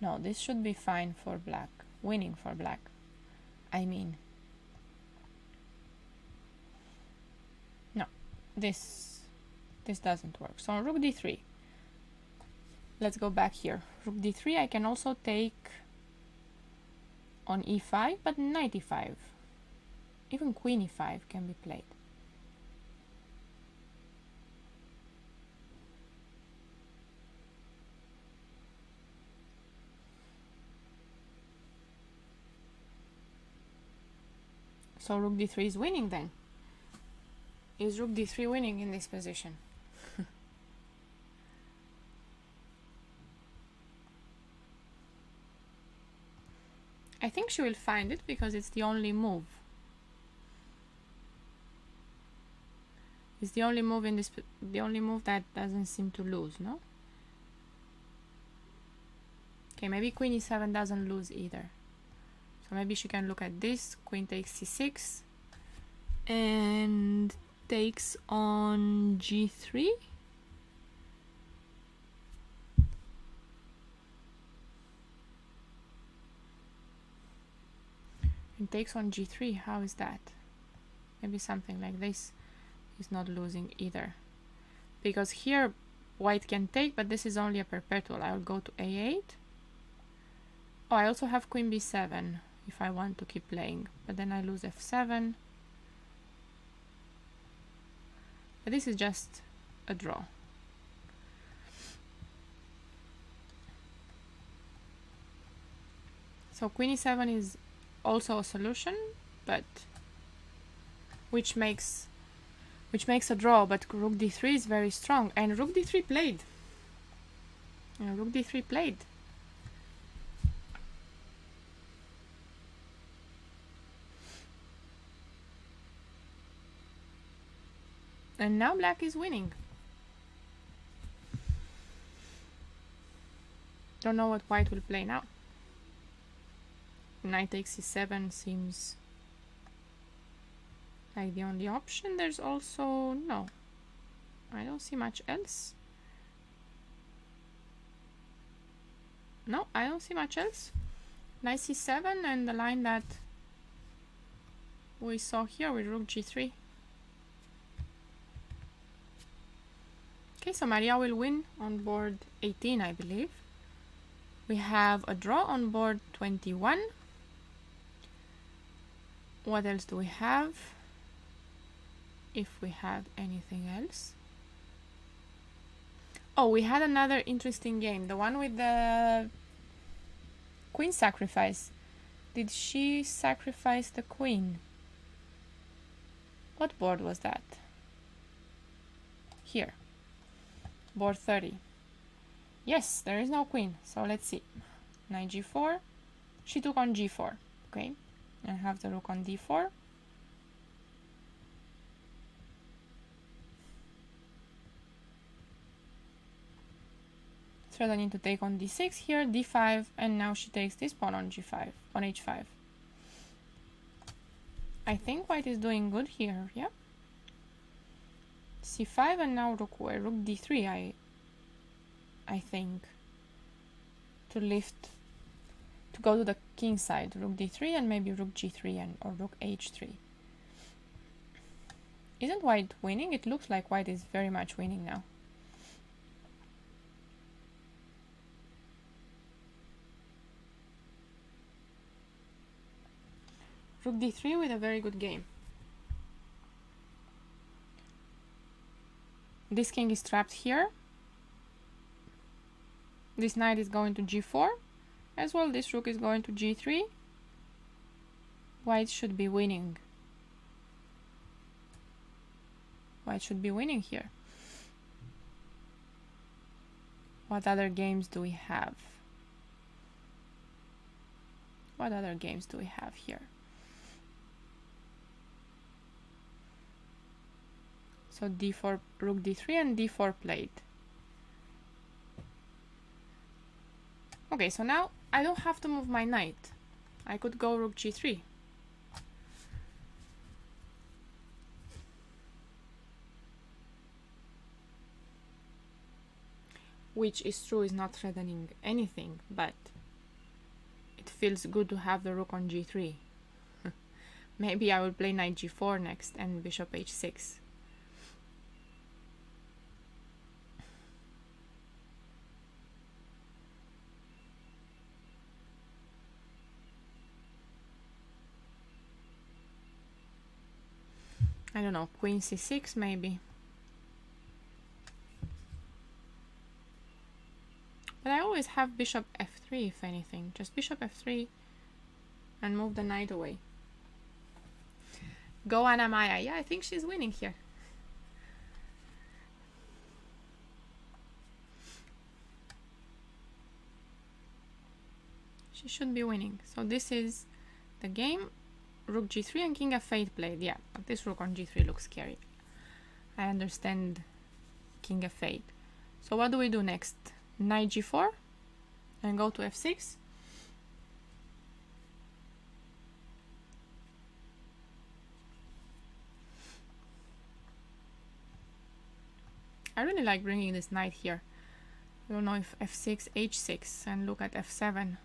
[SPEAKER 1] No, this should be fine for black. Winning for black, I mean. No, this This doesn't work. So on rook d3. Let's go back here. Rook d3, I can also take on e5, but knight e5. Even queen e5 can be played. So rook d3 is winning then. Is rook d3 winning in this position? I think she will find it because it's the only move. It's the only move in this, the only move that doesn't seem to lose, no? Okay, maybe queen e7 doesn't lose either. So maybe she can look at this. Queen takes c6 and takes on g3. And takes on g3. How is that? Maybe something like this is not losing either. Because here white can take, but this is only a perpetual. I'll go to a8. Oh, I also have queen b7 if I want to keep playing. But then I lose f7. But this is just a draw. So queen e7 is also a solution, but which makes a draw, but rook d3 is very strong, and rook d3 played. Rook d3 played. And now black is winning. Don't know what white will play now. Knight takes c7 seems like the only option. There's also no. I don't see much else. No, I don't see much else. Knight c7 and the line that we saw here with rook g3. Okay, so Maria will win on board 18, I believe. We have a draw on board 21. What else do we have? If we have anything else. Oh, we had another interesting game. The one with the queen sacrifice. Did she sacrifice the queen? What board was that? Here. Board 30. Yes, there is no queen. So let's see. Knight g4. She took on g4. Okay. And have the rook on d4. Threatening to take on d6 here, d5, and now she takes this pawn on g5, on h5. I think white is doing good here, yeah? c5 and now rook d3, I think. To lift, to go to the king side, rook d3 and maybe rook g3 or rook h3. Isn't white winning? It looks like white is very much winning now. Rook d3 with a very good game. This king is trapped here. This knight is going to g4. As well, this rook is going to g3. White should be winning. White should be winning here. What other games do we have? What other games do we have here? So d4, rook d3 and d4 played. Okay, so now I don't have to move my knight. I could go rook g3. Which is true, is not threatening anything, but it feels good to have the rook on g3. Maybe I will play knight g4 next and bishop h6. I don't know, queen c6 maybe. But I always have bishop f3 if anything. Just bishop f3 and move the knight away. Go Anna Maya. Yeah, I think she's winning here. She should be winning. So this is the game. Rook g3 and king f8 played. Yeah, but this rook on g3 looks scary. I understand king f8. So what do we do next? Knight g4 and go to f6. I really like bringing this knight here. I don't know if f6, h6 and look at f7.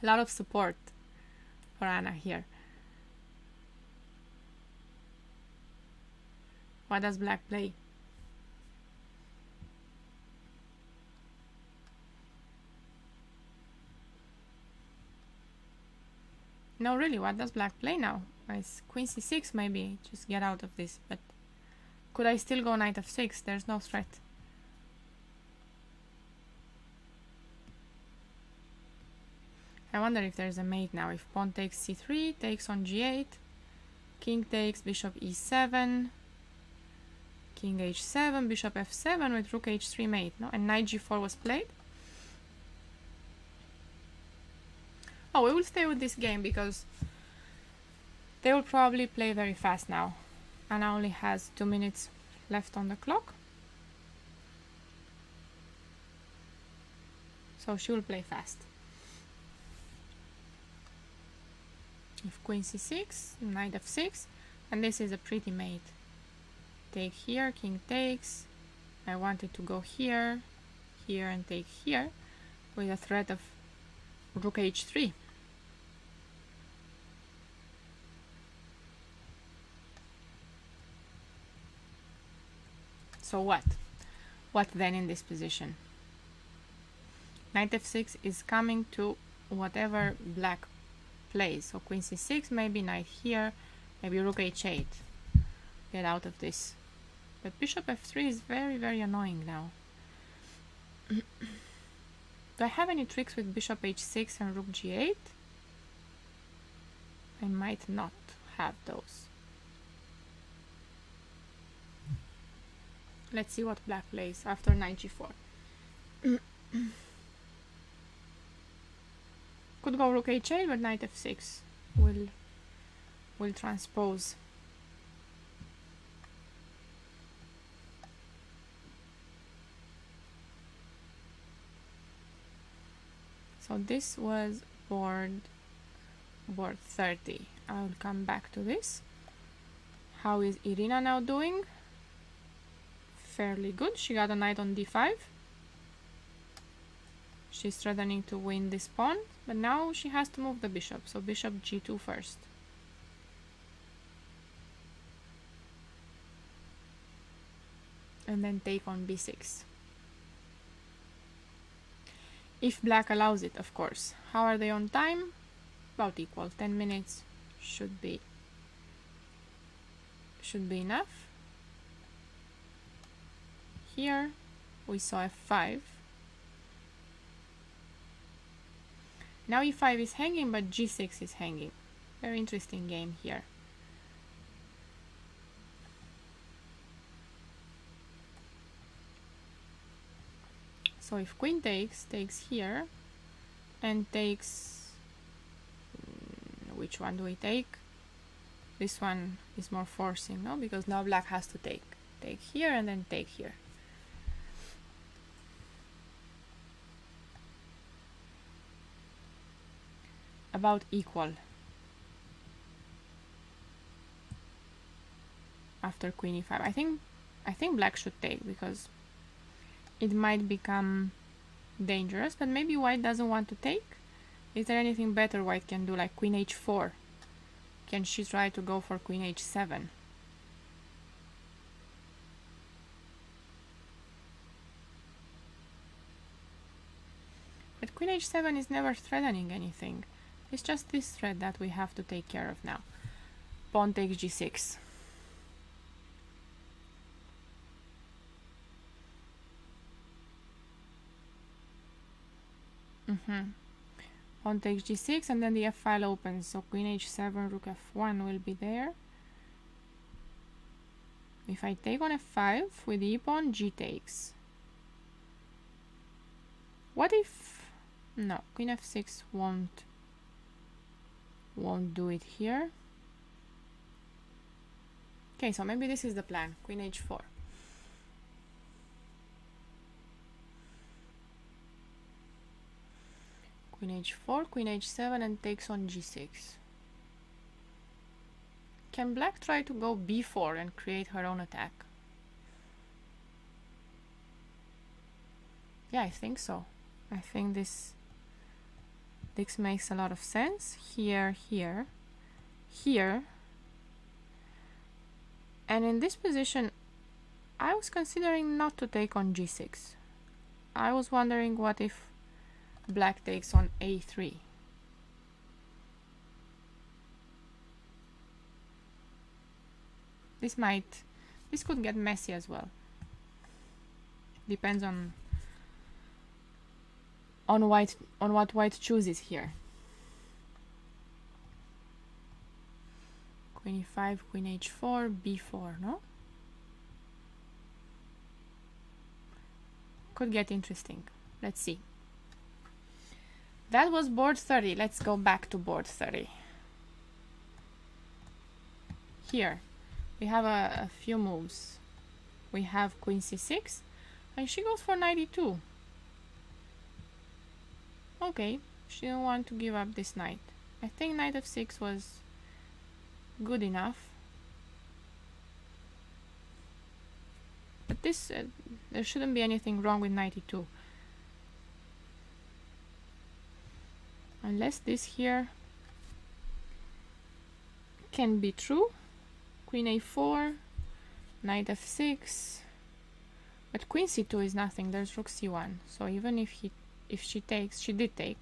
[SPEAKER 1] A lot of support for Anna here. What does black play? No, really, what does black play now? It's queen c6 maybe, just get out of this, but could I still go knight f6? There's no threat. I wonder if there's a mate now. If pawn takes c3, takes on g8, king takes, bishop e7, king h7, bishop f7 with rook h3 mate, no? And knight g4 was played. Oh, we will stay with this game because they will probably play very fast now. Anna only has 2 minutes left on the clock. So she will play fast. If queen c6, knight f6, and this is a pretty mate. Take here, king takes. I wanted to go here, here and take here with a threat of rook h3. So what? What then in this position? Knight f6 is coming to whatever black plays. So queen c6, maybe knight here, maybe rook h8. Get out of this. But bishop f3 is very, very annoying now. Do I have any tricks with bishop h6 and rook g8? I might not have those. Let's see what black plays after knight g4. Could go rook h8, but knight f6 will transpose. So this was board 30. I will come back to this. How is Irina now doing? Fairly good. She got a knight on d5. She's threatening to win this pawn, but now she has to move the bishop. So bishop g2 first. And then take on b6. If black allows it, of course. How are they on time? About equal. 10 minutes should be enough. Here we saw f5. Now e5 is hanging, but g6 is hanging. Very interesting game here. So if queen takes here, and takes... which one do we take? This one is more forcing, no? Because now black has to take. Take here and then take here. About equal. After queen e5. I think black should take because it might become dangerous, but maybe white doesn't want to take. Is there anything better white can do, like queen h4? Can she try to go for queen h7? queen h7 is never threatening anything. It's just this threat that we have to take care of now. Pawn takes g6. Pawn takes g6 and then the f file opens. So queen h7, rook f1 will be there. If I take on f5 with e pawn, g takes. What if... No, queen f6 won't do it here. Okay, so maybe this is the plan. Queen h4. Queen h4, queen h7 and takes on g6. Can black try to go b4 and create her own attack? Yeah, I think so. I think this makes a lot of sense. Here, here, here. And in this position, I was considering not to take on g6. I was wondering what if black takes on a3. This could get messy as well. Depends on what white chooses here. Queen e5, queen h4, b4, no? Could get interesting. Let's see. That was board 30. Let's go back to board 30. Here we have a few moves. We have queen c6 and she goes for knight e2. Okay, she didn't want to give up this knight. I think knight f6 was good enough. But this, there shouldn't be anything wrong with knight e2. Unless this here can be true. Queen a4, knight f6. But queen c2 is nothing. There's rook c1. So even if she takes, she did take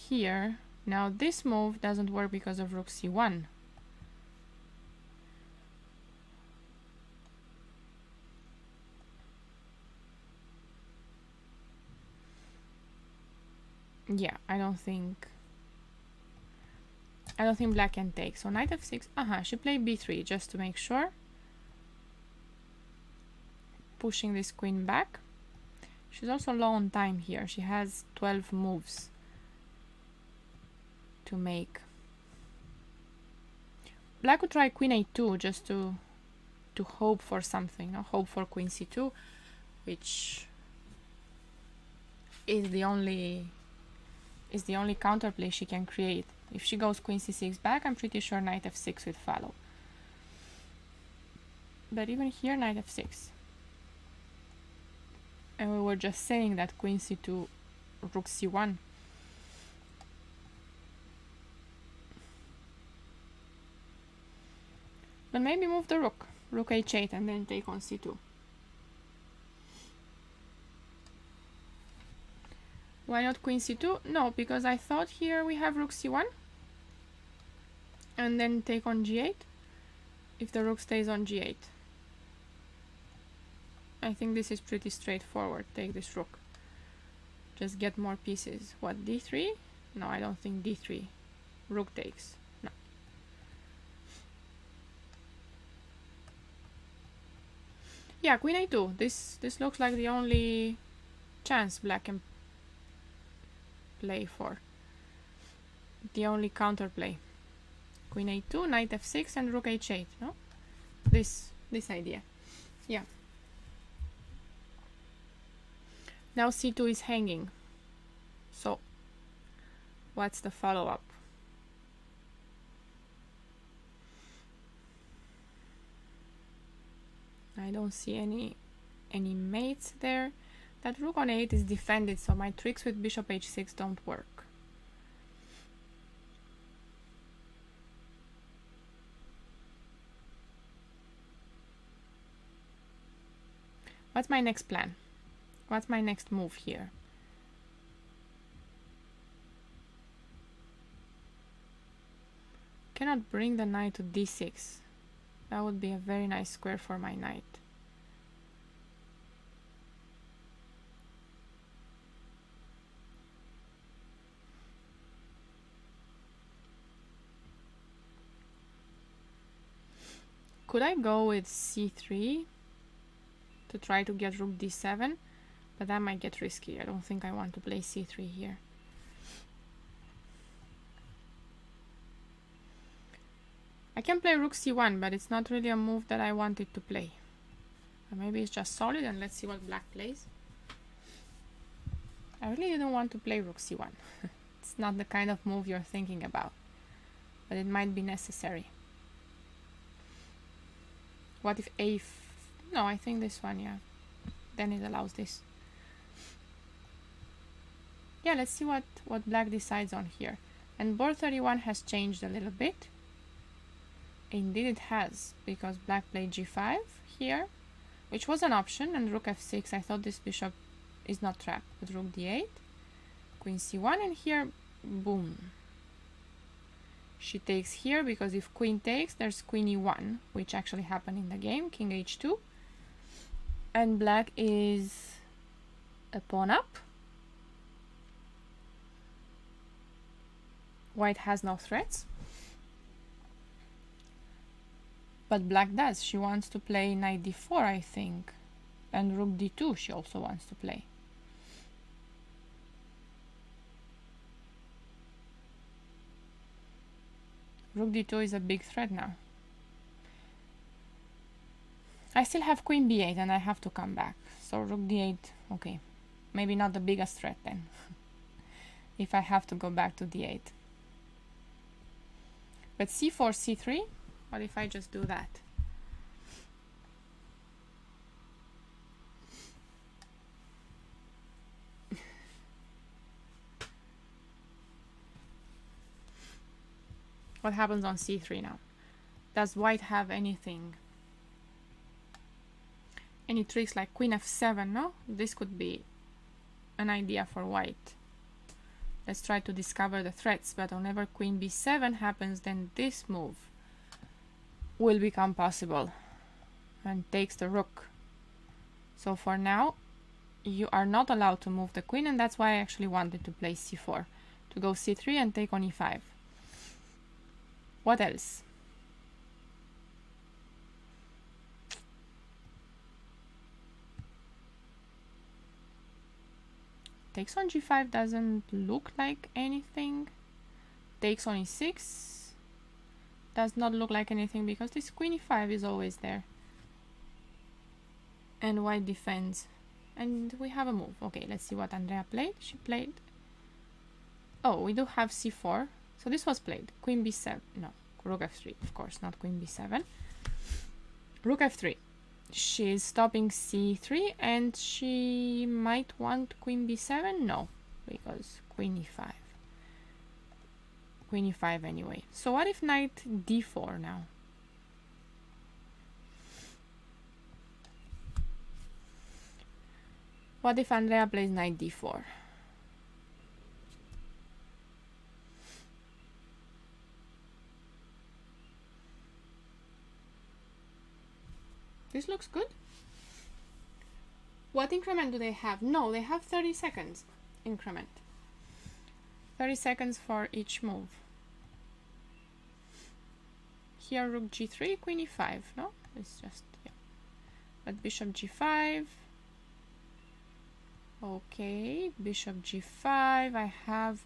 [SPEAKER 1] here. Now this move doesn't work because of rook c1. Yeah, I don't think black can take. So knight f6. She played b3 just to make sure. Pushing this queen back. She's also low on time here. She has 12 moves to make. Black would try queen a2 just to hope for something. No? Hope for queen c2, which is the only counterplay she can create. If she goes queen c6 back, I'm pretty sure knight f6 will follow. But even here, knight f6. And we were just saying that queen c2, rook c1. But maybe move the rook h8 and then take on c2. Why not queen c2? No, because I thought here we have rook c1 and then take on g8 if the rook stays on g8. I think this is pretty straightforward. Take this rook. Just get more pieces. What, d3? No, I don't think d3. Rook takes. No. Yeah, queen a2. This looks like the only chance black can play for. The only counterplay. Queen a2, knight f6 and rook h8, no? This idea. Yeah. Now c2 is hanging. So what's the follow-up? I don't see any mates there. That rook on 8 is defended, so my tricks with bishop h6 don't work. What's my next plan? What's my next move here? cannot bring the knight to d6. That would be a very nice square for my knight. Could I go with c3 to try to get rook d7? But that might get risky. I don't think I want to play c3 here. I can play rook c1, but it's not really a move that I wanted to play. Or maybe it's just solid, and let's see what black plays. I really didn't want to play rook c1. It's not the kind of move you're thinking about, but it might be necessary. What if a... No, I think this one, yeah. Then it allows this. Yeah, let's see what black decides on here. And board 31 has changed a little bit. Indeed it has, because black played g5 here, which was an option, and rook f6. I thought this bishop is not trapped, but rook d8, queen c1, and here, boom. She takes here, because if queen takes, there's queen e1, which actually happened in the game, king h2. And black is a pawn up. White has no threats. But black does. She wants to play knight d4, I think. And rook d2 she also wants to play. Rook d2 is a big threat now. I still have queen b8 and I have to come back. So rook d8, okay. Maybe not the biggest threat then. If I have to go back to d8. But c4, c3, what if I just do that? What happens on c3 now? Does white have anything? Any tricks like queen f7, no? This could be an idea for white. Let's try to discover the threats, but whenever queen b7 happens, then this move will become possible and takes the rook. So for now, you are not allowed to move the queen, and that's why I actually wanted to play c4, to go c3 and take on e5. What else? Takes on g5 doesn't look like anything. Takes on e6 does not look like anything, because this queen e5 is always there. And white defends. And we have a move. Okay, let's see what Andrea played. She played... Oh, we do have c4. So this was played. Queen b7. No, rook f3. Of course, not queen b7. Rook f3. She's stopping c3, and she might want queen b7. No, because queen e5. Queen e5 anyway. So what if knight d4 now? What if Andrea plays knight d4? This looks good. What increment do they have? No, they have 30 seconds increment. 30 seconds for each move. Here rook g3, queen e5, no? It's just, yeah. But bishop g5. Okay, bishop g5. I have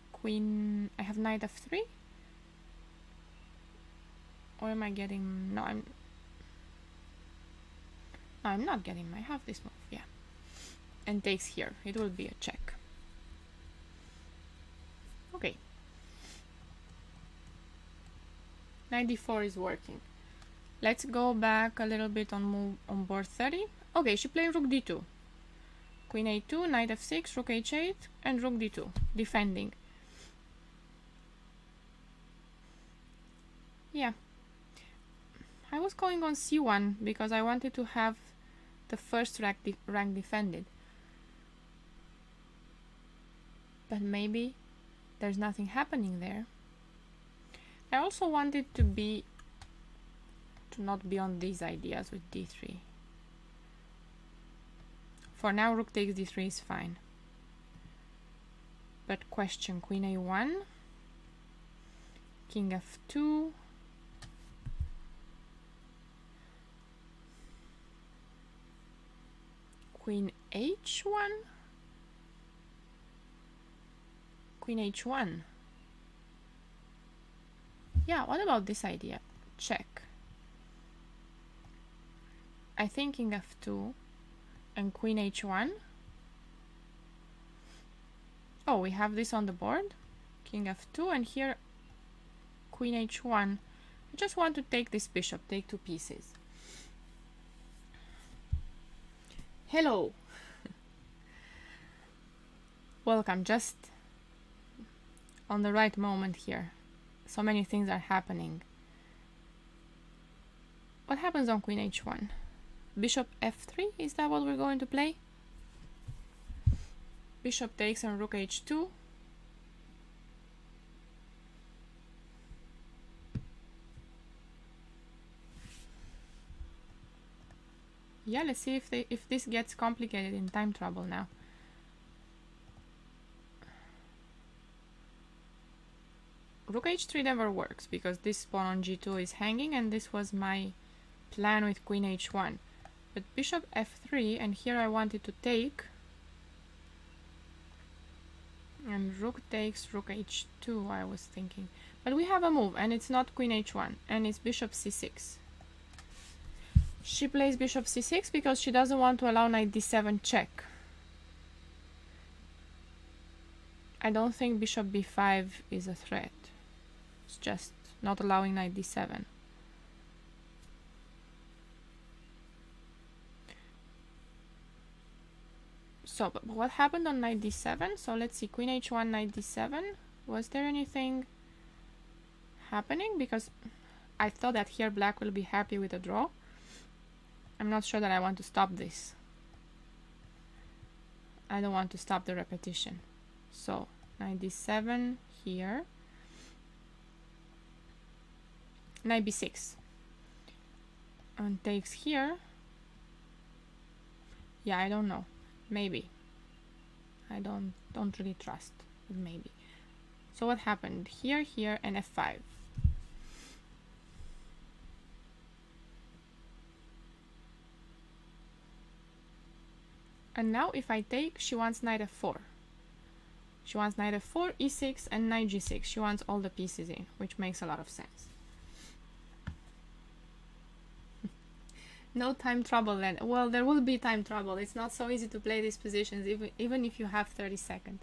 [SPEAKER 1] knight f3. Or am I getting... No, I'm not getting... I have this move, yeah. And takes here. It will be a check. Okay. Knight d4 is working. Let's go back a little bit on board 30. Okay, she played rook d2. Queen a2, knight f6, rook h8, and rook d2, defending. Yeah. I was going on c1 because I wanted to have the first rank defended. But maybe there's nothing happening there. I also wanted to not be on these ideas with d3. For now, rook takes d3 is fine. But question, queen a1, king f2, queen h1, queen h1. Yeah, what about this idea? Check. I think king f2 and queen h1. Oh, we have this on the board. King f2 and here queen h1. I just want to take this bishop, take two pieces. Hello. Welcome, just on the right moment here. So many things are happening. What happens on queen h1? Bishop f3, is that what we're going to play? Bishop takes and rook h2. Yeah, let's see if this gets complicated in time trouble now. Rook h3 never works because this pawn on g2 is hanging, and this was my plan with queen h1. But bishop f3, and here I wanted to take, and rook takes, rook h2 I was thinking. But we have a move, and it's not queen h1, and it's bishop c6. She plays bishop c6 because she doesn't want to allow knight d7 check. I don't think bishop b5 is a threat. It's just not allowing knight d7. So, but what happened on knight d7? So let's see, queen h1, knight d7. Was there anything happening? Because I thought that here black will be happy with a draw. I'm not sure that I want to stop this. I don't want to stop the repetition. So, knight d7 here. Knight b6. And takes here. Yeah, I don't know. Maybe. I don't really trust. But maybe. So what happened? Here, here, and f5. And now if I take, she wants knight f4. She wants knight f4, e6, and knight g6. She wants all the pieces in, which makes a lot of sense. No time trouble then. Well, there will be time trouble. It's not so easy to play these positions, even if you have 30 seconds.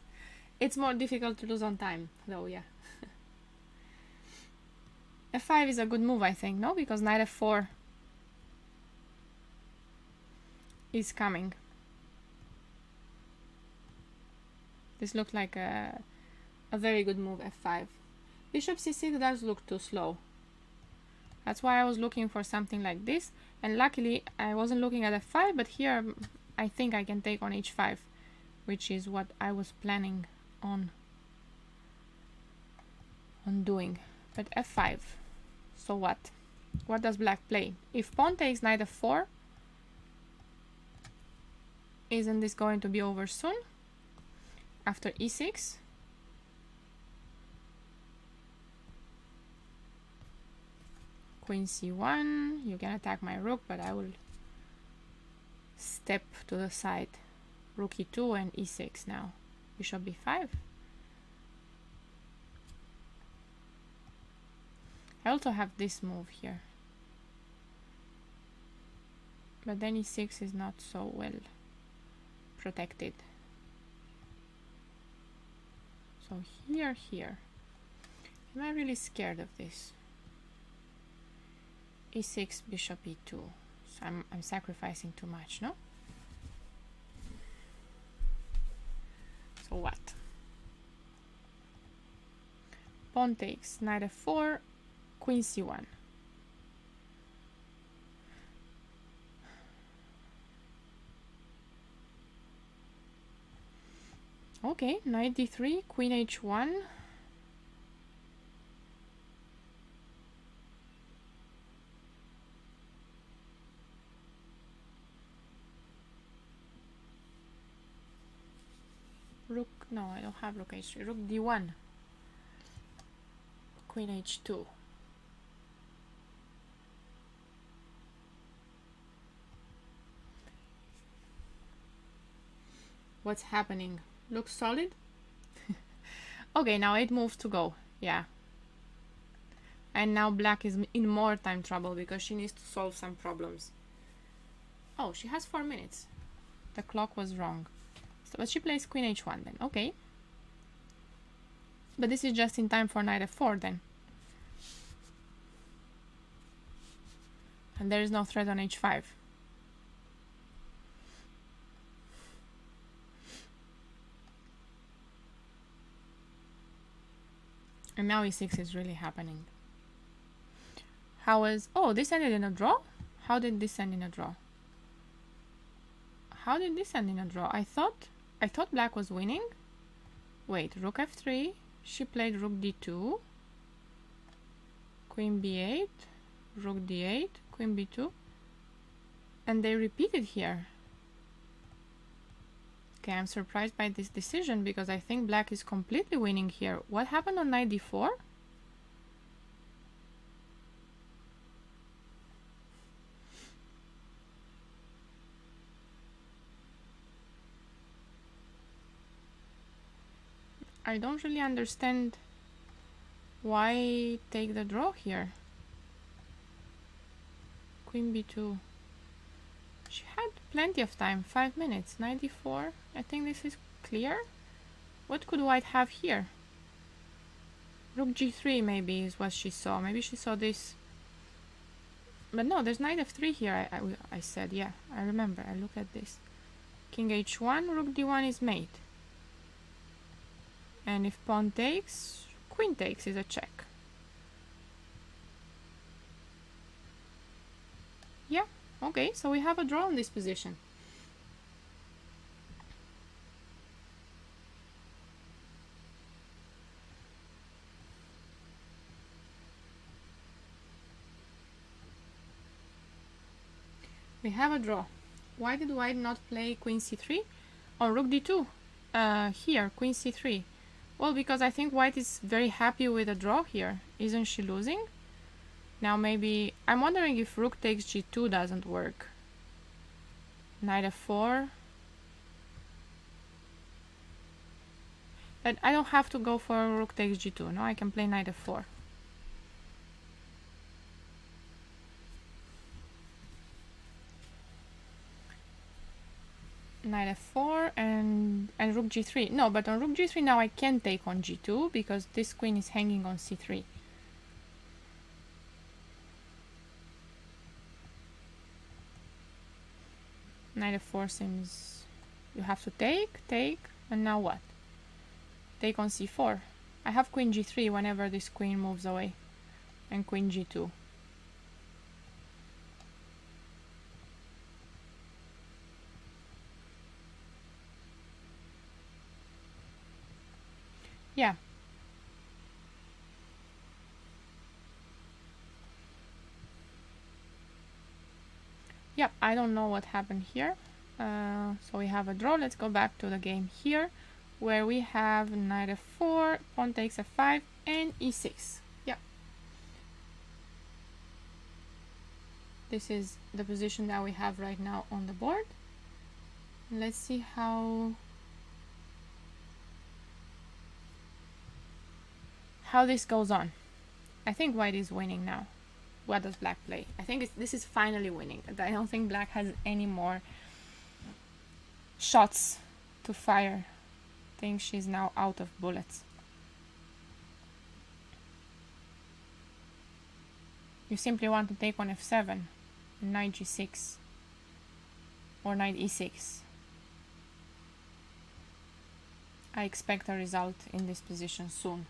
[SPEAKER 1] It's more difficult to lose on time, though, yeah. f5 is a good move, I think, no? Because knight f4 is coming. This looked like a very good move, f5. Bishop c6 does look too slow. That's why I was looking for something like this. And luckily, I wasn't looking at f5, but here I think I can take on h5, which is what I was planning on doing. But f5. So what? What does black play? If pawn takes knight f4, isn't this going to be over soon? After e6, queen c1, you can attack my rook, but I will step to the side. Rook e2 and e6 now. Bishop b5. I also have this move here. But then e6 is not so well protected. So here. Am I really scared of this? e6, bishop e2. So I'm sacrificing too much, no? So what? Pawn takes, knight f4, queen c1. Okay, knight d3, queen h1. Rook, no, I don't have rook h3. Rook d1. Queen h2. What's happening? Looks solid? Okay, now 8 moves to go. Yeah. And now black is in more time trouble because she needs to solve some problems. Oh, she has 4 minutes. The clock was wrong. So, but she plays queen h1 then. Okay. But this is just in time for knight f4 then. And there is no threat on h5. And now e6 is really happening. How is... Oh, this ended in a draw? How did this end in a draw? How did this end in a draw? I thought black was winning. Wait, rook f3. She played rook d2. Queen b8. Rook d8. Queen b2. And they repeated here. Okay, I'm surprised by this decision because I think black is completely winning here. What happened on knight d4? I don't really understand why take the draw here. Queen b2. She had plenty of time, 5 minutes. Knight d4. I think this is clear. What could white have here? Rook g3 maybe is what she saw. Maybe she saw this. But no, there's knight f3 here. I said, yeah, I remember. I looked at this. King h1, rook d1 is mate. And if pawn takes, queen takes is a check. Yeah, okay, so we have a draw in this position. We have a draw. Why did white not play queen c3? Or rook d2? Here, queen c3. Well, because I think white is very happy with a draw here. Isn't she losing? Now maybe... I'm wondering if rook takes g2 doesn't work. Knight f4. But I don't have to go for rook takes g2. No, I can play knight f4. Knight f4 and rook g3. No, but on rook g3 now I can take on g2 because this queen is hanging on c3. Knight f4 seems... You have to take, and now what? Take on c4. I have queen g3 whenever this queen moves away. And queen g2. Yeah. Yep, I don't know what happened here. So we have a draw. Let's go back to the game here, where we have knight f4, pawn takes f5, and e6. Yep. This is the position that we have right now on the board. Let's see how this goes on. I think white is winning now. What does black play? I think this is finally winning. I don't think black has any more shots to fire. I think she's now out of bullets. You simply want to take on f7, knight g6, or knight e6. I expect a result in this position soon.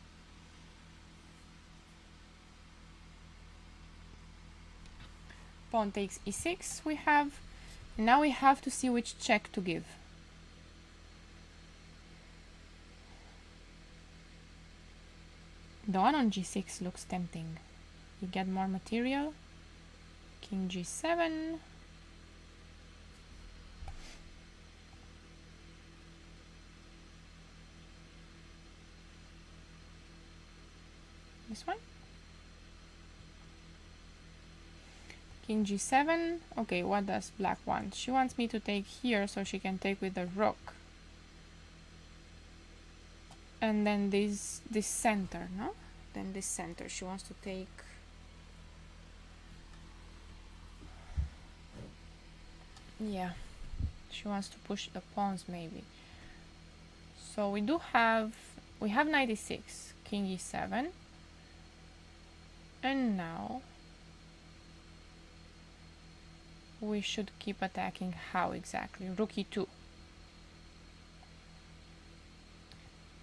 [SPEAKER 1] Pawn takes e6 we have. Now we have to see which check to give. The one on g6 looks tempting. You get more material. King g7. This one. King g7. Okay, what does black want? She wants me to take here so she can take with the rook. And then this center, no? Then this center. She wants to take... Yeah. She wants to push the pawns maybe. So we have knight e6, king e7. And now we should keep attacking. How exactly? Rook e2.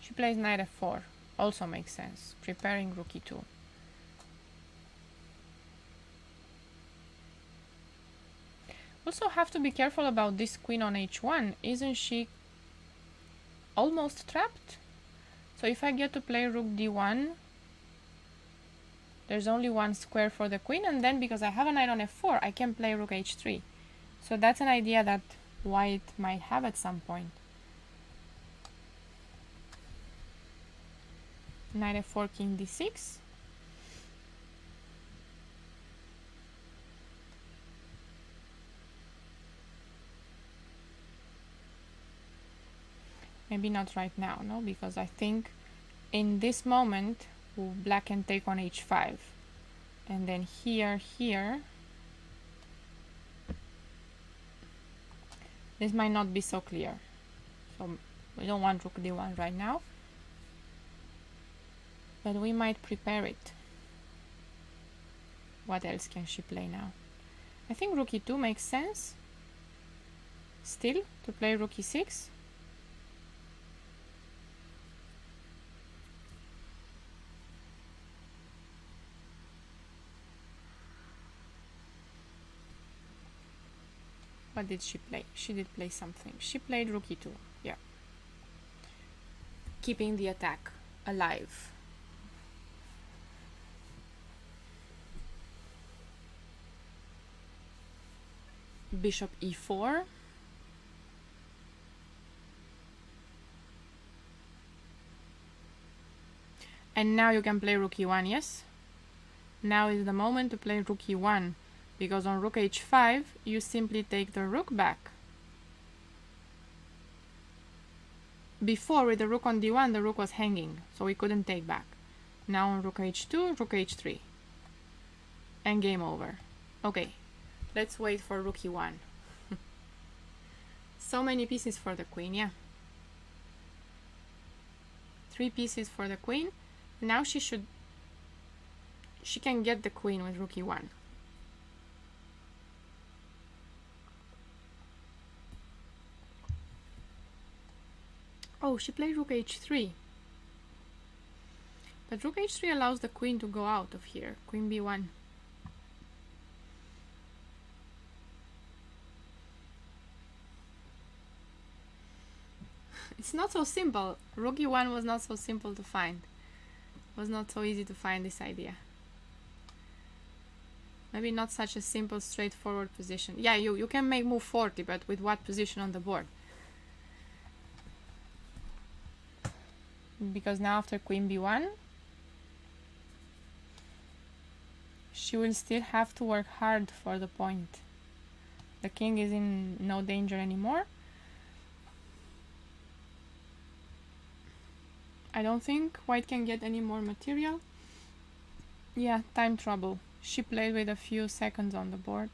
[SPEAKER 1] She plays knight f4. Also makes sense. Preparing rook e2. Also have to be careful about this queen on h1. Isn't she almost trapped? So if I get to play rook d1, there's only one square for the queen, and then because I have a knight on f4, I can play rook h3. So that's an idea that white might have at some point. Knight f4, king d6. Maybe not right now, no? Because I think in this moment black can take on h5. And then here. This might not be so clear. So we don't want rook d1 right now. But we might prepare it. What else can she play now? I think rook e2 makes sense. Still, to play rook e6. What did she play? She did play something. She played rook e2. Yeah. Keeping the attack alive. Bishop e4. And now you can play rook e1, yes? Now is the moment to play rook e1. Because on rook h5, you simply take the rook back. Before, with the rook on d1, the rook was hanging, so we couldn't take back. Now on rook h2, rook h3. And game over. Okay, let's wait for rook e1. So many pieces for the queen, yeah. 3 pieces for the queen. Now she can get the queen with rook e1. Oh, she played rook h3. But rook h3 allows the queen to go out of here. Queen b1. It's not so simple. Rook e1 was not so simple to find. It was not so easy to find this idea. Maybe not such a simple, straightforward position. Yeah, you can make move 40, but with what position on the board? Because now after queen b1, she will still have to work hard for the point. The king is in no danger anymore. I don't think white can get any more material. Yeah, time trouble. She played with a few seconds on the board.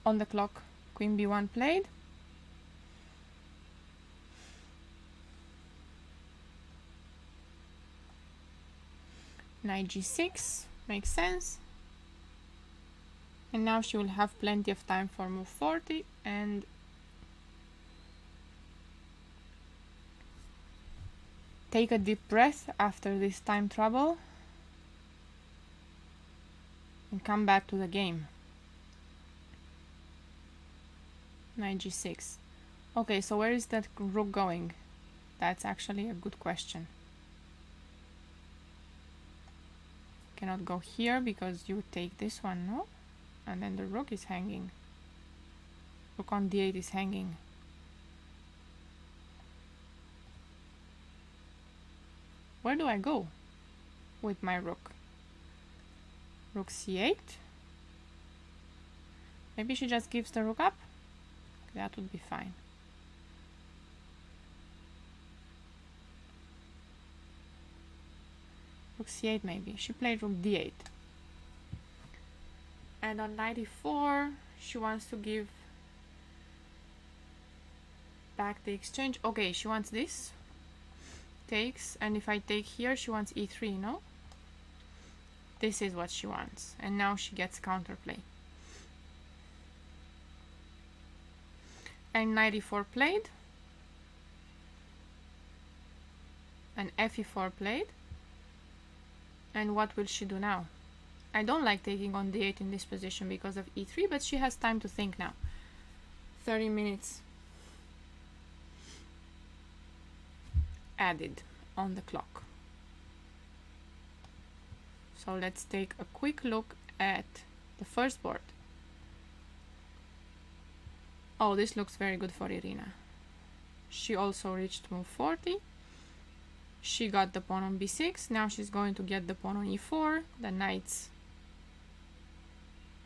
[SPEAKER 1] On the clock, queen b1 played. Knight g6 makes sense. And now she will have plenty of time for move 40 and take a deep breath after this time trouble and come back to the game. Knight g6. Okay, so where is that rook going? That's actually a good question. Cannot go here because you take this one, no? And then the rook is hanging. Rook on d8 is hanging. Where do I go with my rook? Rook c8. Maybe she just gives the rook up. That would be fine. Rook c8 maybe. She played rook d8. And on 94, she wants to give back the exchange. Okay, she wants this. Takes, and if I take here, she wants e3, no? This is what she wants. And now she gets counterplay. And 94 played. And fe4 played. And what will she do now? I don't like taking on d8 in this position because of e3, but she has time to think now. 30 minutes added on the clock. So let's take a quick look at the first board. Oh, this looks very good for Irina. She also reached move 40. She got the pawn on b6. Now she's going to get the pawn on e4. The knights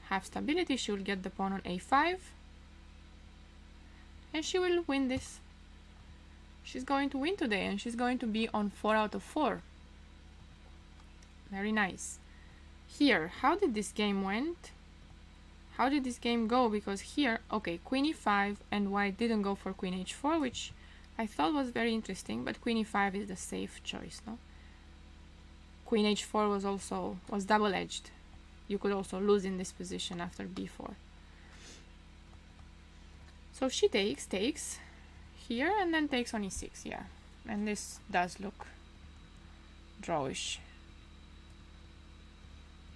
[SPEAKER 1] have stability. She will get the pawn on a5. And she will win this. She's going to win today, and she's going to be on 4 out of 4. Very nice. Here, how did this game went? How did this game go? Because here, okay, queen e5, and white didn't go for queen h4, which I thought was very interesting, but queen e5 is the safe choice, no? Queen h4 was double-edged. You could also lose in this position after b4. So she takes here, and then takes on e6, yeah. And this does look drawish.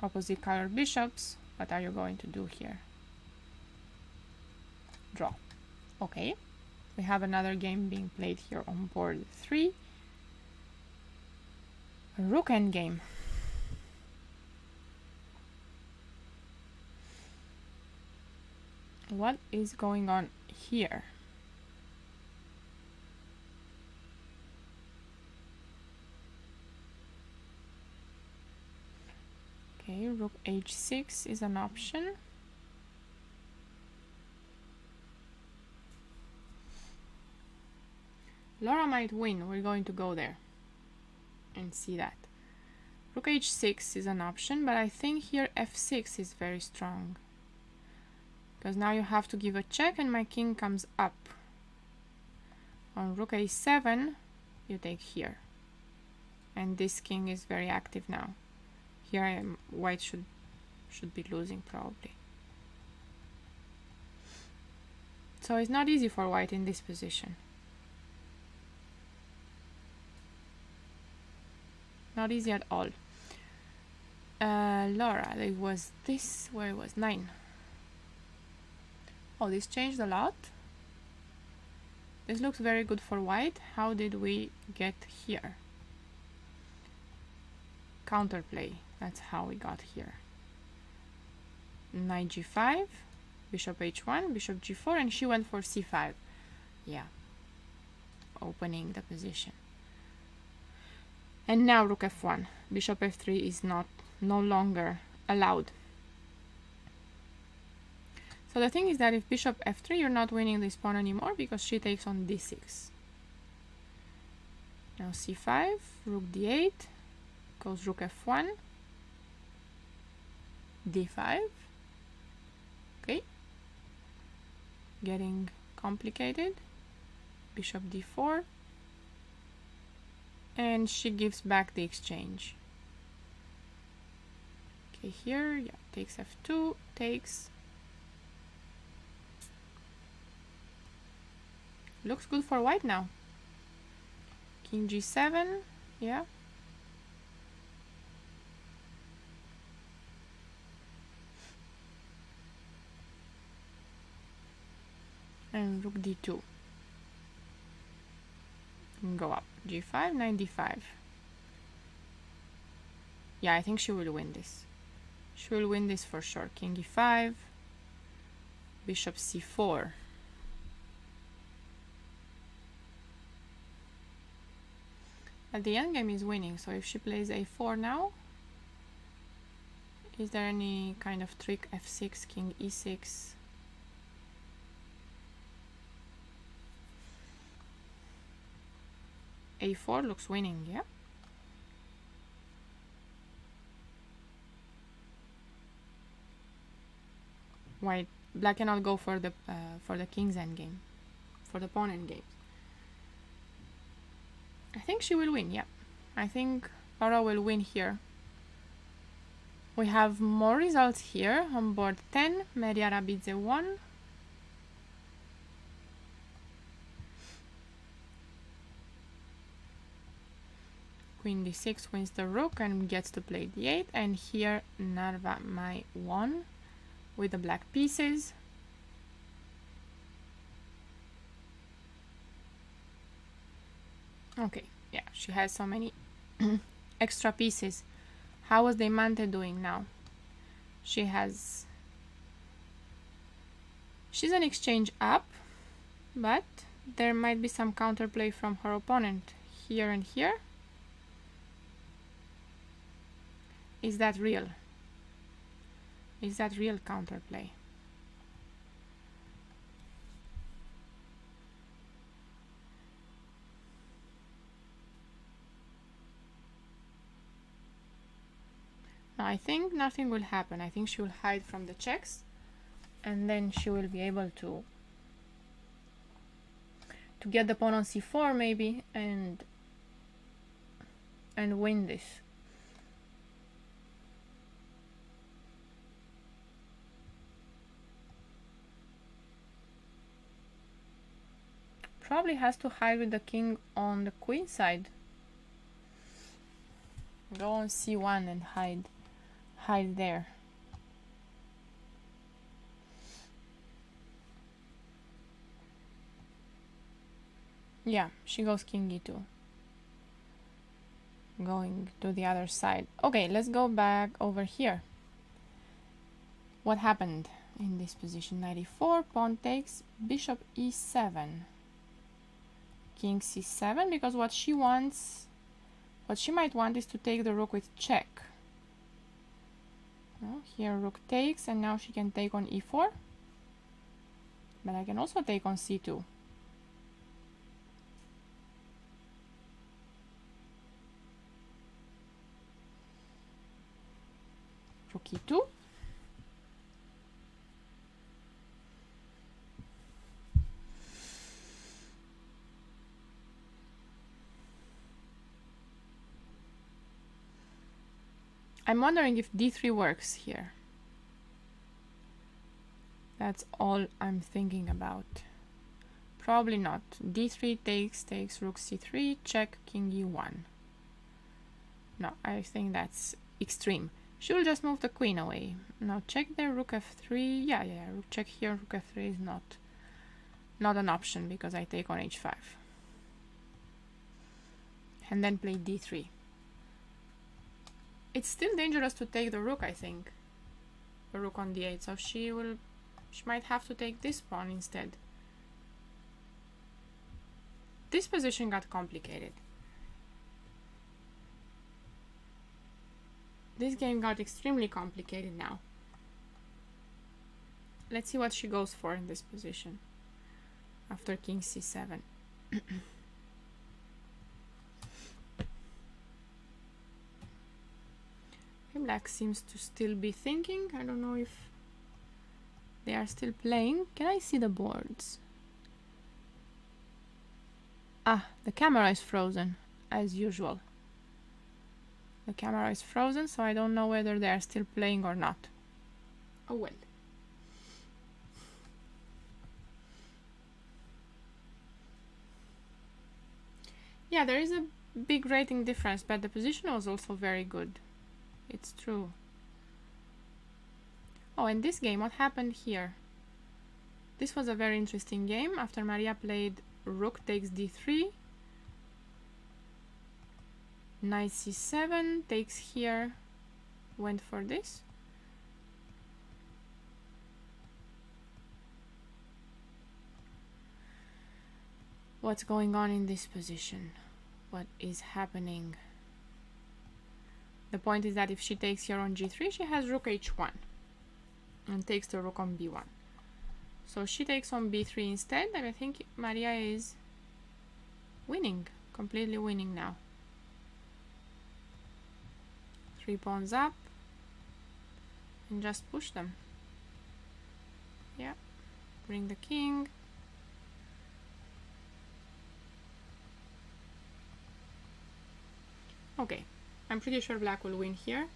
[SPEAKER 1] Opposite colored bishops. What are you going to do here? Draw. Okay. We have another game being played here on board 3. Rook endgame. What is going on here? Okay, rook h6 is an option. Laura might win. We're going to go there and see that. Rook h6 is an option, but I think here f6 is very strong. Because now you have to give a check and my king comes up. On rook a7, you take here. And this king is very active now. Here white should be losing probably. So it's not easy for white in this position. Not easy at all. Laura, it was this, where it was 9. Oh, this changed a lot. This looks very good for white. How did we get here? Counterplay. That's how we got here. Knight g5, bishop h1, bishop g4, and she went for c5. Yeah. Opening the position. And now rook f1. Bishop f3 is no longer allowed. So the thing is that if bishop f3, you're not winning this pawn anymore because she takes on d6. Now c5, rook d8, goes rook f1, d5. Okay. Getting complicated. Bishop d4. And she gives back the exchange. Okay, here, yeah, takes f2, takes. Looks good for white now. King g7, yeah. And rook d2. And go up. g5, knight d5. Yeah, I think she will win this. She will win this for sure. King e5, bishop c4. But the endgame is winning, so if she plays a4 now, Is there any kind of trick? F6, king e6. A4 looks winning, yeah. Black cannot go for the king's endgame, for the pawn endgame. I think she will win, yeah. I think Laura will win here. We have more results here on board 10. Maria Rabidze 1. Queen d6 wins the rook and gets to play d8. And here Narva Mai 1 with the black pieces. Okay, yeah, she has so many extra pieces. How was Diamante doing now? She's an exchange up, but there might be some counterplay from her opponent here and here. Is that real? Is that real counterplay? No, I think nothing will happen. I think she will hide from the checks, and then she will be able to get the pawn on c4 maybe and win this. Probably has to hide with the king on the queen side. Go on c1 and hide there. Yeah, she goes king e2. Going to the other side. Okay, let's go back over here. What happened in this position? 94, pawn takes, bishop e7. King c7, because what she might want is to take the rook with check. No, here rook takes, and now she can take on e4. But I can also take on c2. Rook e2. I'm wondering if d3 works here. That's all I'm thinking about. Probably not. d3 takes rook c3, check, king e1. No, I think that's extreme. She'll just move the queen away. Now check there, rook f3. Yeah, rook check here, rook f3 is not an option because I take on h5. And then play d3. It's still dangerous to take the rook, I think. The rook on d8, so she might have to take this pawn instead. This position got complicated. This game got extremely complicated now. Let's see what she goes for in this position after king c7. Black seems to still be thinking. I don't know if they are still playing. Can I see the boards? Ah, the camera is frozen, as usual. The camera is frozen, so I don't know whether they are still playing or not. Oh well. Yeah, there is a big rating difference, but the position was also very good. It's true. Oh, and this game, what happened here? This was a very interesting game. After Maria played rook takes d3, knight c7, takes here, went for this. What's going on in this position? What is happening? The point is that if she takes here on g3, she has rook h1 and takes the rook on b1. So she takes on b3 instead, and I think Maria is winning, completely winning now. 3 pawns up and just push them. Yeah, bring the king. Okay, I'm pretty sure black will win here.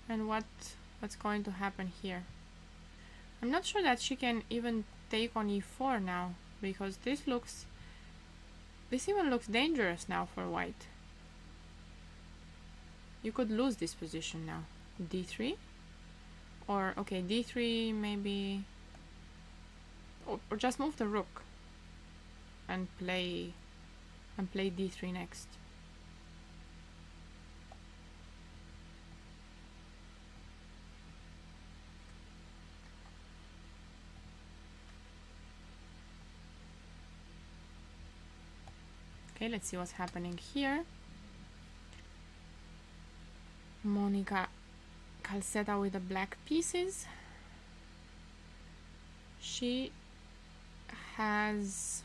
[SPEAKER 1] And what's going to happen here? I'm not sure that she can even take on e4 now, because this even looks dangerous now for white. You could lose this position now. d3, or okay, d3 maybe, or just move the rook and play d3 next. Okay, let's see what's happening here. Monica Calceta with the black pieces. She has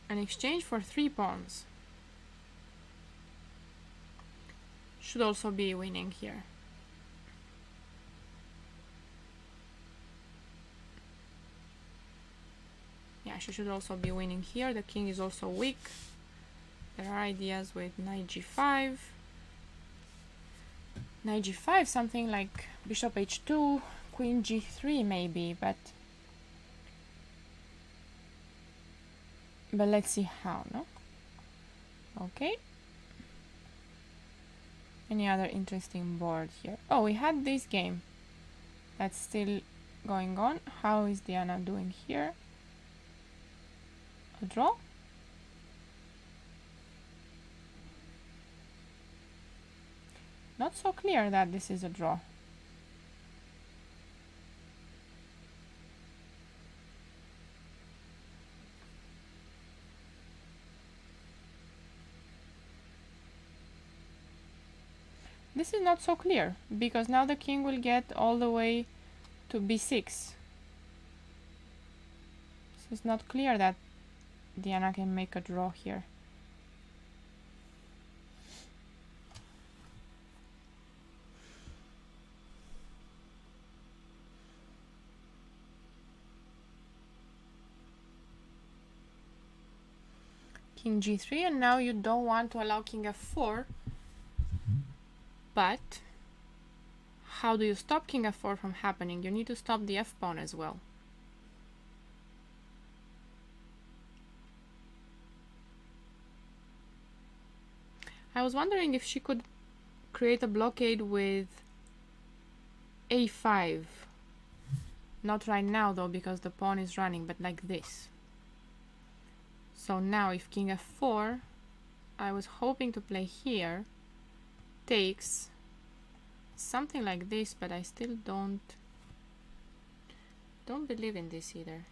[SPEAKER 1] an exchange for 3 pawns. Should also be winning here. Yeah, she should also be winning here. The king is also weak. There are ideas with knight g5. Knight g5, something like bishop h2, queen g3 maybe, but let's see how, no? Okay. Any other interesting board here? Oh, we had this game that's still going on. How is Diana doing here? A draw? Not so clear that this is a draw. This is not so clear, because now the king will get all the way to b6. So it's not clear that Diana can make a draw here. King g3, and now you don't want to allow king f4, but how do you stop king f4 from happening? You need to stop the f pawn as well. I was wondering if she could create a blockade with a5. Not right now though, because the pawn is running, but like this. So now if king f4, I was hoping to play here, takes something like this, but I still don't believe in this either.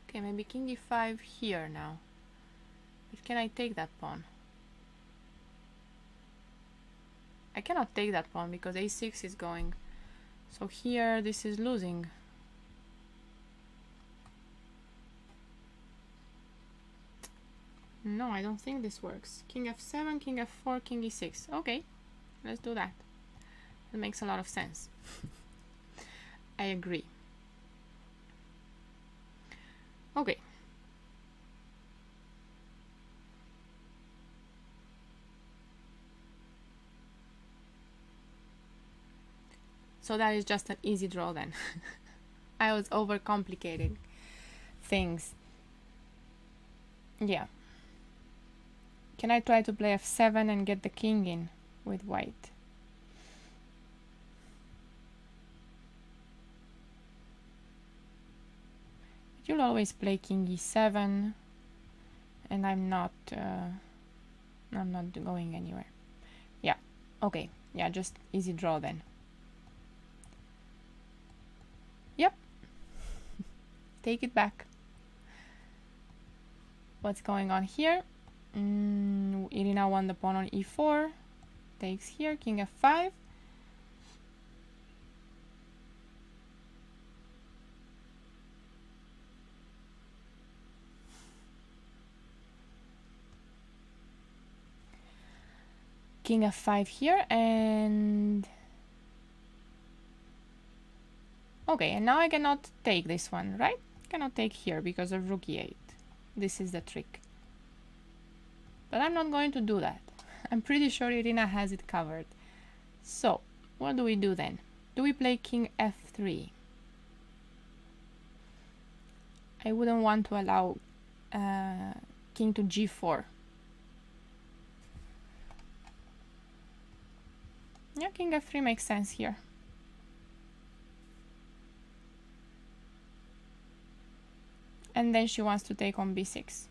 [SPEAKER 1] Okay, maybe king e5 here now. But can I take that pawn? I cannot take that pawn because a6 is going. So here this is losing. No, I don't think this works. King f7, king f4, king e6. Okay, let's do that. It makes a lot of sense. I agree. Okay. So that is just an easy draw then. I was overcomplicating things. Yeah. Can I try to play f7 and get the king in with white? You'll always play king e7, and I'm not going anywhere. Yeah, okay, yeah, just easy draw then. Yep. take it back. What's going on here? Irina won the pawn on e4. Takes here, king f5. King f5 here, and okay, and now I cannot take this one, right? Cannot take here because of rook e8. This is the trick. But I'm not going to do that. I'm pretty sure Irina has it covered. So, what do we do then? Do we play king f3? I wouldn't want to allow king to g4. Yeah, king f3 makes sense here. And then she wants to take on b6.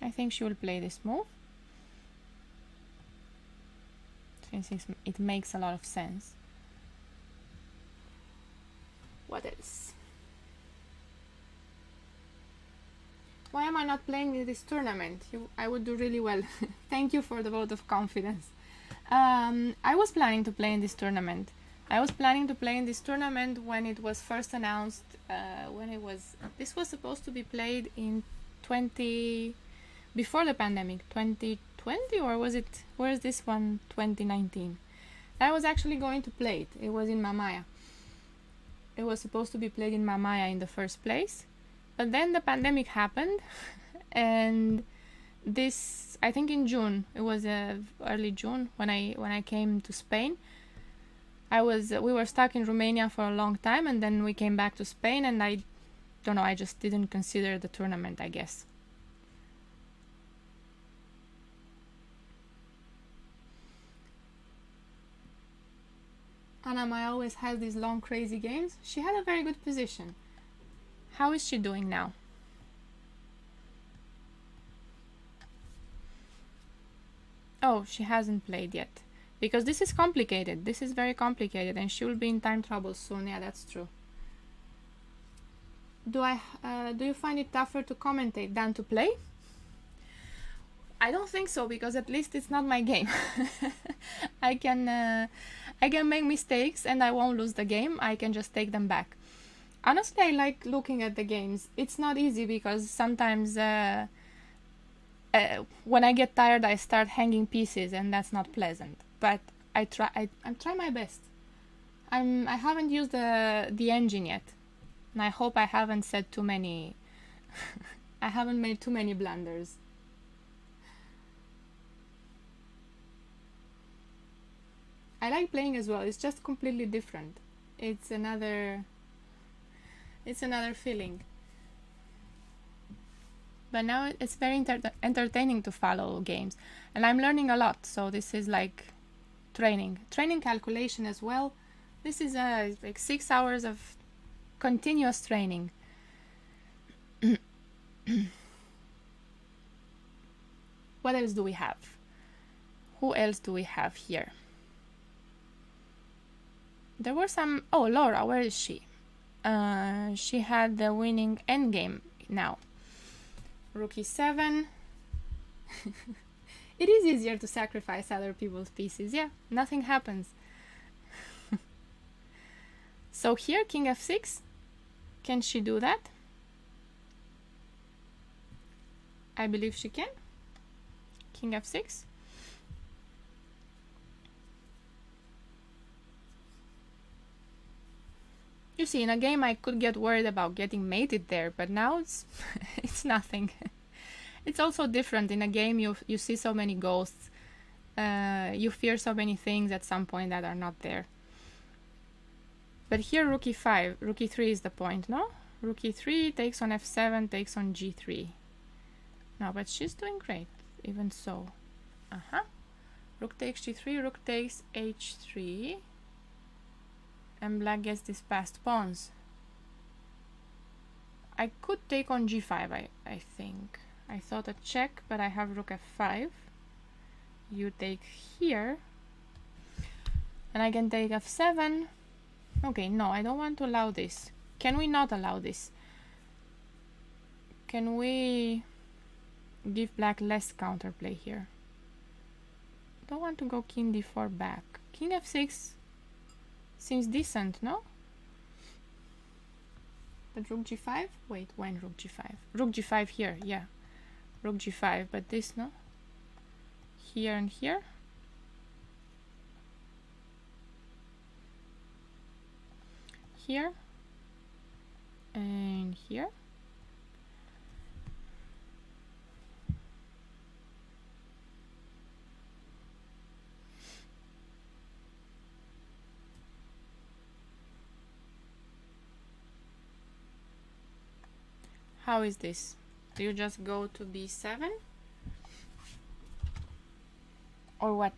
[SPEAKER 1] I think she will play this move, since it makes a lot of sense. What else? Why am I not playing in this tournament? I would do really well. Thank you for the vote of confidence. I was planning to play in this tournament. When it was first announced. This was supposed to be played in before the pandemic, 2020, or was it? Where is this one? 2019. I was actually going to play it. It was in Mamaia. It was supposed to be played in Mamaia in the first place, but then the pandemic happened, and this, I think in June, it was early June when I came to Spain. We were stuck in Romania for a long time, and then we came back to Spain, and I don't know, I just didn't consider the tournament, I guess. Anna Mai always has these long crazy games. She had a very good position. How is she doing now? Oh, she hasn't played yet. Because this is complicated. This is very complicated, and she will be in time trouble soon. Yeah, that's true. Do you find it tougher to commentate than to play? I don't think so, because at least it's not my game. I can make mistakes and I won't lose the game. I can just take them back. Honestly, I like looking at the games. It's not easy because sometimes when I get tired, I start hanging pieces, and that's not pleasant. But I try my best. I haven't used the engine yet, and I hope I haven't said too many. I haven't made too many blunders. I like playing as well. It's just completely different. It's another feeling. But now it's very entertaining to follow games, and I'm learning a lot. So this is like training calculation as well. This is like 6 hours of continuous training. What else do we have? Who else do we have here? There were some... Oh, Laura, where is she? She had the winning endgame now. Rook e7. It is easier to sacrifice other people's pieces. Yeah, nothing happens. So here, king f6. Can she do that? I believe she can. King f6. You see, in a game I could get worried about getting mated there, but now it's it's nothing. It's also different. In a game you see so many ghosts. You fear so many things at some point that are not there. But here rook e5, rook e3 is the point, no? Rook e3 takes on f7, takes on g3. No, but she's doing great, even so. Rook takes g3, rook takes h3. And black gets these passed pawns. I could take on g5, I think. I thought a check, but I have rook f5. You take here. And I can take f7. Okay, no, I don't want to allow this. Can we not allow this? Can we give black less counterplay here? Don't want to go king d4 back. King f6 seems decent, no? But rook g5? Wait, when rook g5? Rook g5 here, yeah. Rook g5, but this, no? Here and here. Here. And here. How is this? Do you just go to b7? Or what?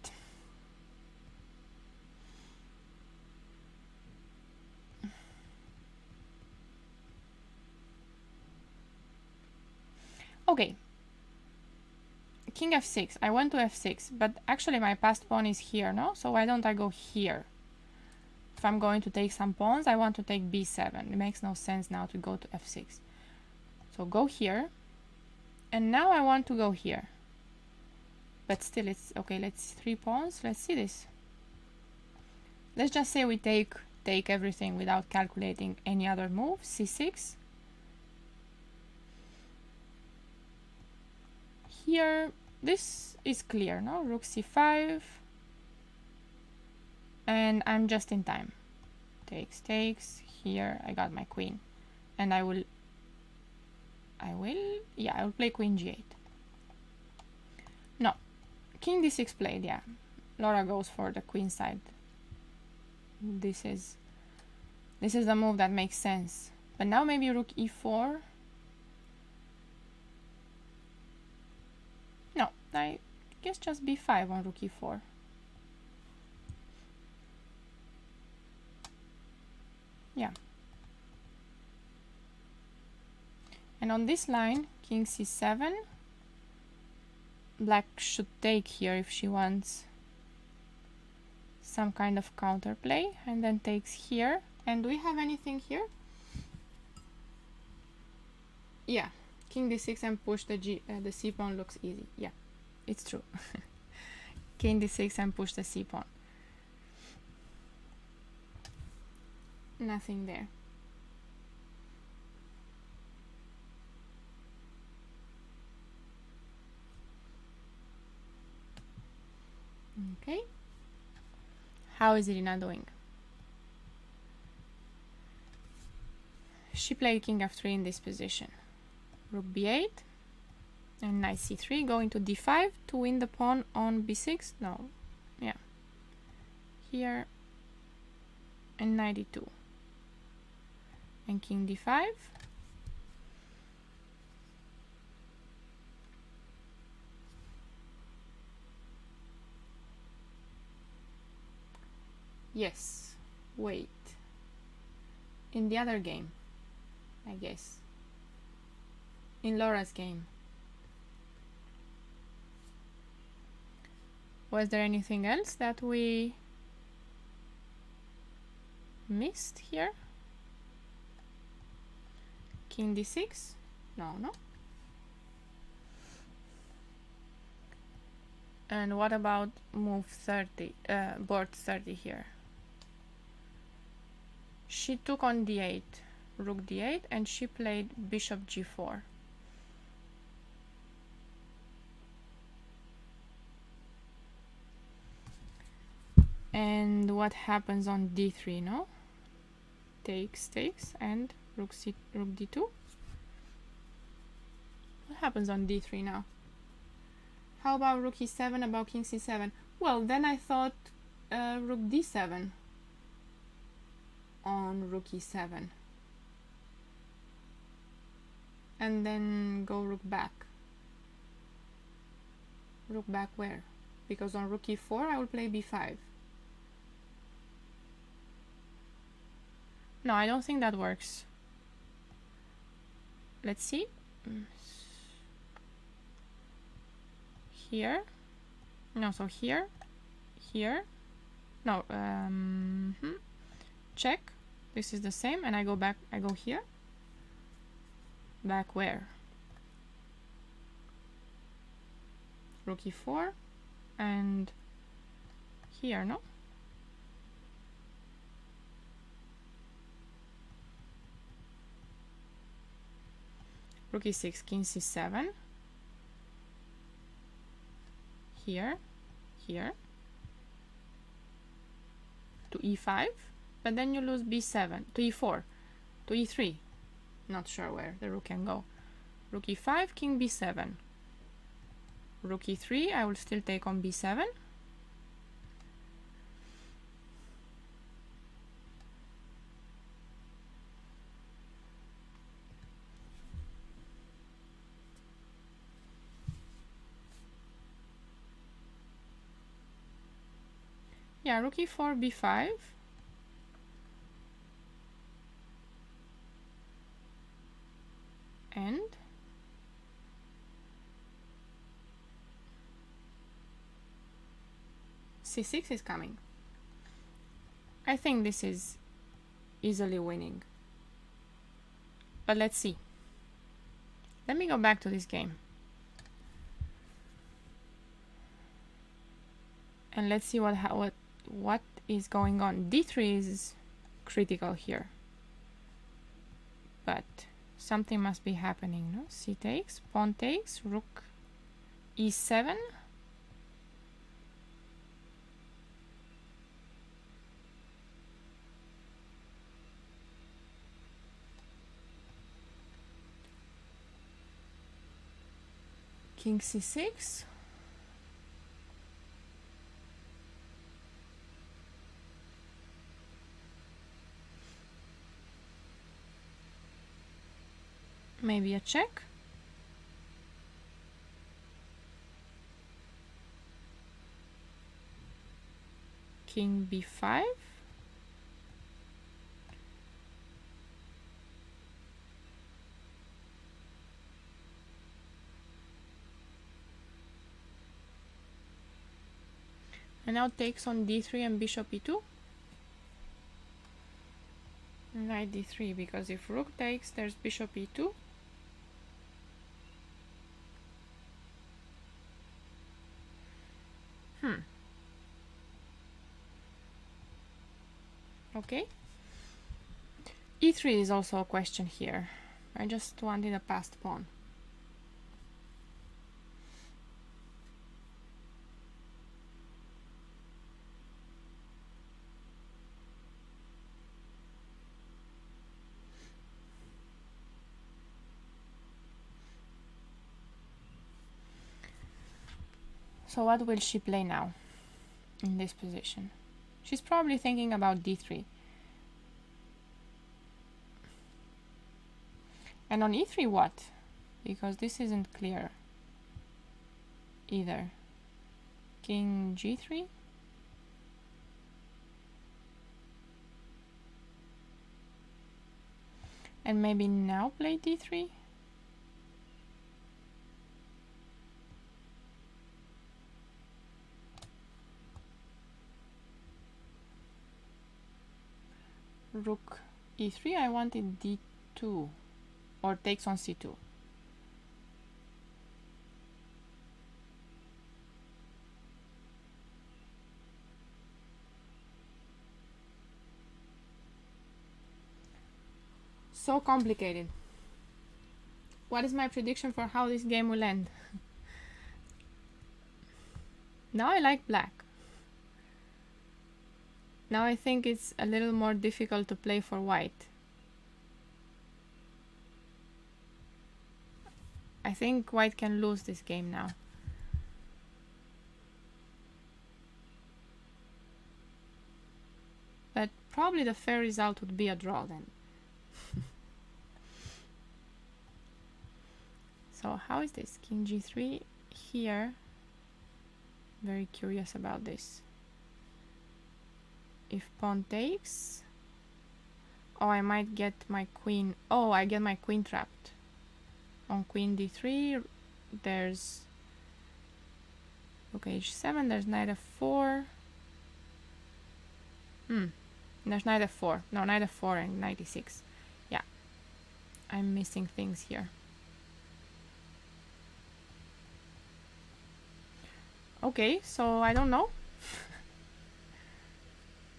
[SPEAKER 1] Okay. King f6. I went to f6, but actually my passed pawn is here, no? So why don't I go here? If I'm going to take some pawns, I want to take b7. It makes no sense now to go to f6. So go here, and now I want to go here. But still it's okay, let's 3 pawns, let's see this. Let's just say we take everything without calculating any other move, c6. Here, this is clear, no? Rook c5. And I'm just in time. Takes, here I got my queen. And I will play queen g8. No, king d6 played, yeah. Laura goes for the queen side. This is the move that makes sense. But now maybe rook e4. No, I guess just b5 on rook e4. Yeah. And on this line, king c7, black should take here if she wants some kind of counterplay, and then takes here. And do we have anything here? Yeah, king d6 and push the c pawn looks easy. Yeah, it's true. King d6 and push the c pawn. Nothing there. Okay. How is Irina doing? She played king f3 in this position. Rook b8 and knight c3, going to d5 to win the pawn on b6. No, yeah. Here and knight d2 and king d5. Yes, wait. In the other game, I guess. In Laura's game. Was there anything else that we missed here? King d6? No. And what about move 30, board 30 here? She took on d8, rook d8, and she played bishop g4. And what happens on d3, no? Takes, and rook d2. What happens on d3 now? How about rook e7, about king c7? Well, then I thought rook d7 on rook e7. And then go rook back. Rook back where? Because on rook e4 I will play b5. No, I don't think that works. Let's see. Here. No, so here. No, check. This is the same, and I go back. I go here. Back where? Rook e4 and here, no? Rook e6, king c7. Here, here. To e5, but then you lose b7. To e4, to e3. Not sure where the rook can go. Rook e5, king b7. Rook e3, I will still take on b7. Yeah, rook e4, b5. And c6 is coming. I think this is easily winning. But let's see. Let me go back to this game. And let's see what is going on. d3 is critical here. But something must be happening, no? C takes, pawn takes, rook e7. King c6. Maybe a check. King b5. And now takes on d3 and bishop e2. Knight d3, because if rook takes, there's bishop e2. Okay. e3 is also a question here. I just wanted a passed pawn. So what will she play now in this position? She's probably thinking about d3. And on e3 what? Because this isn't clear either. King g3? And maybe now play d3? Rook e3, I wanted d2 or takes on c2. So complicated. What is my prediction for how this game will end? Now I like black. Now I think it's a little more difficult to play for white. I think white can lose this game now. But probably the fair result would be a draw then. So how is this? King g3 here. Very curious about this. If pawn takes, oh, I might get my queen. Oh, I get my queen trapped. On queen d3, there's rook h7, there's knight f4. There's knight f4. No, knight f4 and knight e6. Yeah. I'm missing things here. Okay, so I don't know.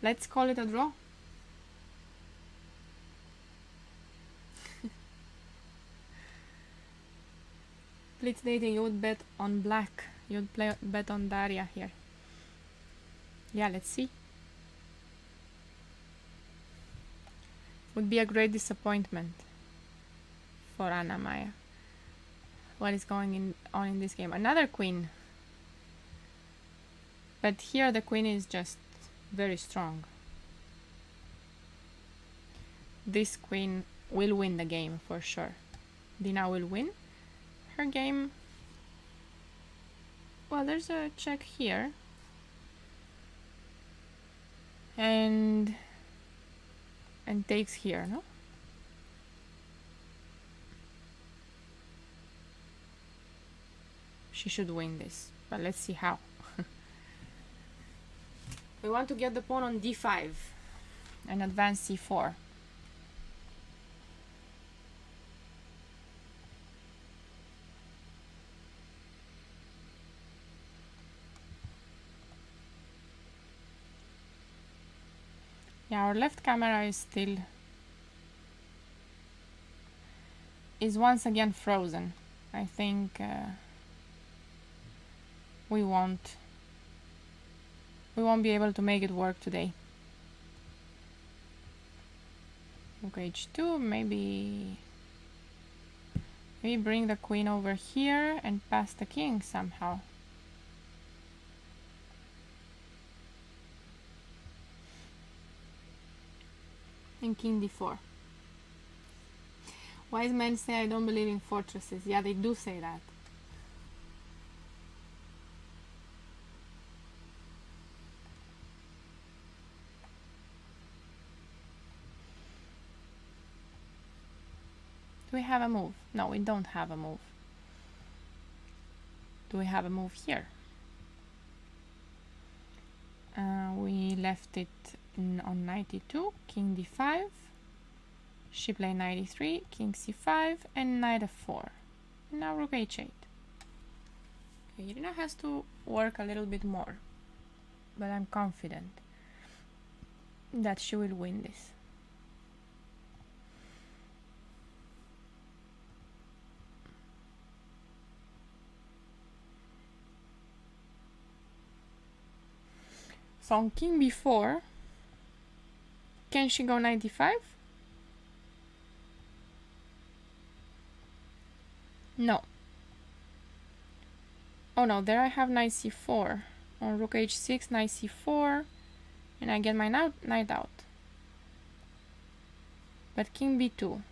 [SPEAKER 1] Let's call it a draw. Blitz dating, you would bet on black. You'd bet on Daria here. Yeah, let's see. Would be a great disappointment for Anna Maya. What is going on in this game? Another queen. But here the queen is just very strong. This queen will win the game for sure. Dina will win her game. Well, there's a check here. And takes here, no? She should win this, but let's see how. We want to get the pawn on d5 and advance c4. Yeah, our left camera is once again frozen. I think we won't be able to make it work today. Rook h2, maybe bring the queen over here and pass the king somehow. And king d4. Wise men say I don't believe in fortresses. Yeah, they do say that. Do we have a move? No, we don't have a move. Do we have a move here? We left it on 92, king d5, she played knight e3, king c5, and knight f4. Now rook h8. Okay, Irina has to work a little bit more, but I'm confident that she will win this. So on king b4, can she go knight d5? No. Oh no, there I have knight c4. On rook h6, knight c4, and I get my knight out. But king b2.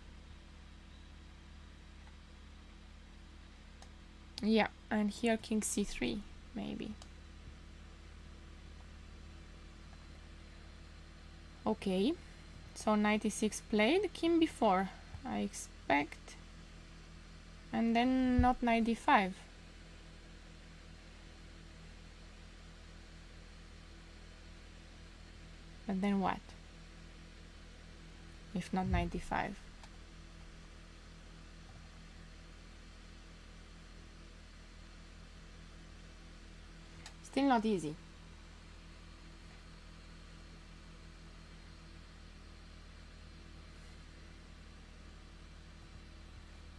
[SPEAKER 1] Yeah, and here king c3, maybe. Okay, so knight e6 played, king b4, I expect, and then not knight d5. But then what? If not knight d5? Still not easy.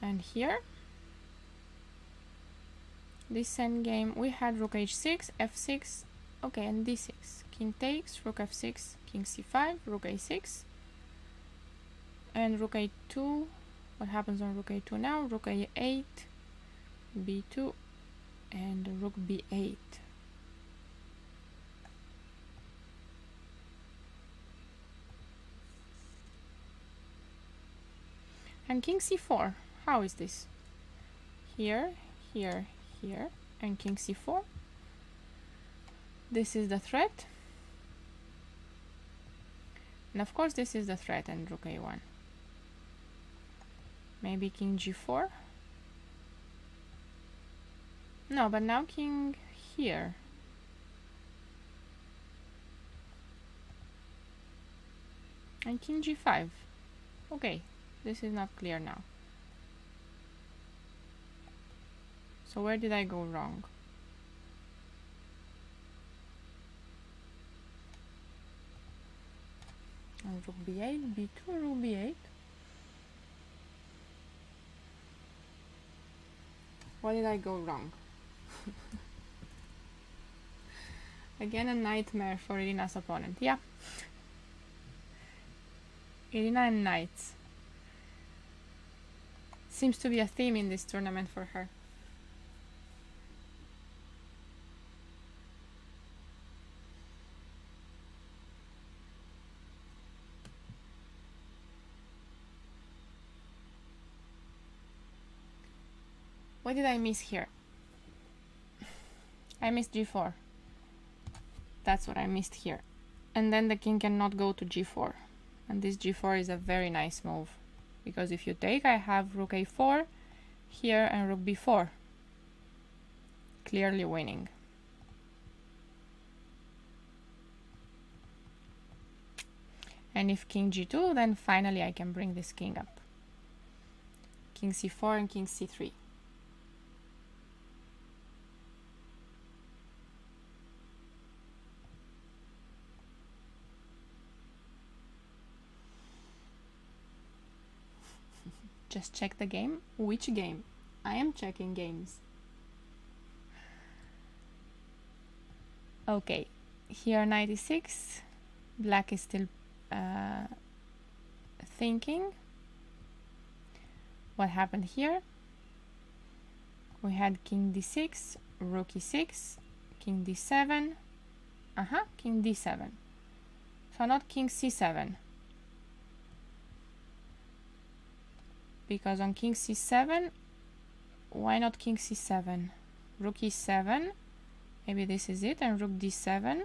[SPEAKER 1] And here, this endgame, we had rook h6, f6, okay, and d6. King takes, rook f6, king c5, rook a6, and rook a2. What happens on rook a2 now? Rook a8, b2, and rook b8. And king c4. How is this? Here, here, here, and king c4. This is the threat. And of course this is the threat, and rook a1. Maybe king g4? No, but now king here. And king g5. Okay, this is not clear now. So where did I go wrong? And rook b8, b2, rook b8. Why did I go wrong? Again, a nightmare for Irina's opponent. Yeah. Irina and knights. Seems to be a theme in this tournament for her. What did I miss here? I missed g4. That's what I missed here. And then the king cannot go to g4. And this g4 is a very nice move. Because if you take, I have rook a4 here and rook b4. Clearly winning. And if king g2, then finally I can bring this king up. King c4 and king c3. Just check the game. Which game? I am checking games. Okay, here 96. Black is still thinking. What happened here? We had king d6, rook e6, king d7. King d7. So not king c7. Because on king c7, why not king c7? Rook e7, maybe this is it, and rook d7.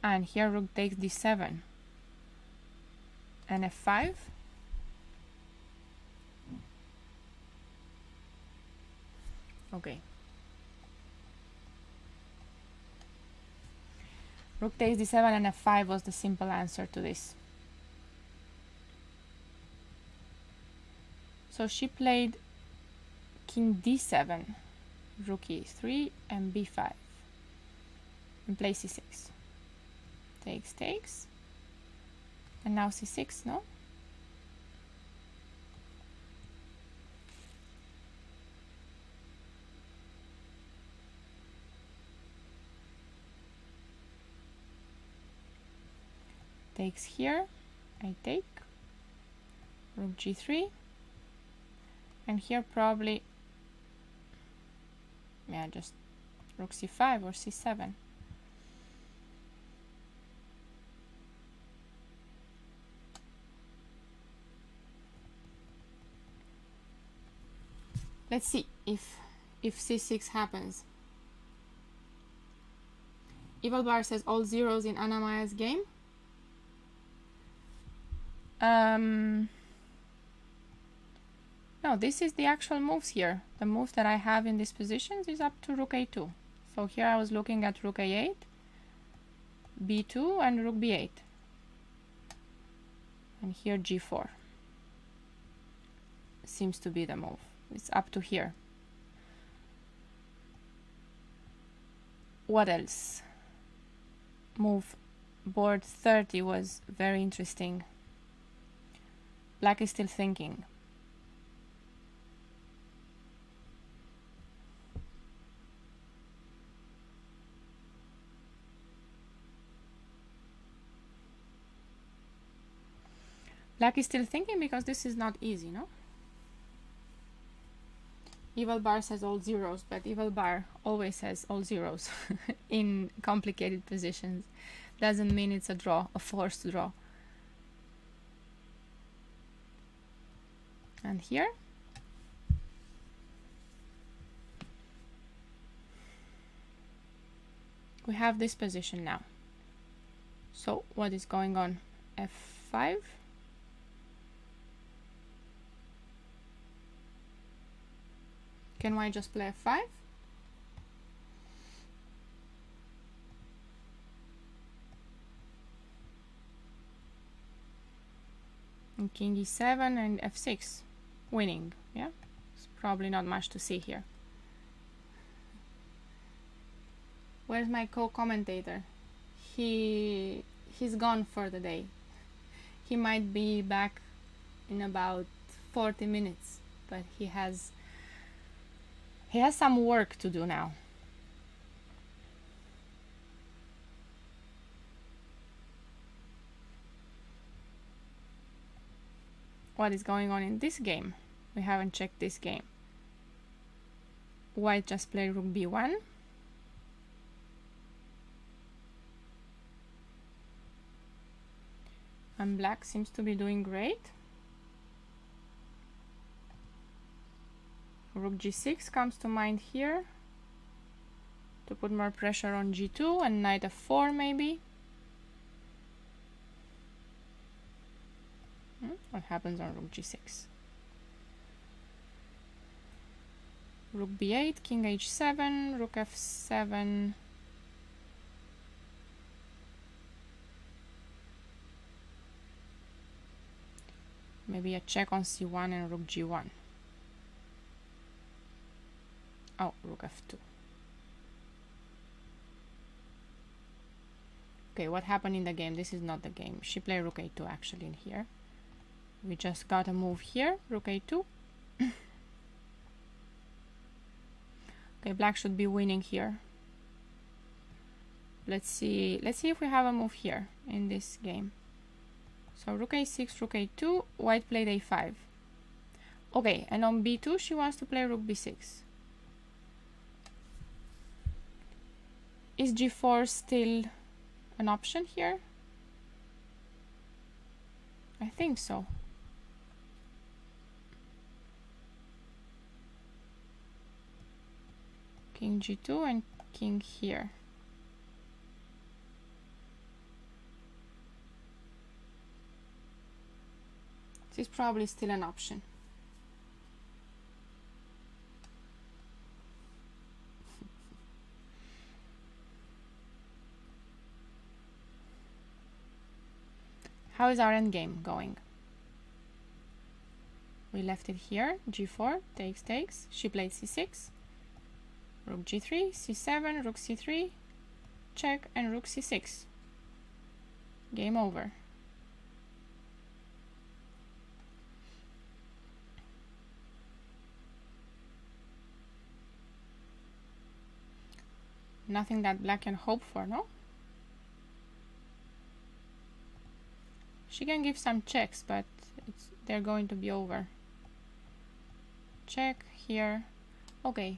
[SPEAKER 1] And here rook takes d7. And f5. Okay. Rook takes d7 and f5 was the simple answer to this. So she played king d7, rook e3, and b5, and play c6. Takes, takes, and now c6, no? Takes here, I take, rook g3, and here probably, yeah, just rook c5 or c7. Let's see if c6 happens. Evil Bar says all zeros in Anna Maya's game. No, this is the actual moves here. The moves that I have in these positions is up to rook a2. So here I was looking at rook a8, b2, and rook b8. And here g4 seems to be the move. It's up to here. What else? Move board 30 was very interesting. Black is still thinking. Black is still thinking because this is not easy, no? Evil Bar says all zeros, but Evil Bar always says all zeros in complicated positions. Doesn't mean it's a draw, a forced draw. And here? We have this position now. So what is going on? F5? Can white just play f5? and king e7 and f6, winning. Yeah, it's probably not much to see here. Where's my co-commentator? He's gone for the day. He might be back in about 40 minutes, but he has some work to do now. What is going on in this game? We haven't checked this game. White just played rook b1. And black seems to be doing great. Rook g6 comes to mind here to put more pressure on g2, and knight f4 maybe. What happens on rook g6? Rook b8, king h7, rook f7. Maybe a check on c1 and rook g1. Oh, rook f2. Okay, what happened in the game? This is not the game. She played rook a2 actually in here. We just got a move here, rook a2. Okay, black should be winning here. Let's see if we have a move here in this game. So rook a6, rook a2, white played a5. Okay, and on b2 she wants to play rook b6. Is g4 still an option here? I think so. King g2 and king here. This is probably still an option. How is our endgame going? We left it here, g4, takes, she played c6, rook g3, c7, rook c3, check, and rook c6. Game over. Nothing that black can hope for, no? She can give some checks, but they're going to be over. Check here. Okay.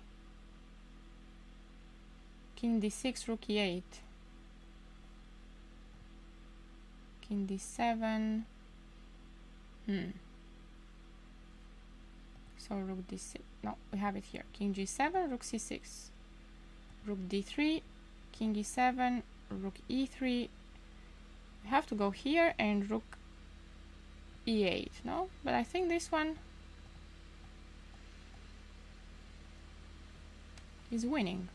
[SPEAKER 1] King d6, rook e8. King d7. So rook d6. No, we have it here. King g7, rook c6. Rook d3, king e7, rook e3. We have to go here and rook e8, no? But I think this one is winning.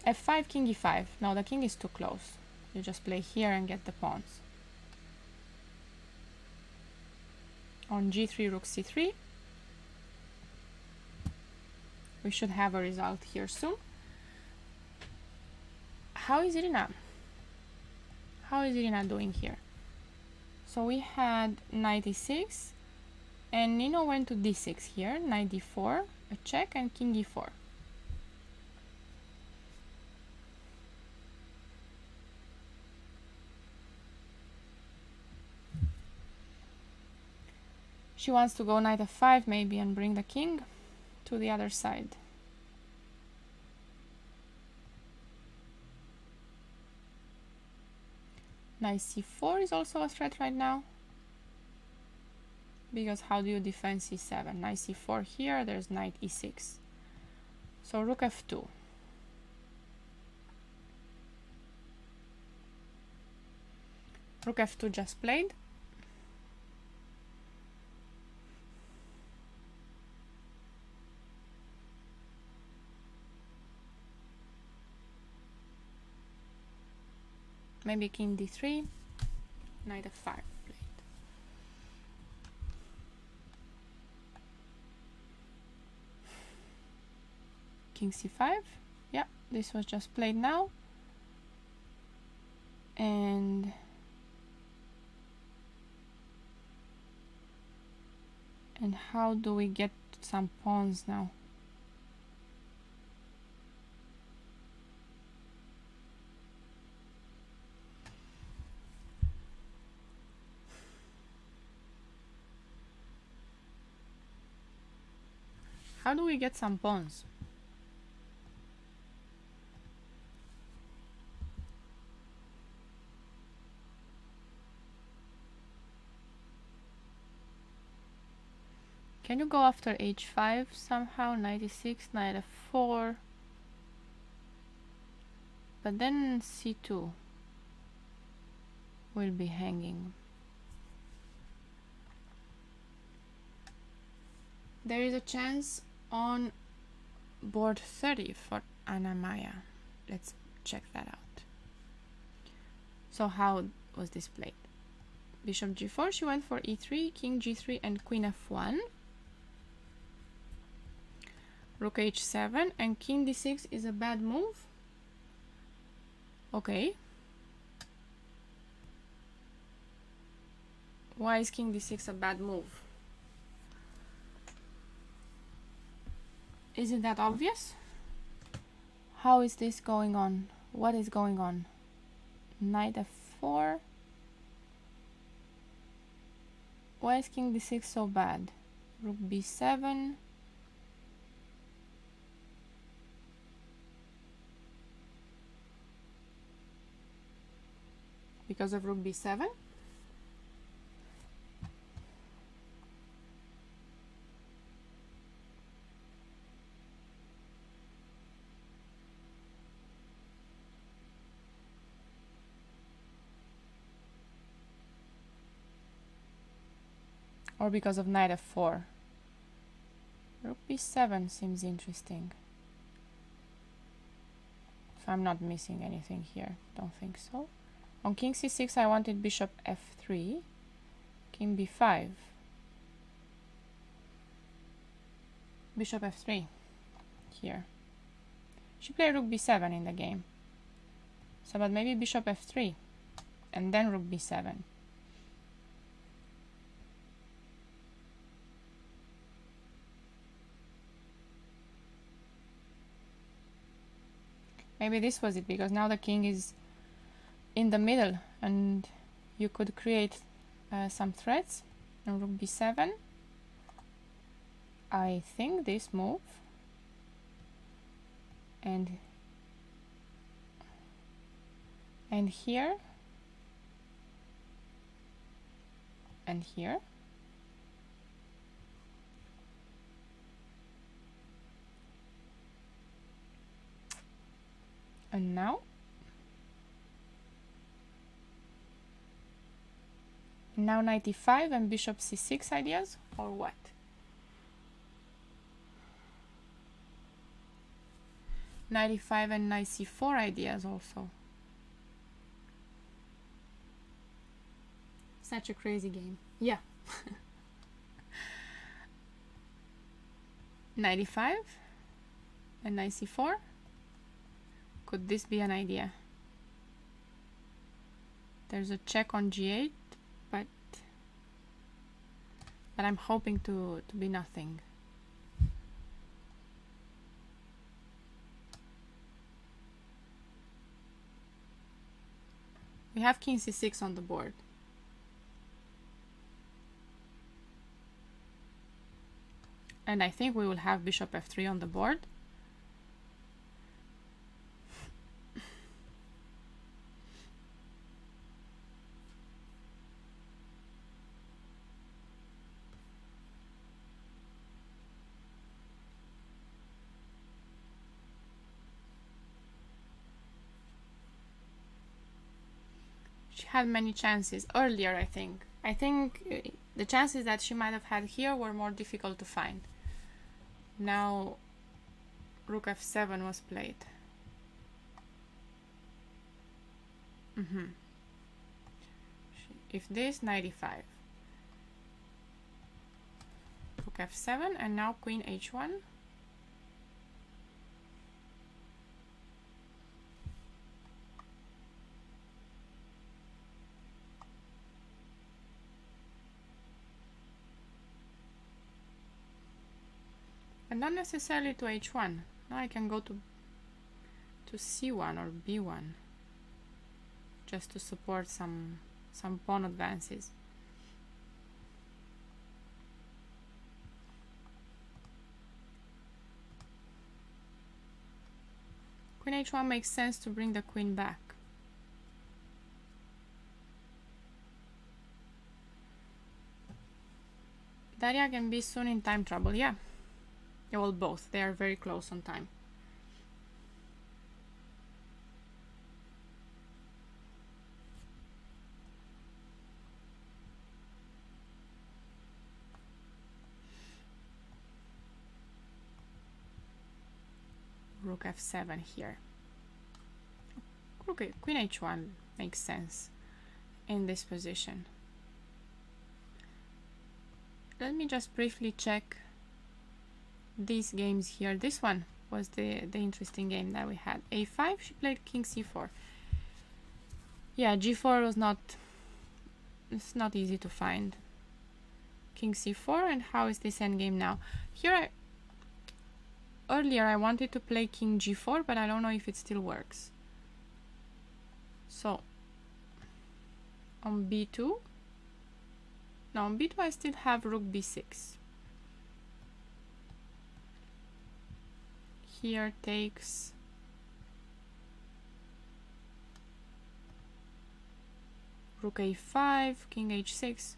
[SPEAKER 1] f5, king e5. No, the king is too close. You just play here and get the pawns. On g3, rook c3. We should have a result here soon. How is Irina? How is Irina doing here? So we had knight e6, and Nino went to d6 here, knight d4, a check, and king e4. She wants to go knight f5 maybe and bring the king to the other side. Knight c4 is also a threat right now, because how do you defend c7? Knight c4 here, there's knight e6. So rook f2. Rook f2 just played. Maybe king d3. Knight f5 played. King c5. Yeah, this was just played now. And how do we get some pawns now? How do we get some pawns? Can you go after h5 somehow? Knight e6, knight f4. But then c2 will be hanging. There is a chance on board 30 for Anna Maya. Let's check that out. So how was this played? Bishop g4, she went for e3, king g3 and queen f1. Rook h7 and king d6 is a bad move. Okay. Why is king d6 a bad move? Isn't that obvious? How is this going on? What is going on? Knight f4. Why is king d6 so bad? Rook b7. Because of rook b7? Or because of knight f4? Rook b7 seems interesting. If I'm not missing anything here, don't think so. On king c6 I wanted bishop f3, king b5, bishop f3 here. She played rook b7 in the game. So but maybe bishop f3 and then rook b7. Maybe this was it, because now the king is in the middle and you could create some threats. And rook b7. I think this move and here and here. And now knight e5 and bishop c6 ideas, or what? Knight e5 and knight c4 ideas also. Such a crazy game. Yeah. Knight e5 and knight c4. Could this be an idea? There's a check on g8, but I'm hoping to be nothing. We have king c6 on the board. And I think we will have bishop f3 on the board. She had many chances earlier, I think. I think the chances that she might have had here were more difficult to find. Now rook f7 was played. if this, 95. Rook f7, and now queen h1. But not necessarily to h1. Now I can go to c1 or b1, just to support some pawn advances. Queen h1 makes sense to bring the queen back. Daria can be soon in time trouble, yeah. Yeah, well, both. They are very close on time. Rook f7 here. Okay, queen h1 makes sense in this position. Let me just briefly check these games here. This one was the interesting game that we had. a5, she played king c4. Yeah, g4 was it's not easy to find. King c4, and how is this endgame now? Here, earlier I wanted to play king g4, but I don't know if it still works. So, on b2, now on b2 I still have rook b6. Here takes rook a5, king h6.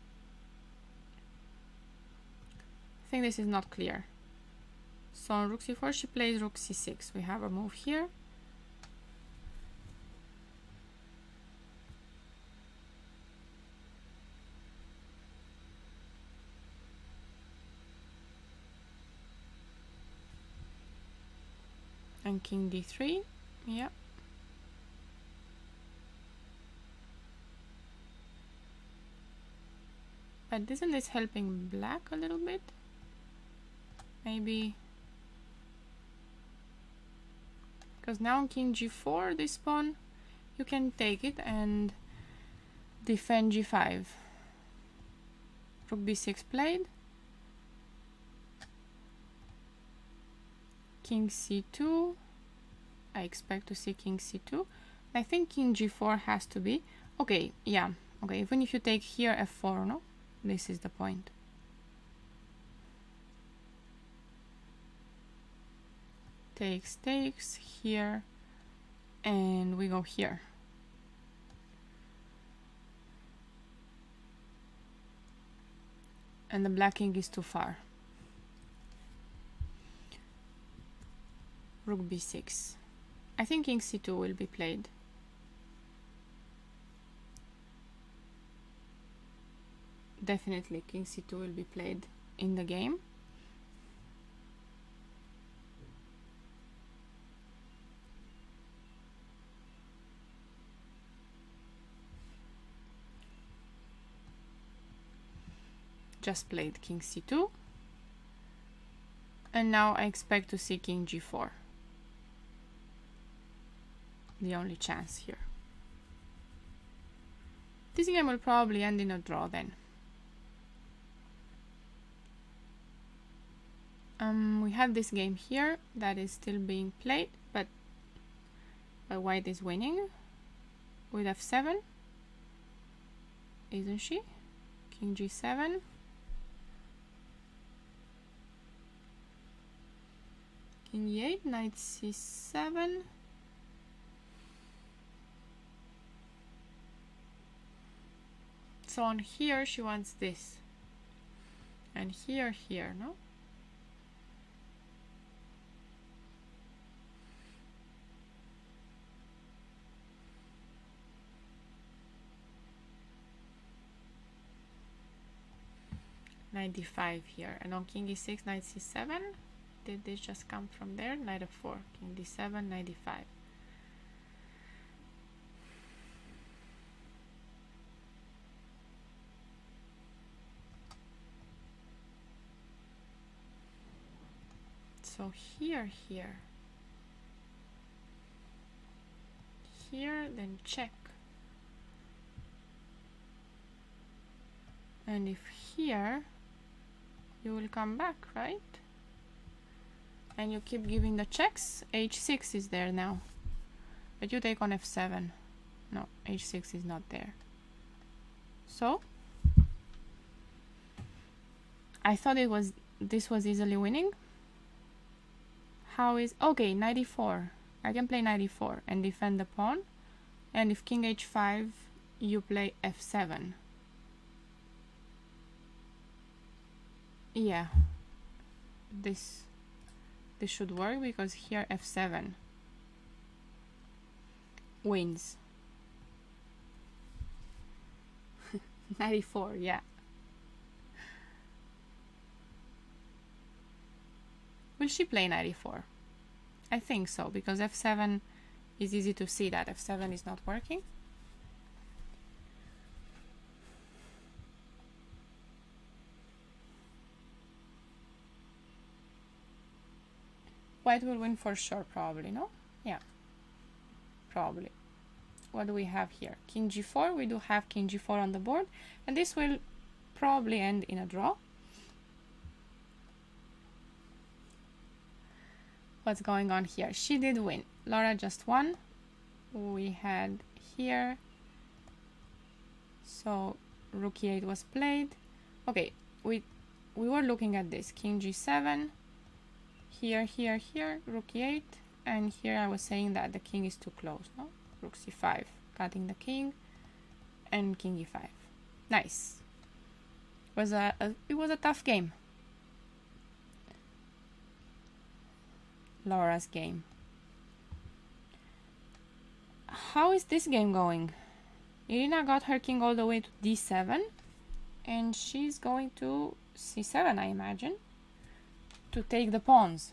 [SPEAKER 1] I think this is not clear. So on rook c4 she plays rook c6. We have a move here. And king d3, yeah. But isn't this helping black a little bit? Maybe. Because now on king g4, this pawn, you can take it and defend g5. Rook b6 played. King c2. I expect to see king c2. I think king g4 has to be. Okay, yeah. Okay, even if you take here f4, no? This is the point. Takes here, and we go here. And the black king is too far. Rook b6. I think king c2 will be played. Definitely king c2 will be played in the game. Just played king c2. And now I expect to see king g4. The only chance here. This game will probably end in a draw then. We have this game here that is still being played, but white is winning with f7, isn't she? King g7. King e8, knight c7. So on here she wants this, and here, no? Knight d5 here, and on king e6, knight c7. Did this just come from there? Knight f4, king d7, knight d5. So here, then check. And if here, you will come back, right? And you keep giving the checks. h6 is there now. But you take on f7. No, h6 is not there. So, I thought this was easily winning. How is... Okay, 94. I can play 94 and defend the pawn. And if king h5, you play f7. Yeah. This should work because here f7 wins. 94, yeah. Will she play 94? I think so, because f7 is easy to see that f7 is not working. White will win for sure, probably, no? Yeah, probably. What do we have here? King g4. We do have king g4 on the board, and this will probably end in a draw. What's going on here? She did win. Laura just won. We had here. So rook e8 was played. Okay, we were looking at this. King g7. Here, rook e8. And here I was saying that the king is too close, no? Rook c5, cutting the king. And king e5. Nice. It was a tough game. Laura's game. How is this game going? Irina got her king all the way to d7, and she's going to c7, I imagine, to take the pawns.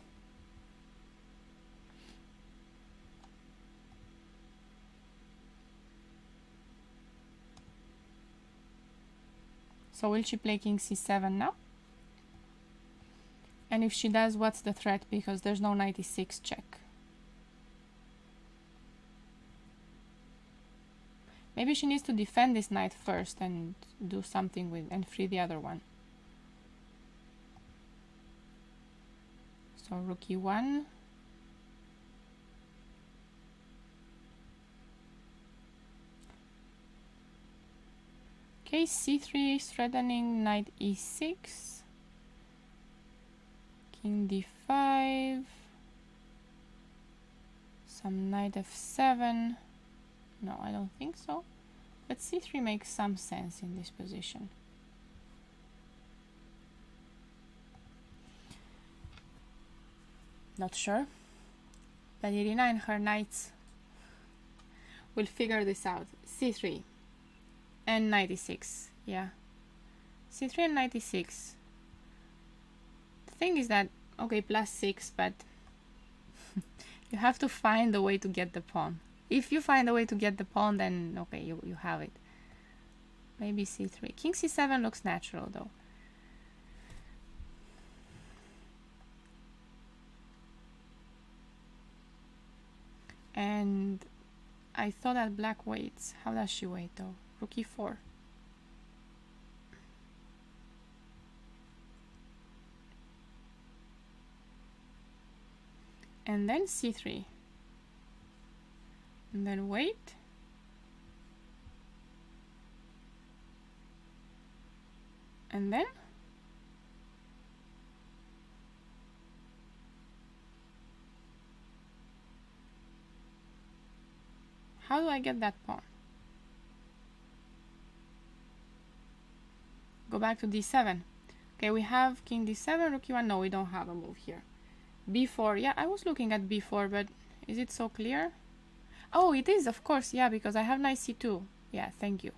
[SPEAKER 1] So will she play king c7 now? And if she does, what's the threat? Because there's no 96 check. Maybe she needs to defend this knight first and do something with and free the other one. So rook e1. Okay, c3 is threatening knight e6. King d5, some knight f7. No, I don't think so. But c3 makes some sense in this position. Not sure. But Irina and her knights will figure this out. c3 and knight e6. Yeah. c3 and knight e6. Thing is that, okay, +6, but you have to find a way to get the pawn. If you find a way to get the pawn, then okay, you have it. Maybe c3. King c7 looks natural though. And I thought that black waits. How does she wait though? Rook e4. And then c3. And then wait. And then how do I get that pawn? Go back to d7. Okay, we have king d7, rook e1. No, we don't have a move here. b4. Yeah, I was looking at b4, but is it so clear? Oh, it is, of course. Yeah, because I have knight c2. Yeah, thank you.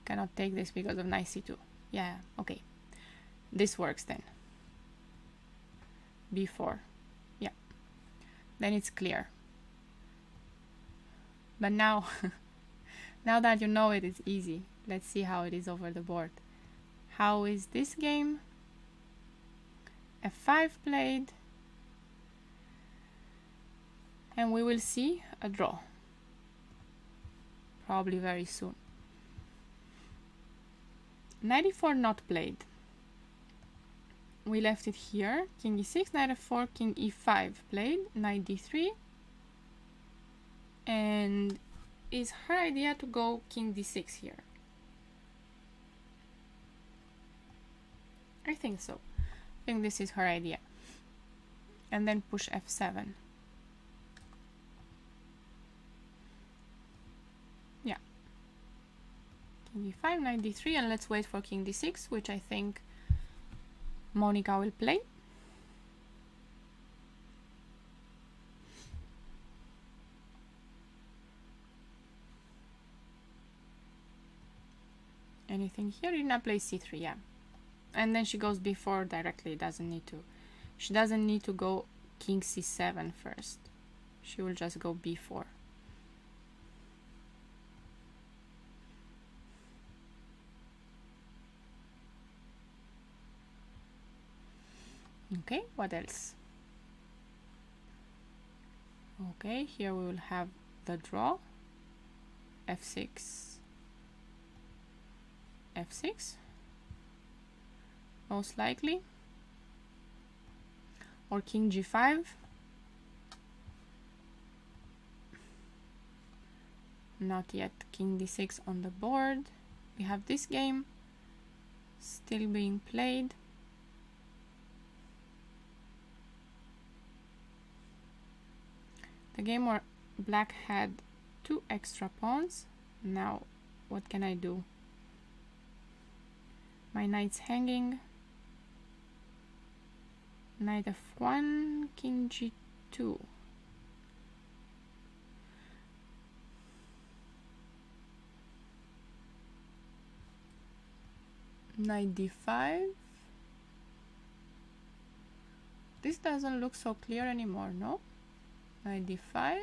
[SPEAKER 1] Cannot take this because of knight c2. Yeah, okay. This works then. b4. Yeah. Then it's clear. But now, now that you know it, it's easy. Let's see how it is over the board. How is this game? f5 played, and we will see a draw probably very soon. Knight e4 not played. We left it here. King e6, knight f4, king e5 played, knight d3, and is her idea to go king d6 here. I think so. I think this is her idea. And then push f7. Yeah. King e5, knight d3, and let's wait for king d6, which I think Monica will play. Anything here? Irina plays c3, yeah. And then she goes b4 directly. Doesn't need to. She doesn't need to go king c7 first. She will just go b4. Okay, what else? Okay, here we will have the draw. f6, f6, most likely, or king g5. Not yet. King d6 on the board. We have this game still being played. The game where black had 2 extra pawns. Now, what can I do? My knight's hanging. Knight f1, king g2. Knight d5. This doesn't look so clear anymore, no? Knight d5.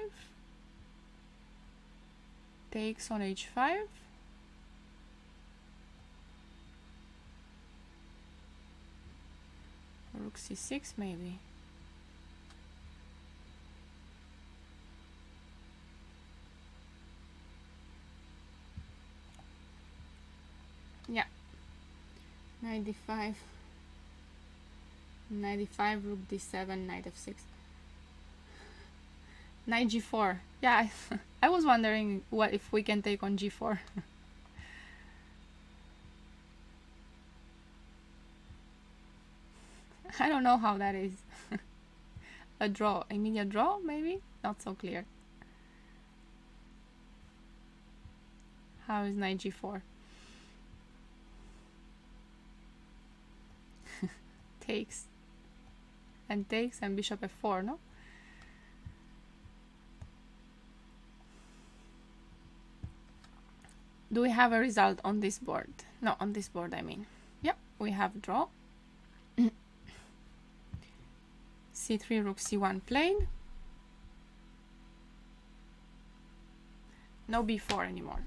[SPEAKER 1] Takes on h5. Rook c6 maybe. Yeah. Knight d5. Knight d5, rook d7, knight f6. Knight g4. Yeah, I was wondering what if we can take on g4. I don't know how that is. A draw, immediate draw, maybe? Not so clear. How is knight g4? Takes. And takes, and bishop f4, no? Do we have a result on this board? No, on this board I mean. Yep, we have draw. c3, rook c1 played. No b4 anymore.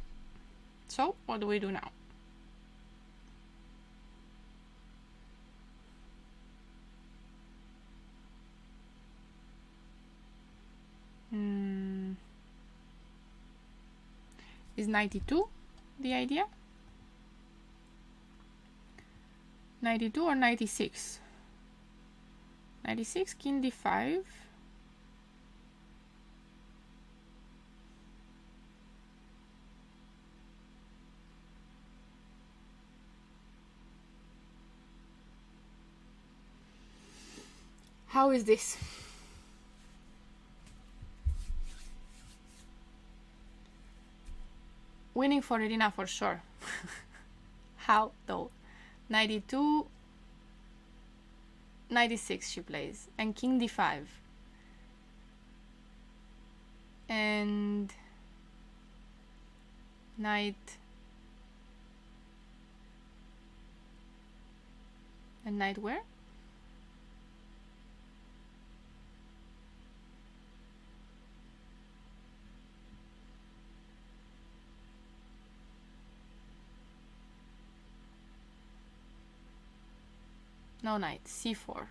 [SPEAKER 1] So, what do we do now? Is 92 the idea? 92 or 96? 96, king d5. How is this? Winning for Irina for sure. How though? 92, 96 she plays, and king d5. And knight and knight where? No knight, c4.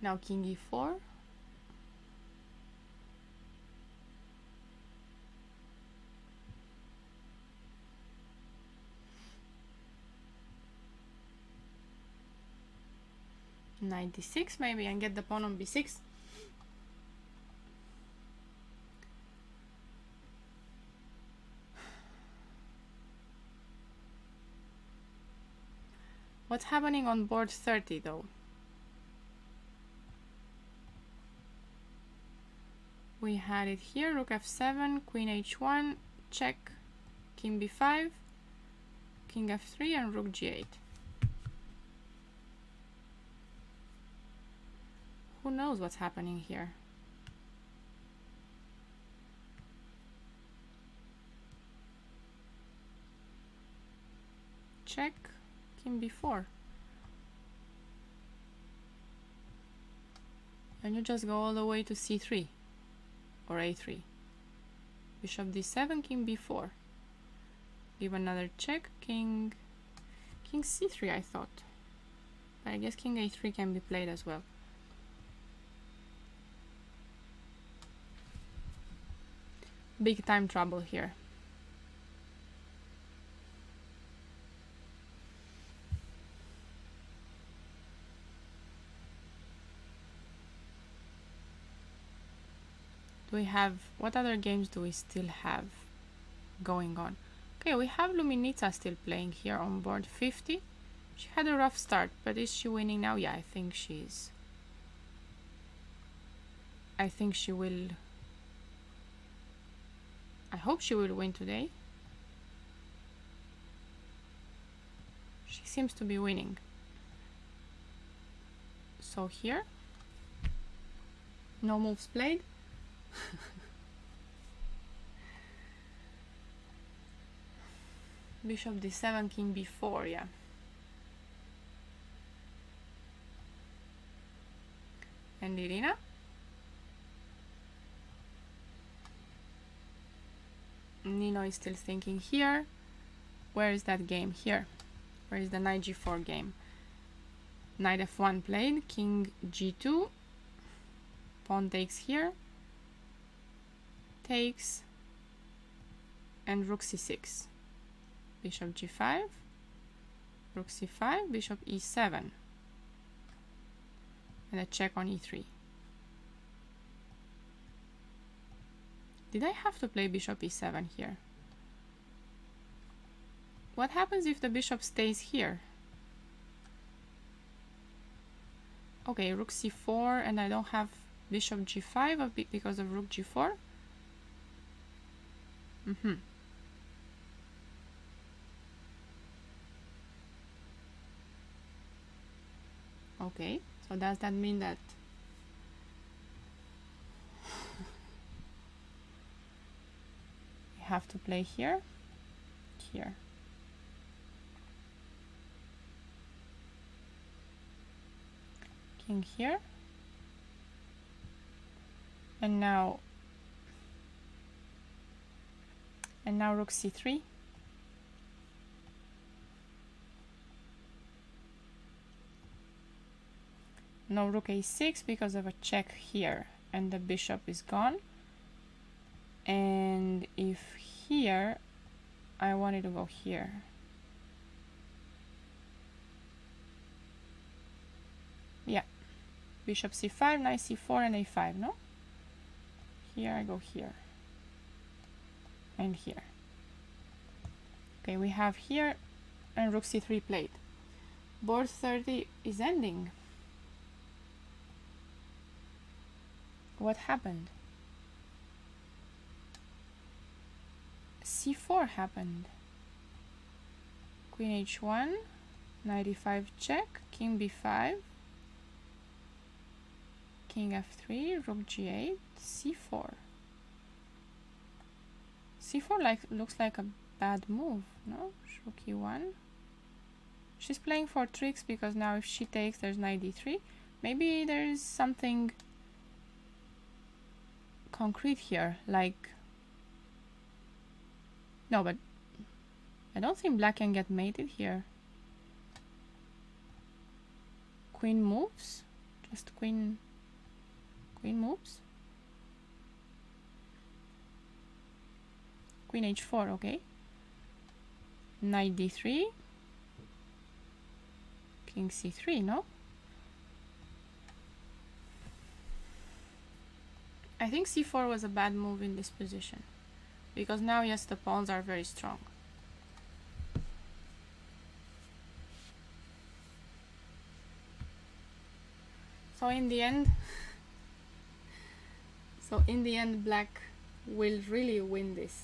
[SPEAKER 1] Now king e4. Knight d6 maybe, and get the pawn on b6. What's happening on board 30 though? We had it here, rook f7, queen h1, check, king b5, king f3, and rook g8. Who knows what's happening here? Check, king b4. And you just go all the way to c3 or a3. Bishop d7, king b4. Give another check, king c3 I thought. But I guess king a3 can be played as well. Big time trouble here. Do we have, what other games do we still have going on? Okay, we have Luminitsa still playing here on board 50. She had a rough start, but is she winning now? Yeah, I think she's. I think she will. I hope she will win today. She seems to be winning. So here, no moves played. Bishop d7, king b4, yeah. And Irina. Nino is still thinking here. Where is that game? Here. Where is the knight g4 game? Knight f1 played, king g2. Pawn takes here. Takes. And rook c6. Bishop g5. Rook c5, bishop e7. And a check on e3. Did I have to play bishop e7 here? What happens if the bishop stays here? Okay, rook c4, and I don't have bishop g5 because of rook g4. Okay, so does that mean that we have to play here? Here. King here. And now rook c3. No rook a6 because of a check here, and the bishop is gone. And if here, I wanted to go here. Yeah, bishop c5, knight c4, and a5, no? Here I go here. And here. Okay, we have here, and rook c3 played. Board 30 is ending. What happened? c4 happened. Queen h1, knight e5 check, king b5, king f3, rook g8, c4. c4 looks like a bad move, no? Rook e1. She's playing for tricks because now if she takes, there's knight d3. Maybe there's something concrete here, like. No, but I don't think black can get mated here. Queen moves, Just queen moves. Queen h4, okay. Knight d3. King c3, no? I think c4 was a bad move in this position, because now, yes, the pawns are very strong. So in the end, black will really win this.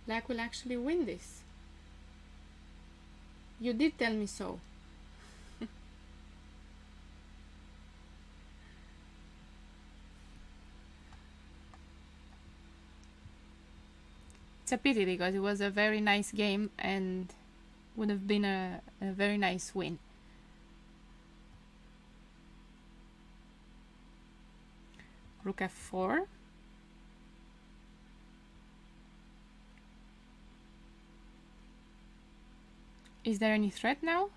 [SPEAKER 1] Black will actually win this. You did tell me so. It's a pity because it was a very nice game and would have been a very nice win. Rook f4. Is there any threat now?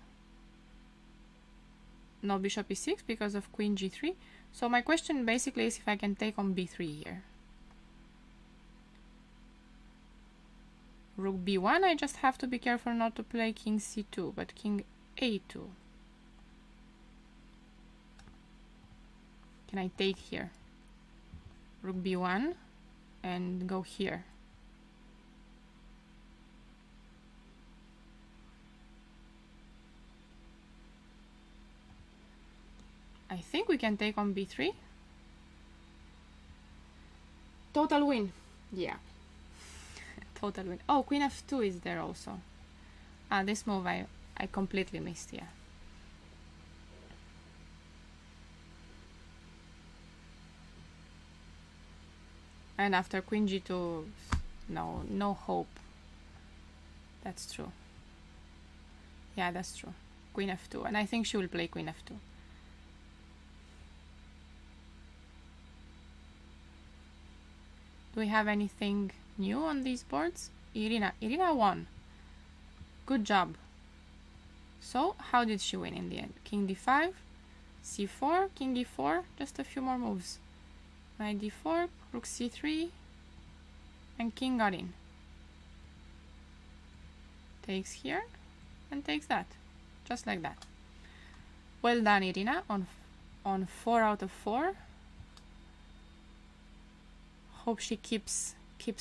[SPEAKER 1] No, bishop e6 because of queen g3. So my question basically is if I can take on b3 here. Rook b1, I just have to be careful not to play king c2, but king a2. Can I take here? Rook b1 and go here. I think we can take on b3. Total win. Yeah. Total win. Oh, queen f2 is there also. Ah, this move I completely missed, yeah. And after queen g2, no hope. That's true. Yeah, that's true. Queen f2, and I think she will play queen f2. Do we have anything new on these boards? Irina won. Good job. So, how did she win in the end? King d5, c4, king e4, just a few more moves. Knight d4, rook c3, and king got in. Takes here, and takes that. Just like that. Well done, Irina, on 4 out of 4. Hope she keeps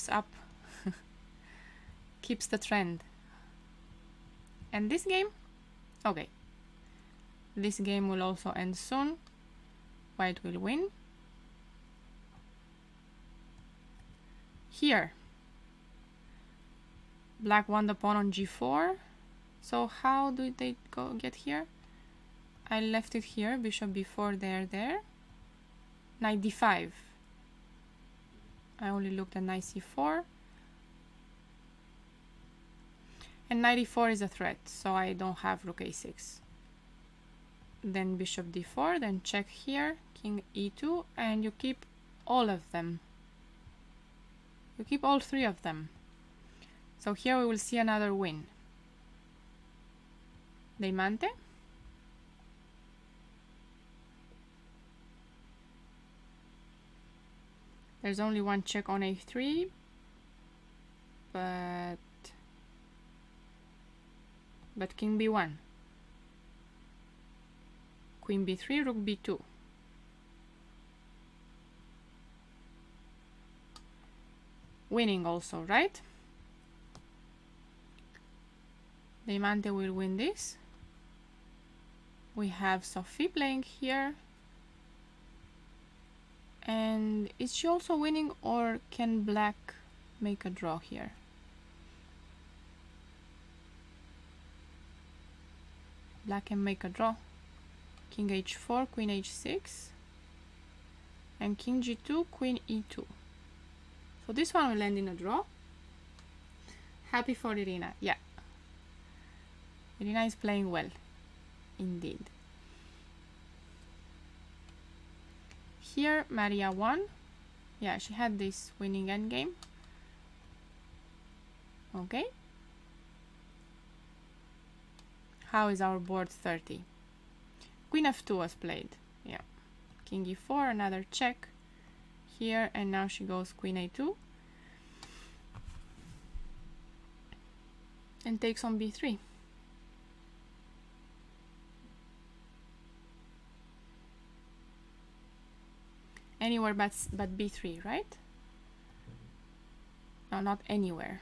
[SPEAKER 1] up, keeps the trend. And this game, okay, this game will also end soon. White will win. Here, black won the pawn on g4. So how do they get here? I left it here, bishop b4, there. Knight d5. I only looked at knight c4. And knight e4 is a threat, so I don't have rook a6. Then bishop d4, then check here, king e2, and you keep all of them. You keep all 3 of them. So here we will see another win. Deimante. There's only one check on a3, but king b1, queen b3, rook b2. Winning also, right? Deimante will win this. We have Sophie playing here. And is she also winning, or can black make a draw here? Black can make a draw. King h4, queen h6, and king g2, queen e2. So this one will end in a draw. Happy for Irina. Yeah. Irina is playing well, indeed. Here, Maria won. Yeah, she had this winning endgame. Okay. How is our board 30? Queen f2 was played. Yeah. King e4, another check here, and now she goes queen a2 and takes on b3. Anywhere but b3, right? No, not anywhere.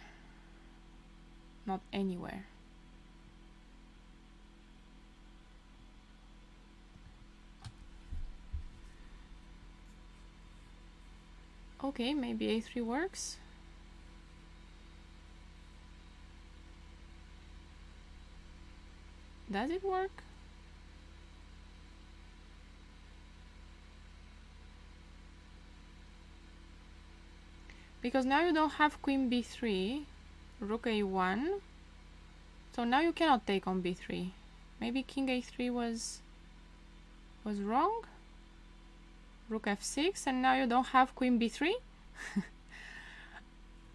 [SPEAKER 1] Not anywhere. Okay, maybe a3 works. Does it work? Because now you don't have queen b3, rook a1, so now you cannot take on b3. Maybe king a3 was wrong? Rook f6, and now you don't have queen b3?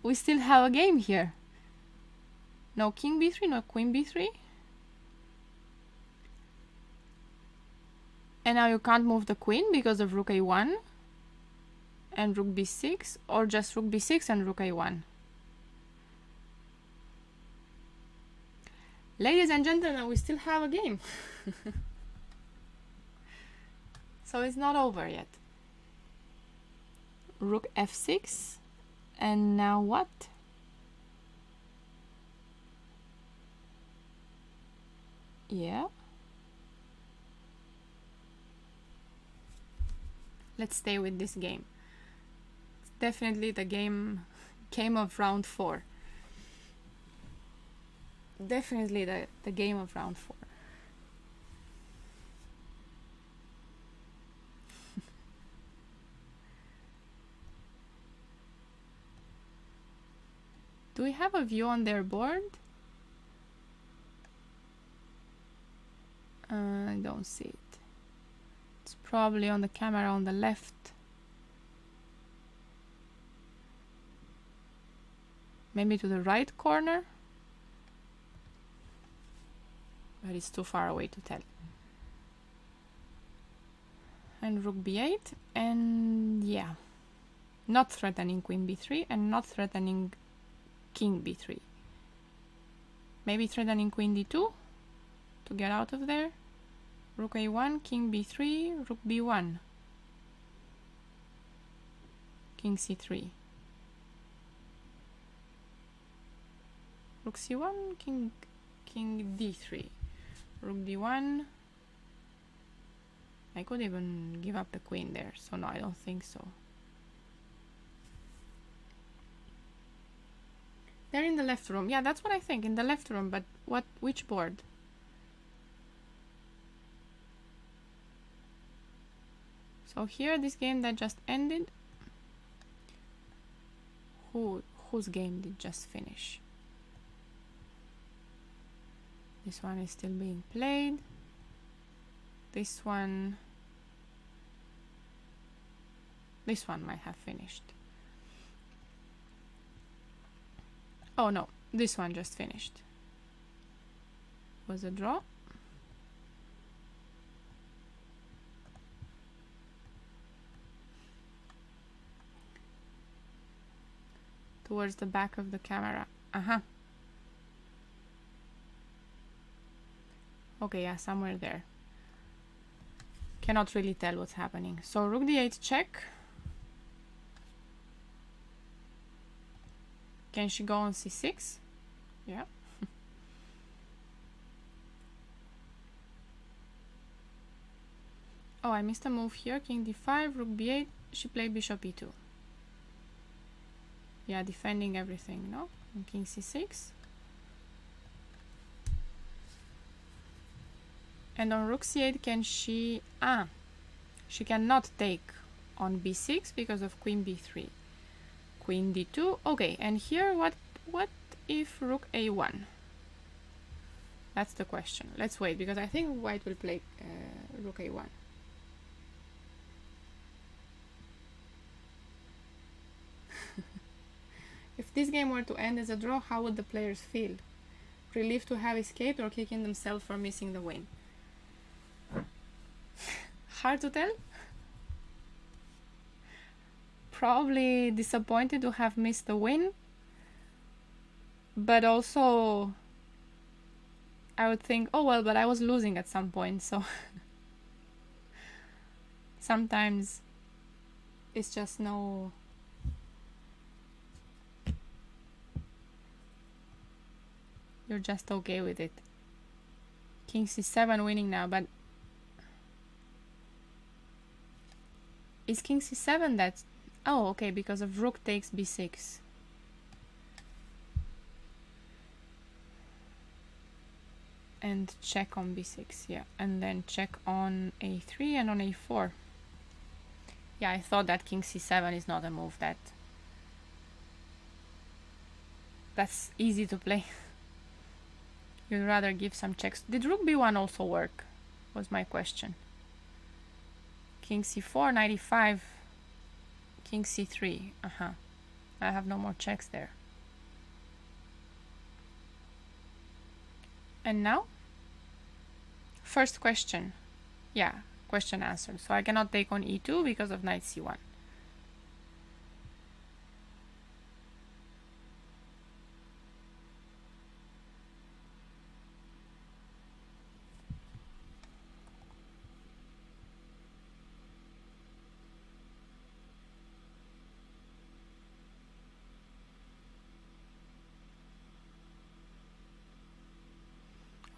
[SPEAKER 1] We still have a game here. No king b3, no queen b3. And now you can't move the queen because of rook a1 and rook b6, or just rook b6 and rook a1. Ladies and gentlemen, we still have a game. So it's not over yet. Rook f6, and now what? Yeah. Let's stay with this game. It's definitely the game of round 4. Definitely the game of round 4. Do we have a view on their board? I don't see it. It's probably on the camera on the left. Maybe to the right corner? But it's too far away to tell. And rook b8, and yeah. Not threatening queen b3 and not threatening king b3. Maybe threatening queen d2 to get out of there. Rook a1, king b3, rook b1, king c3, rook c1, king d3, rook d1. I could even give up the queen there, so no, I don't think so. They're in the left room. Yeah, that's what I think, in the left room, but which board? So here, this game that just ended, whose game did just finish? This one is still being played. This one might have finished. Oh no, this one just finished. Was a draw. Towards the back of the camera. Okay, yeah, somewhere there. Cannot really tell what's happening. So rook d8 check. Can she go on c6? Yeah. Oh, I missed a move here. King d5, rook b8. She played bishop e2. Yeah, defending everything, no? And king c6. And on rook c8, can she... she cannot take on b6 because of queen b3. Queen d2. Okay, and here what if rook a1? That's the question. Let's wait, because I think white will play rook a1. If this game were to end as a draw, how would the players feel? relieved to have escaped or kicking themselves for missing the win? Hard to tell. Probably disappointed to have missed the win, but also I would think, oh well, but I was losing at some point, so sometimes it's just no. You're just okay with it. King c7 winning now, but is King c7 that? Oh, okay, because of rook takes b6. And check on b6, yeah, and then check on a3 and on a4. Yeah, I thought that King c7 is not a move that's easy to play. You'd rather give some checks. Did rook b1 also work? Was my question. King c4, knight e5, King c3. I have no more checks there. And now? First question. Yeah, question answered. So I cannot take on e2 because of knight c1.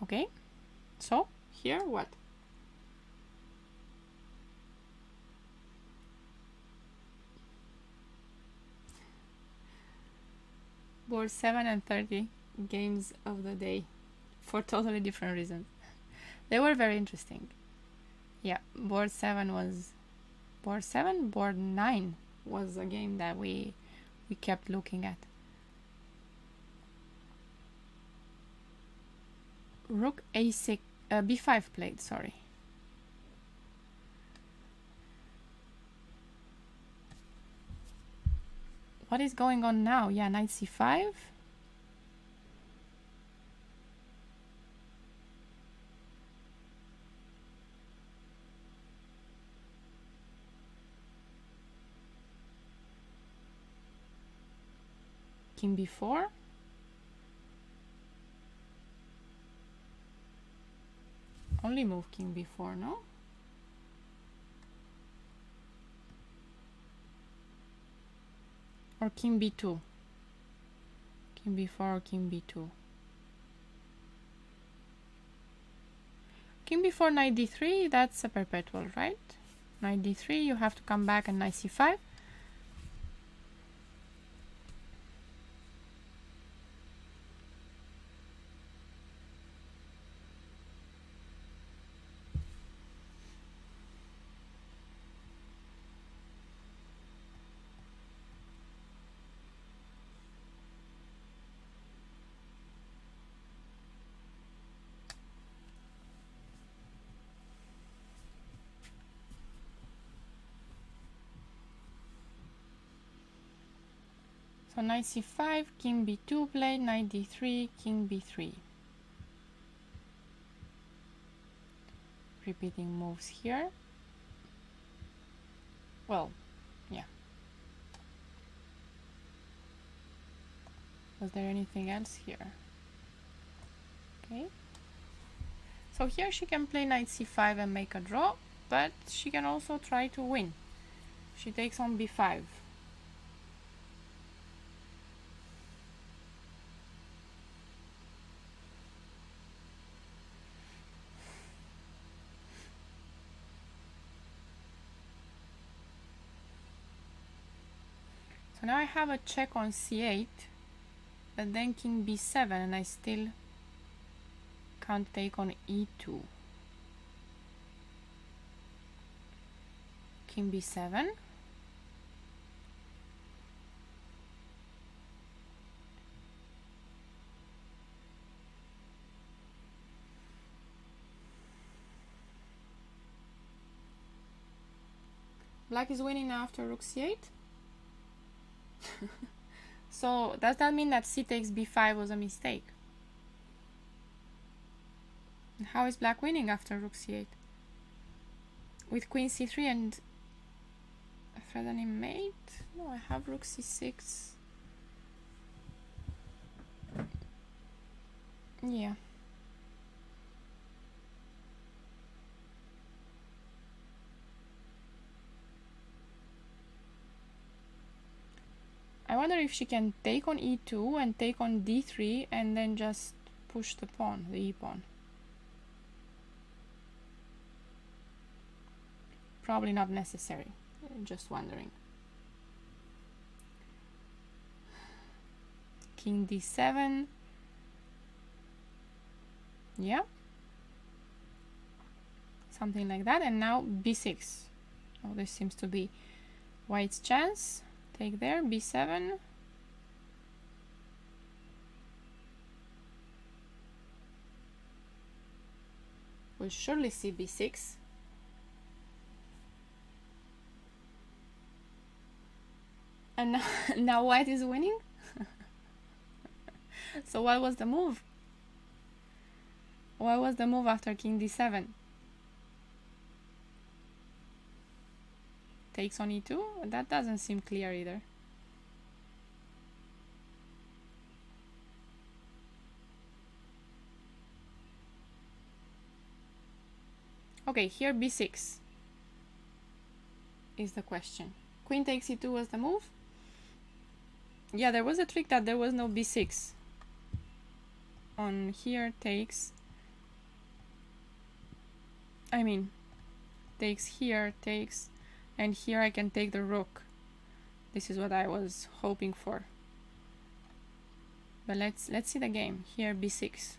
[SPEAKER 1] Okay, so here what? Board 7 and 30 games of the day for totally different reasons. They were very interesting. Yeah, board 7 was board 7, board 9 was a game that we kept looking at. Rook a6, b5 played, sorry. What is going on now? Yeah, knight c5. King b4. Only move king b4, no? Or king b2. King b4 or king b2. King b4, knight d3, that's a perpetual, right? Knight d3, you have to come back and knight c5. So knight c5, king b2 played, knight d3, king b3. Repeating moves here. Well, yeah. Was there anything else here? Okay. So here she can play knight c5 and make a draw, but she can also try to win. She takes on b5. So now I have a check on c8, but then king b7, and I still can't take on e2. King b7. Black is winning now after rook c8. So does that mean that c takes b5 was a mistake? How is black winning after rook c8? With queen c3 and threatening mate? No, I have rook c6. Yeah. I wonder if she can take on e2 and take on d3 and then just push the pawn, the e-pawn. Probably not necessary. Just wondering. King d7. Yeah. Something like that. And now b6. Oh, this seems to be white's chance. Take there, b7. We'll surely see b6. And now white is winning. So what was the move? What was the move after king d7? Takes on e2? That doesn't seem clear either. Okay, here b6 is the question. Queen takes e2 was the move. Yeah, there was a trick that there was no b6. On here takes... I mean, takes here, takes... And here I can take the rook. This is what I was hoping for. But let's see the game. Here b6.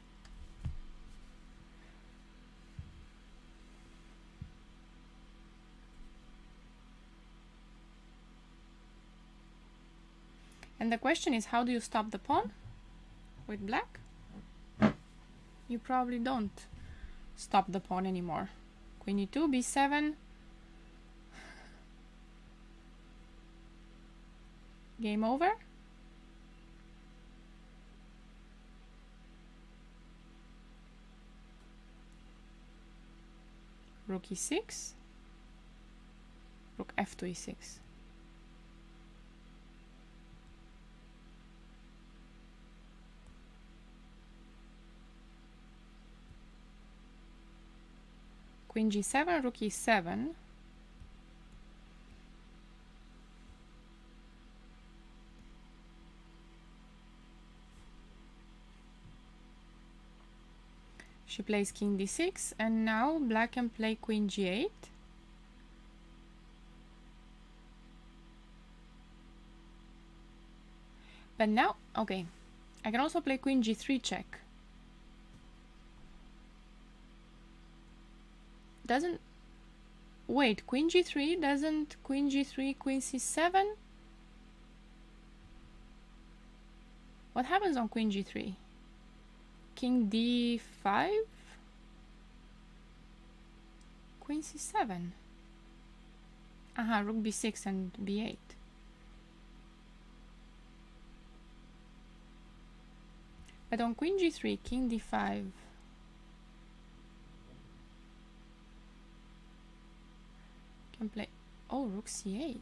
[SPEAKER 1] And the question is, how do you stop the pawn with black? You probably don't stop the pawn anymore. Queen e2, b7. Game over. Rook e6. Rook f2 e6. Queen g7, rook e7. She plays king d6, and now black can play queen g8. But now, okay, I can also play queen g3 check. Doesn't... Wait, queen g3, doesn't queen g3, queen c7? What happens on queen g3? King d5? Queen c7. Aha, rook b6 and b8. But on queen g3, king d5. Can play... Oh, rook c8.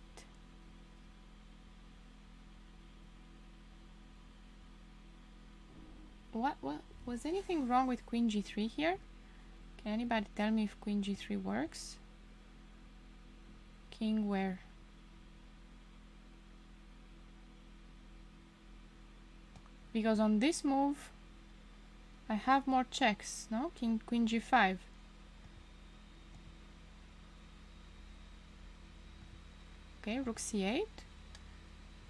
[SPEAKER 1] What was anything wrong with queen g3 here? Can anybody tell me if queen g3 works? King where? Because on this move I have more checks, no? Queen g5. Okay, rook c8.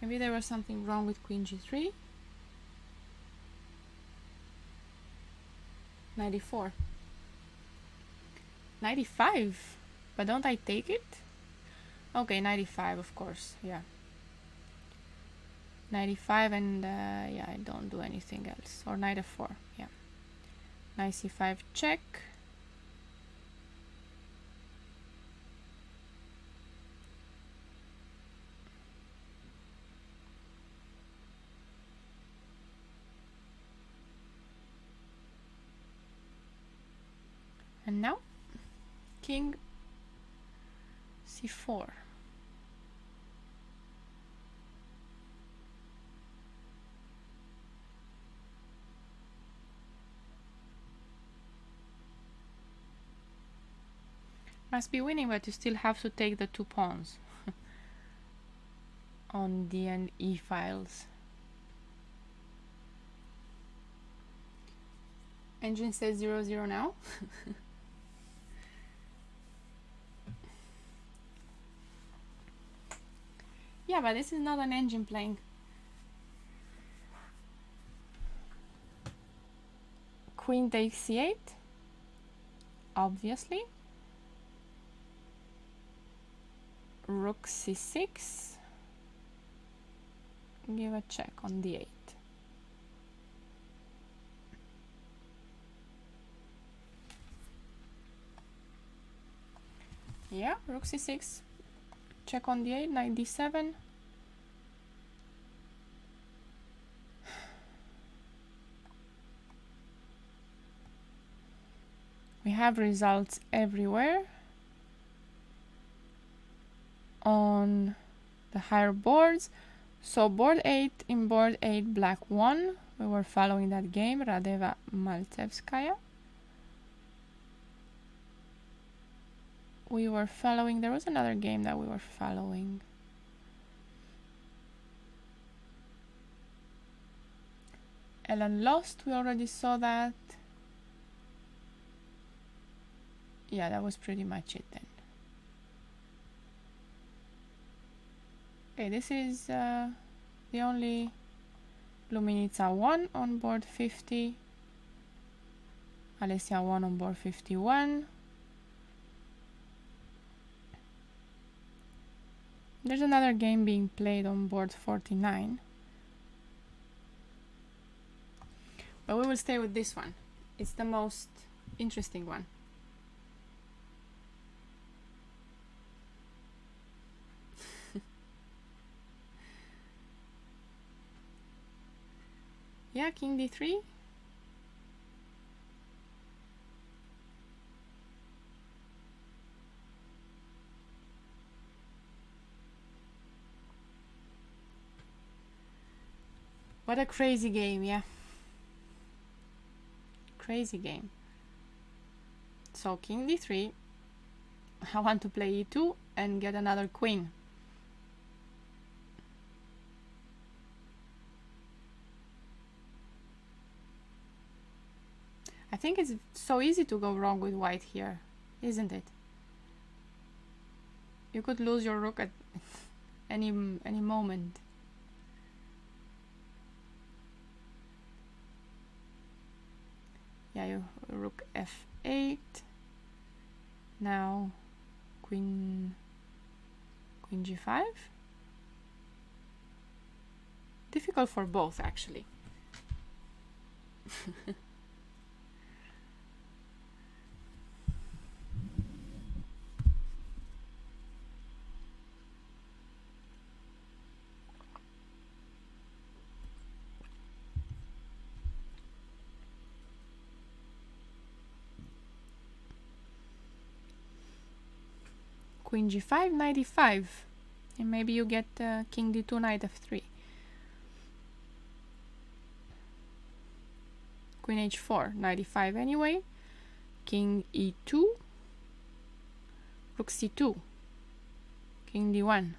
[SPEAKER 1] Maybe there was something wrong with queen g3. 94. 95? But don't I take it? Okay, 95, of course, yeah. 95 and yeah, I don't do anything else. Or knight f4, yeah. Knight c5 check. king c4. Must be winning, but you still have to take the 2 pawns on D and E files. Engine says 0-0 now. Yeah, but this is not an engine playing. Queen takes c8, obviously. Rook c6. Give a check on d8. Yeah, rook c6. Check on d8, knight d7. We have results everywhere. On the higher boards. So board 8, in board 8 black 1. We were following that game, Radeva Maltsevskaya. We were following, there was another game that we were following. Ellen lost, we already saw that. Yeah, that was pretty much it then. Okay, this is the only Luminitsa 1 on board 50. Alessia 1 on board 51. There's another game being played on board 49. But we will stay with this one. It's the most interesting one. Yeah, king d3. What a crazy game, yeah. Crazy game. So king d3. I want to play e2 and get another queen. I think it's so easy to go wrong with white here, isn't it? You could lose your rook at any moment. Yeah, you rook f8. Now queen g5. Difficult for both, actually. Queen g5, knight e5, and maybe you get king d2, knight f3. Queen h4, knight e5 anyway. King e2, rook c2, king d1.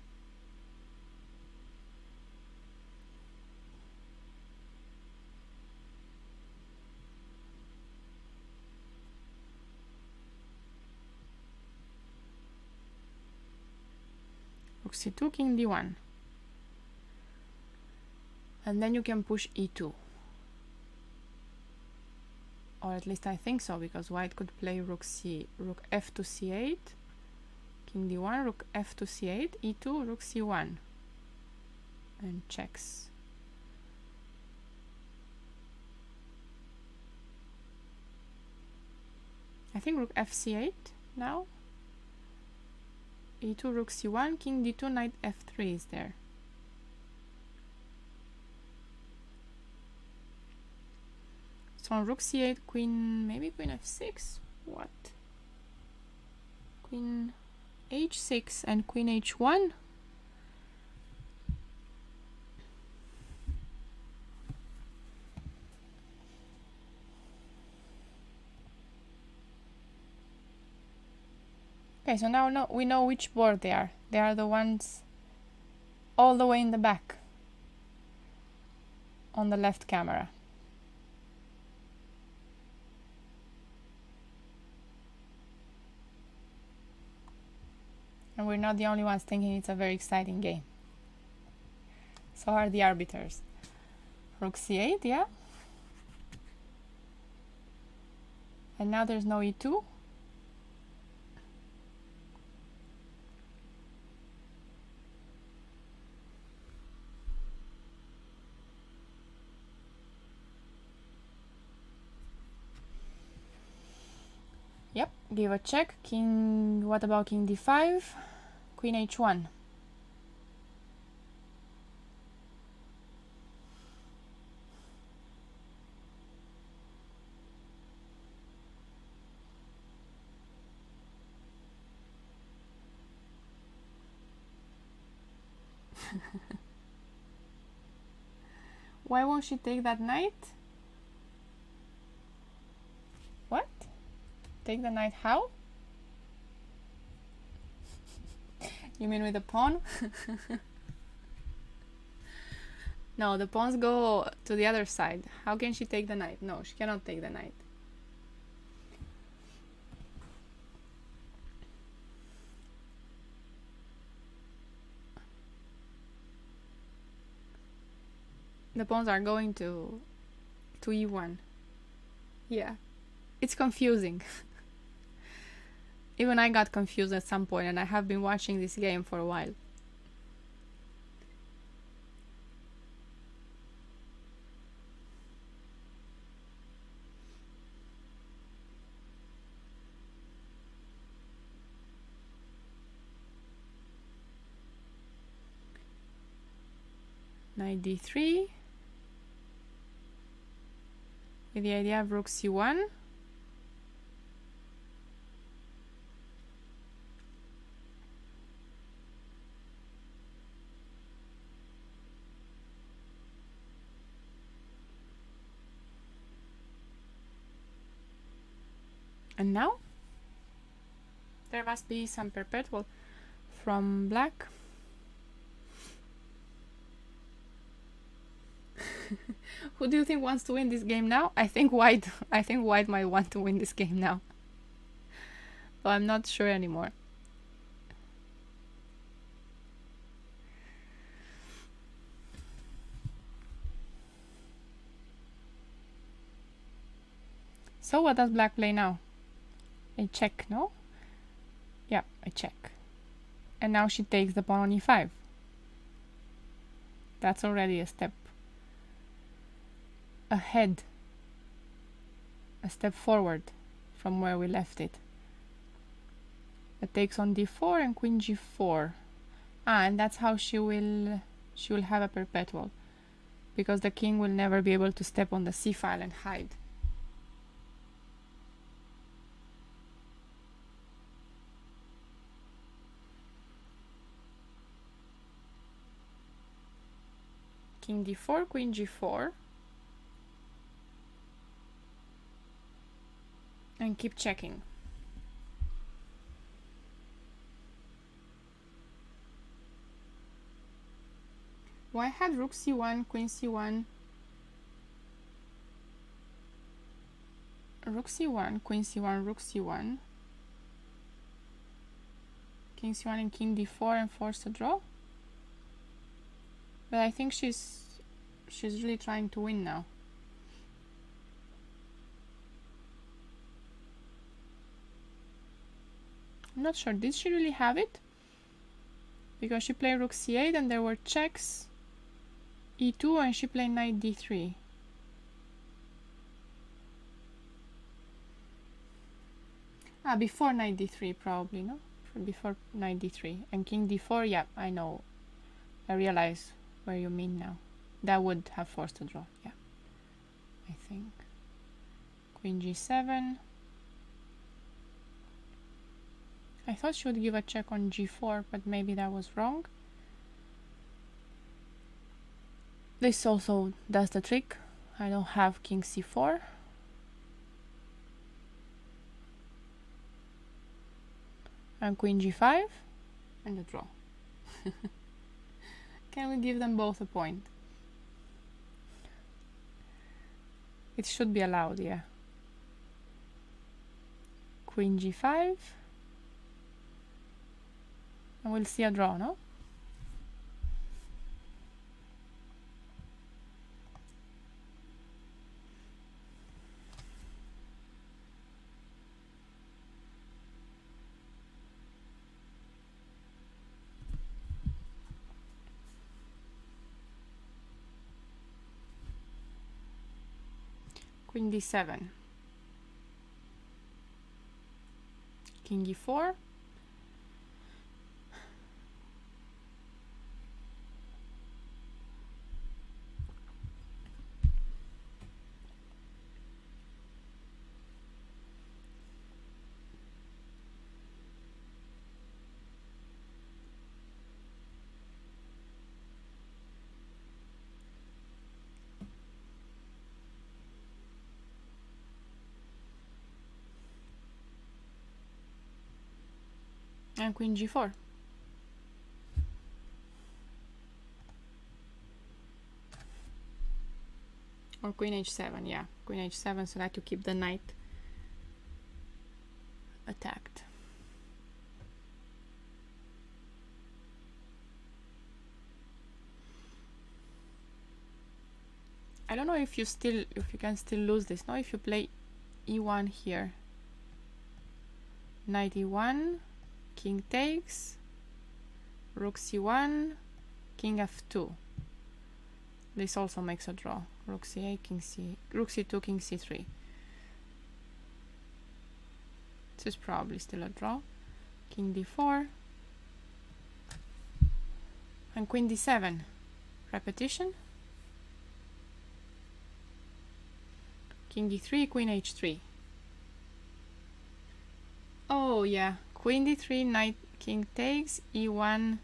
[SPEAKER 1] Rook c2, king d1. And then you can push e2. Or at least I think so, because white could play rook f to c8, king d1, rook f to c8, e2, rook c1, and checks. I think rook f c8 now. e2, rook c1, king d2, knight f3 is there. So on rook c8, queen, maybe queen f6? What? Queen h6 and queen h1. Okay, so now we know which board they are. They are the ones all the way in the back on the left camera. And we're not the only ones thinking it's a very exciting game. So are the arbiters. Rook c8, yeah. And now there's no e2. Yep, give a check. King, what about king d5? Queen h1. Why won't she take that knight? What? Take the knight how? You mean with the pawn? No, the pawns go to the other side. How can she take the knight? No, she cannot take the knight. The pawns are going to e1. Yeah, it's confusing. Even I got confused at some point, and I have been watching this game for a while. Knight d3 with the idea of rook c1. And now there must be some perpetual from black. Who do you think wants to win this game now? I think white. I think white might want to win this game now. But I'm not sure anymore. So what does black play now? A check, no? Yeah, a check. And now she takes the pawn on e5. That's already a step ahead, a step forward from where we left it. It takes on d4 and queen g4. And that's how she will have a perpetual, because the king will never be able to step on the c file and hide. King d4, queen g4. And keep checking. Well, I had rook c1, queen c1, rook c1, queen c1, rook c1, king c1 and king d4 and force a draw. But I think she's really trying to win now. I'm not sure, did she really have it? Because she played rook c8 and there were checks, e2, and she played knight d3. Before knight d3 probably, no? Before knight d3. And king d4, yeah, I know. I realize where you mean now. That would have forced a draw, yeah. I think. Queen g7. I thought she would give a check on g4, but maybe that was wrong. This also does the trick. I don't have king c4. And queen g5 and a draw. Can we give them both a point? It should be allowed, yeah. Queen g5. And we'll see a draw, no? Queen d7. King e4. And queen g4. Or queen h7, yeah. Queen h7 so that you keep the knight attacked. I don't know if you can still lose this. No, if you play e1 here. Knight e1. King takes, rook c1, king f2. This also makes a draw. Rook c8, rook c2, king c3. This is probably still a draw. King d4 and queen d7. Repetition. King d3, queen h3. Oh yeah. Queen d3, knight, king takes, e1.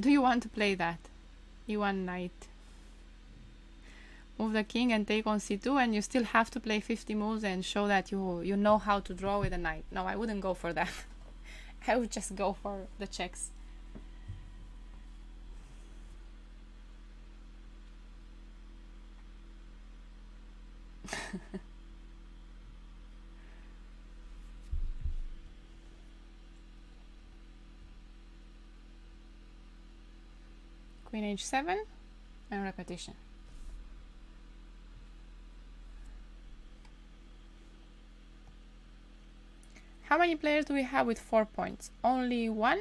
[SPEAKER 1] Do you want to play that? e1 knight. Move the king and take on c2, and you still have to play 50 moves and show that you know how to draw with a knight. No, I wouldn't go for that. I would just go for the checks. Queen h7 and repetition. How many players do we have with 4 points? Only one?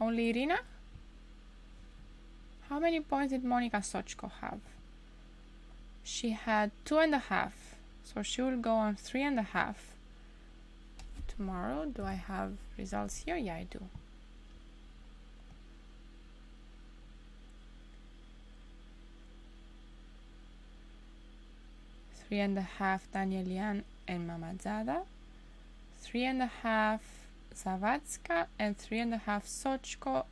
[SPEAKER 1] Only Irina? How many points did Monica Sochko have? She had 2.5, so she will go on 3.5 tomorrow. Do I have results here? Yeah, I do. 3.5 Danielian and Mamadzada, 3.5 Zawadzka, and 3.5 Sochko,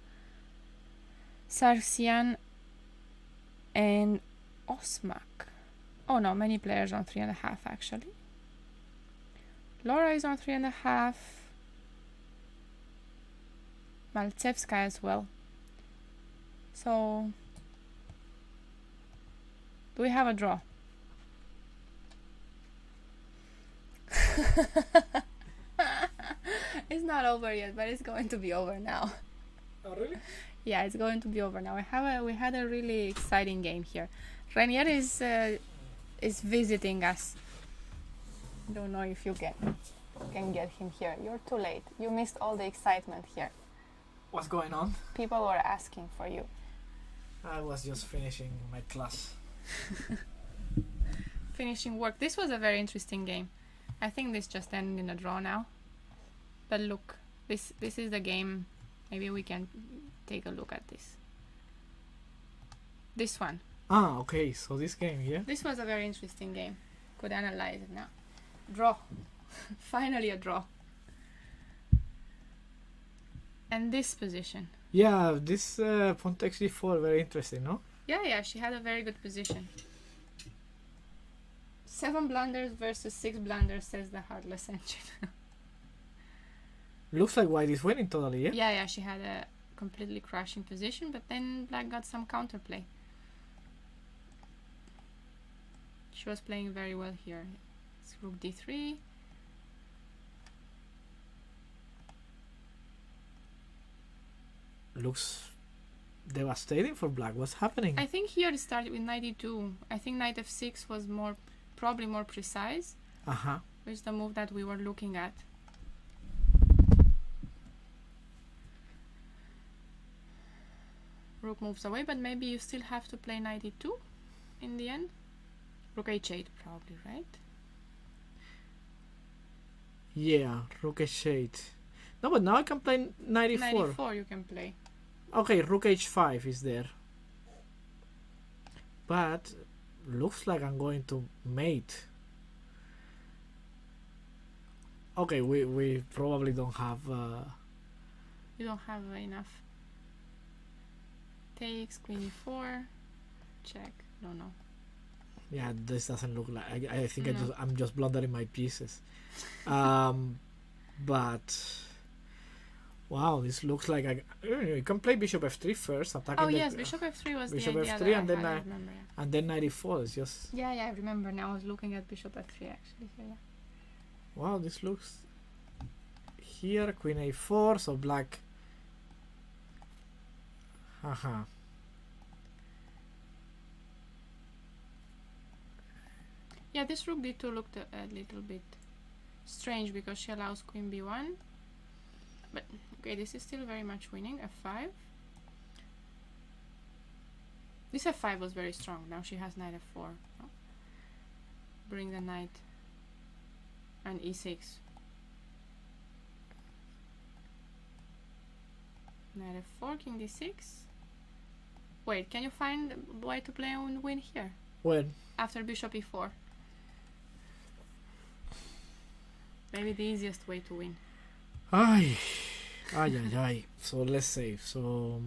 [SPEAKER 1] Sarsian, and Osmak. Oh no, many players on 3.5 actually. Laura is on 3.5. Maltsevska as well. So, do we have a draw? It's not over yet, but it's going to be over now.
[SPEAKER 2] Oh really?
[SPEAKER 1] Yeah, it's going to be over now. We had a really exciting game here. Renier is visiting us. Don't know if you can get him here. You're too late. You missed all the excitement here.
[SPEAKER 2] What's going on?
[SPEAKER 1] People were asking for you.
[SPEAKER 2] I was just finishing my class.
[SPEAKER 1] Finishing work. This was a very interesting game. I think this just ended in a draw now. But look, this is the game. Maybe we can take a look at this. This one.
[SPEAKER 2] Ah, okay. So this game, yeah.
[SPEAKER 1] This was a very interesting game. Could analyze it now. Draw. Finally a draw. And this position.
[SPEAKER 2] Yeah, this pawn takes d4, very interesting, no?
[SPEAKER 1] Yeah, she had a very good position. 7 blunders versus 6 blunders, says the Heartless Engine.
[SPEAKER 2] Looks like white is winning totally, yeah?
[SPEAKER 1] Yeah, she had a completely crushing position, but then black got some counterplay. She was playing very well here. It's rook d3.
[SPEAKER 2] Looks devastating for black. What's happening?
[SPEAKER 1] I think here it started with knight e2. I think knight f6 was probably more precise. Which is the move that we were looking at. Rook moves away, but maybe you still have to play knight e2 in the end. Rook h8 probably, right?
[SPEAKER 2] Yeah, rook h8. No, but now I can play knight e4.
[SPEAKER 1] Knight e4 you can play.
[SPEAKER 2] Okay, rook h5 is there. But looks like I'm going to mate. Okay, we probably don't have...
[SPEAKER 1] You don't have enough. Takes, queen e4. Check. Don't know.
[SPEAKER 2] Yeah, this doesn't look like... I think
[SPEAKER 1] No.
[SPEAKER 2] I'm just blundering my pieces. But... Wow, this looks like you can play bishop f3 first.
[SPEAKER 1] Oh yes, bishop f3 was
[SPEAKER 2] bishop
[SPEAKER 1] the idea
[SPEAKER 2] f3
[SPEAKER 1] that
[SPEAKER 2] and then
[SPEAKER 1] I remember. Yeah.
[SPEAKER 2] and then knight e4 is just...
[SPEAKER 1] Yeah, I remember now. I was looking at bishop f3 actually. So yeah.
[SPEAKER 2] Wow, this looks... Here, queen a4, so black... Haha.
[SPEAKER 1] Yeah, this rook d2 looked a little bit strange because she allows queen b1. But okay, this is still very much winning. f5. This f5 was very strong. Now she has knight f4. Oh. Bring the knight. And e6. Knight f4, king d6. Wait, can you find a way to play and win here?
[SPEAKER 2] When?
[SPEAKER 1] After bishop e4. Maybe the easiest way to win.
[SPEAKER 2] Ay. So let's save. So...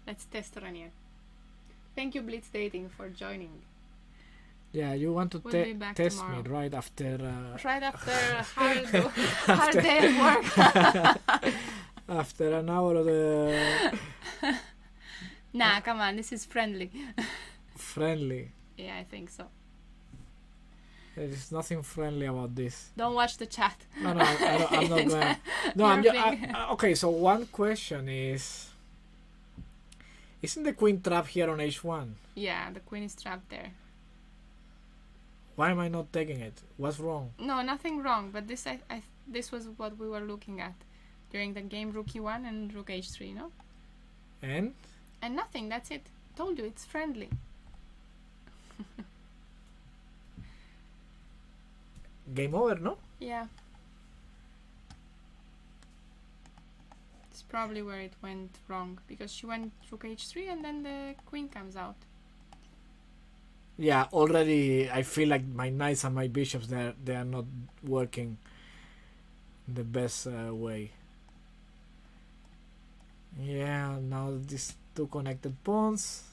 [SPEAKER 1] Let's test Renier. Thank you, Blitz Dating, for joining.
[SPEAKER 2] Yeah, you want to
[SPEAKER 1] We'll be back
[SPEAKER 2] test
[SPEAKER 1] tomorrow.
[SPEAKER 2] me right after...
[SPEAKER 1] Right after a hard day at work.
[SPEAKER 2] after an hour of the...
[SPEAKER 1] Nah, come on, this is friendly.
[SPEAKER 2] Friendly.
[SPEAKER 1] Yeah, I think so.
[SPEAKER 2] There is nothing friendly about this.
[SPEAKER 1] Don't watch the chat.
[SPEAKER 2] No, I'm not going. No, I'm just. Okay, so one question is: isn't the queen trapped here on h1?
[SPEAKER 1] Yeah, the queen is trapped there.
[SPEAKER 2] Why am I not taking it? What's wrong?
[SPEAKER 1] No, nothing wrong. But this, this was what we were looking at during the game. Rook e1 and rook h3, no?
[SPEAKER 2] And
[SPEAKER 1] nothing. That's it. Told you, it's friendly.
[SPEAKER 2] game over, no?
[SPEAKER 1] Yeah. It's probably where it went wrong because she went rook h3 and then the queen comes out.
[SPEAKER 2] Yeah, already I feel like my knights and my bishops they are not working the best way. Yeah, now these two connected pawns.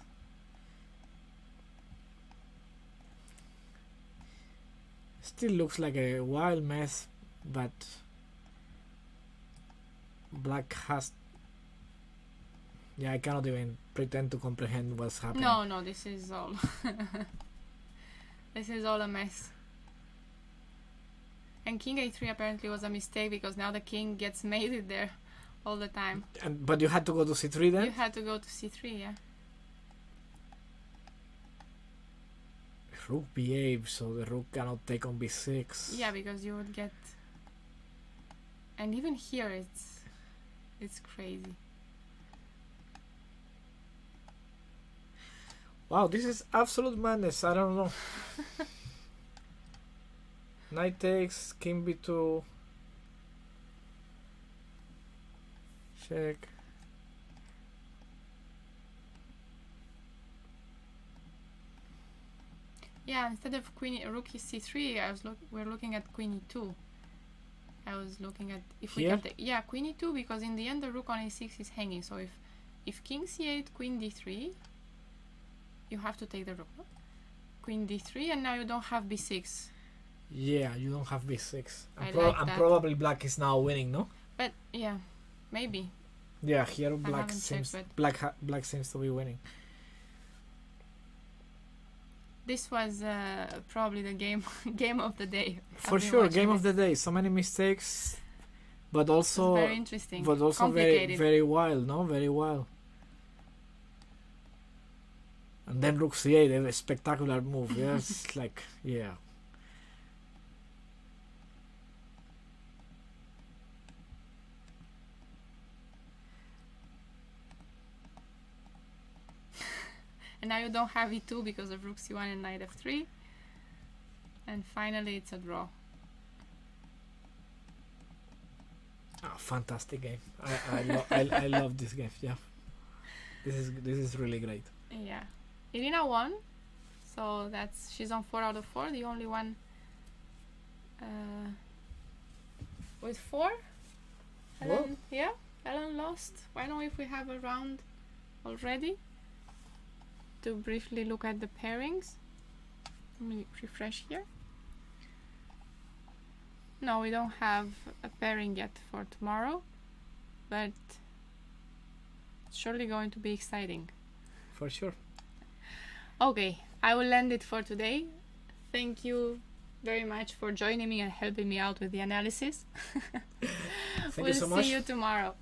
[SPEAKER 2] Still looks like a wild mess, but black has... Yeah, I cannot even pretend to comprehend what's happening.
[SPEAKER 1] No, this is all... This is all a mess. And king a3 apparently was a mistake because now the king gets mated there all the time.
[SPEAKER 2] But you had to go to c3 then?
[SPEAKER 1] You had to go to c3, yeah.
[SPEAKER 2] Rook b8, so the rook cannot take on b6.
[SPEAKER 1] Yeah, because you would get... And even here it's crazy.
[SPEAKER 2] Wow, this is absolute madness. I don't know. Knight takes, king b2. Check.
[SPEAKER 1] Yeah, Yeah, instead of rook c3, we're looking at queen e2. I was looking at if we
[SPEAKER 2] Here?
[SPEAKER 1] can take, yeah, queen e2, because in the end the rook on a6 is hanging. So if king c8, queen d3, you have to take the rook. No? Queen d3, and now you don't have b6.
[SPEAKER 2] Yeah, you don't have b6.
[SPEAKER 1] I
[SPEAKER 2] And,
[SPEAKER 1] like
[SPEAKER 2] and
[SPEAKER 1] that.
[SPEAKER 2] probably black is now winning, no?
[SPEAKER 1] But yeah, maybe.
[SPEAKER 2] Yeah, here
[SPEAKER 1] haven't checked, but-
[SPEAKER 2] black seems to be winning.
[SPEAKER 1] This was probably the game of the day.
[SPEAKER 2] For
[SPEAKER 1] I've been
[SPEAKER 2] sure,
[SPEAKER 1] watching
[SPEAKER 2] game
[SPEAKER 1] it.
[SPEAKER 2] of the day. So many mistakes, but
[SPEAKER 1] It's
[SPEAKER 2] also
[SPEAKER 1] very interesting.
[SPEAKER 2] very
[SPEAKER 1] Complicated.
[SPEAKER 2] very wild, no? Very wild. And then rook c8, a spectacular move. Yes, like yeah.
[SPEAKER 1] And now you don't have e2 because of rook c1 and knight f3. And finally it's a draw.
[SPEAKER 2] Oh, fantastic game. I love this game. Yeah, this is really great.
[SPEAKER 1] Yeah. Irina won. So she's on 4 out of 4. The only one with 4. Ellen, yeah, Ellen lost. Why don't if we have a round already to briefly look at the pairings. Let me refresh here. No, we don't have a pairing yet for tomorrow, but it's surely going to be exciting.
[SPEAKER 2] For sure.
[SPEAKER 1] Okay, I will end it for today. Thank you very much for joining me and helping me out with the analysis.
[SPEAKER 2] Thank
[SPEAKER 1] We'll
[SPEAKER 2] you so much.
[SPEAKER 1] see you tomorrow.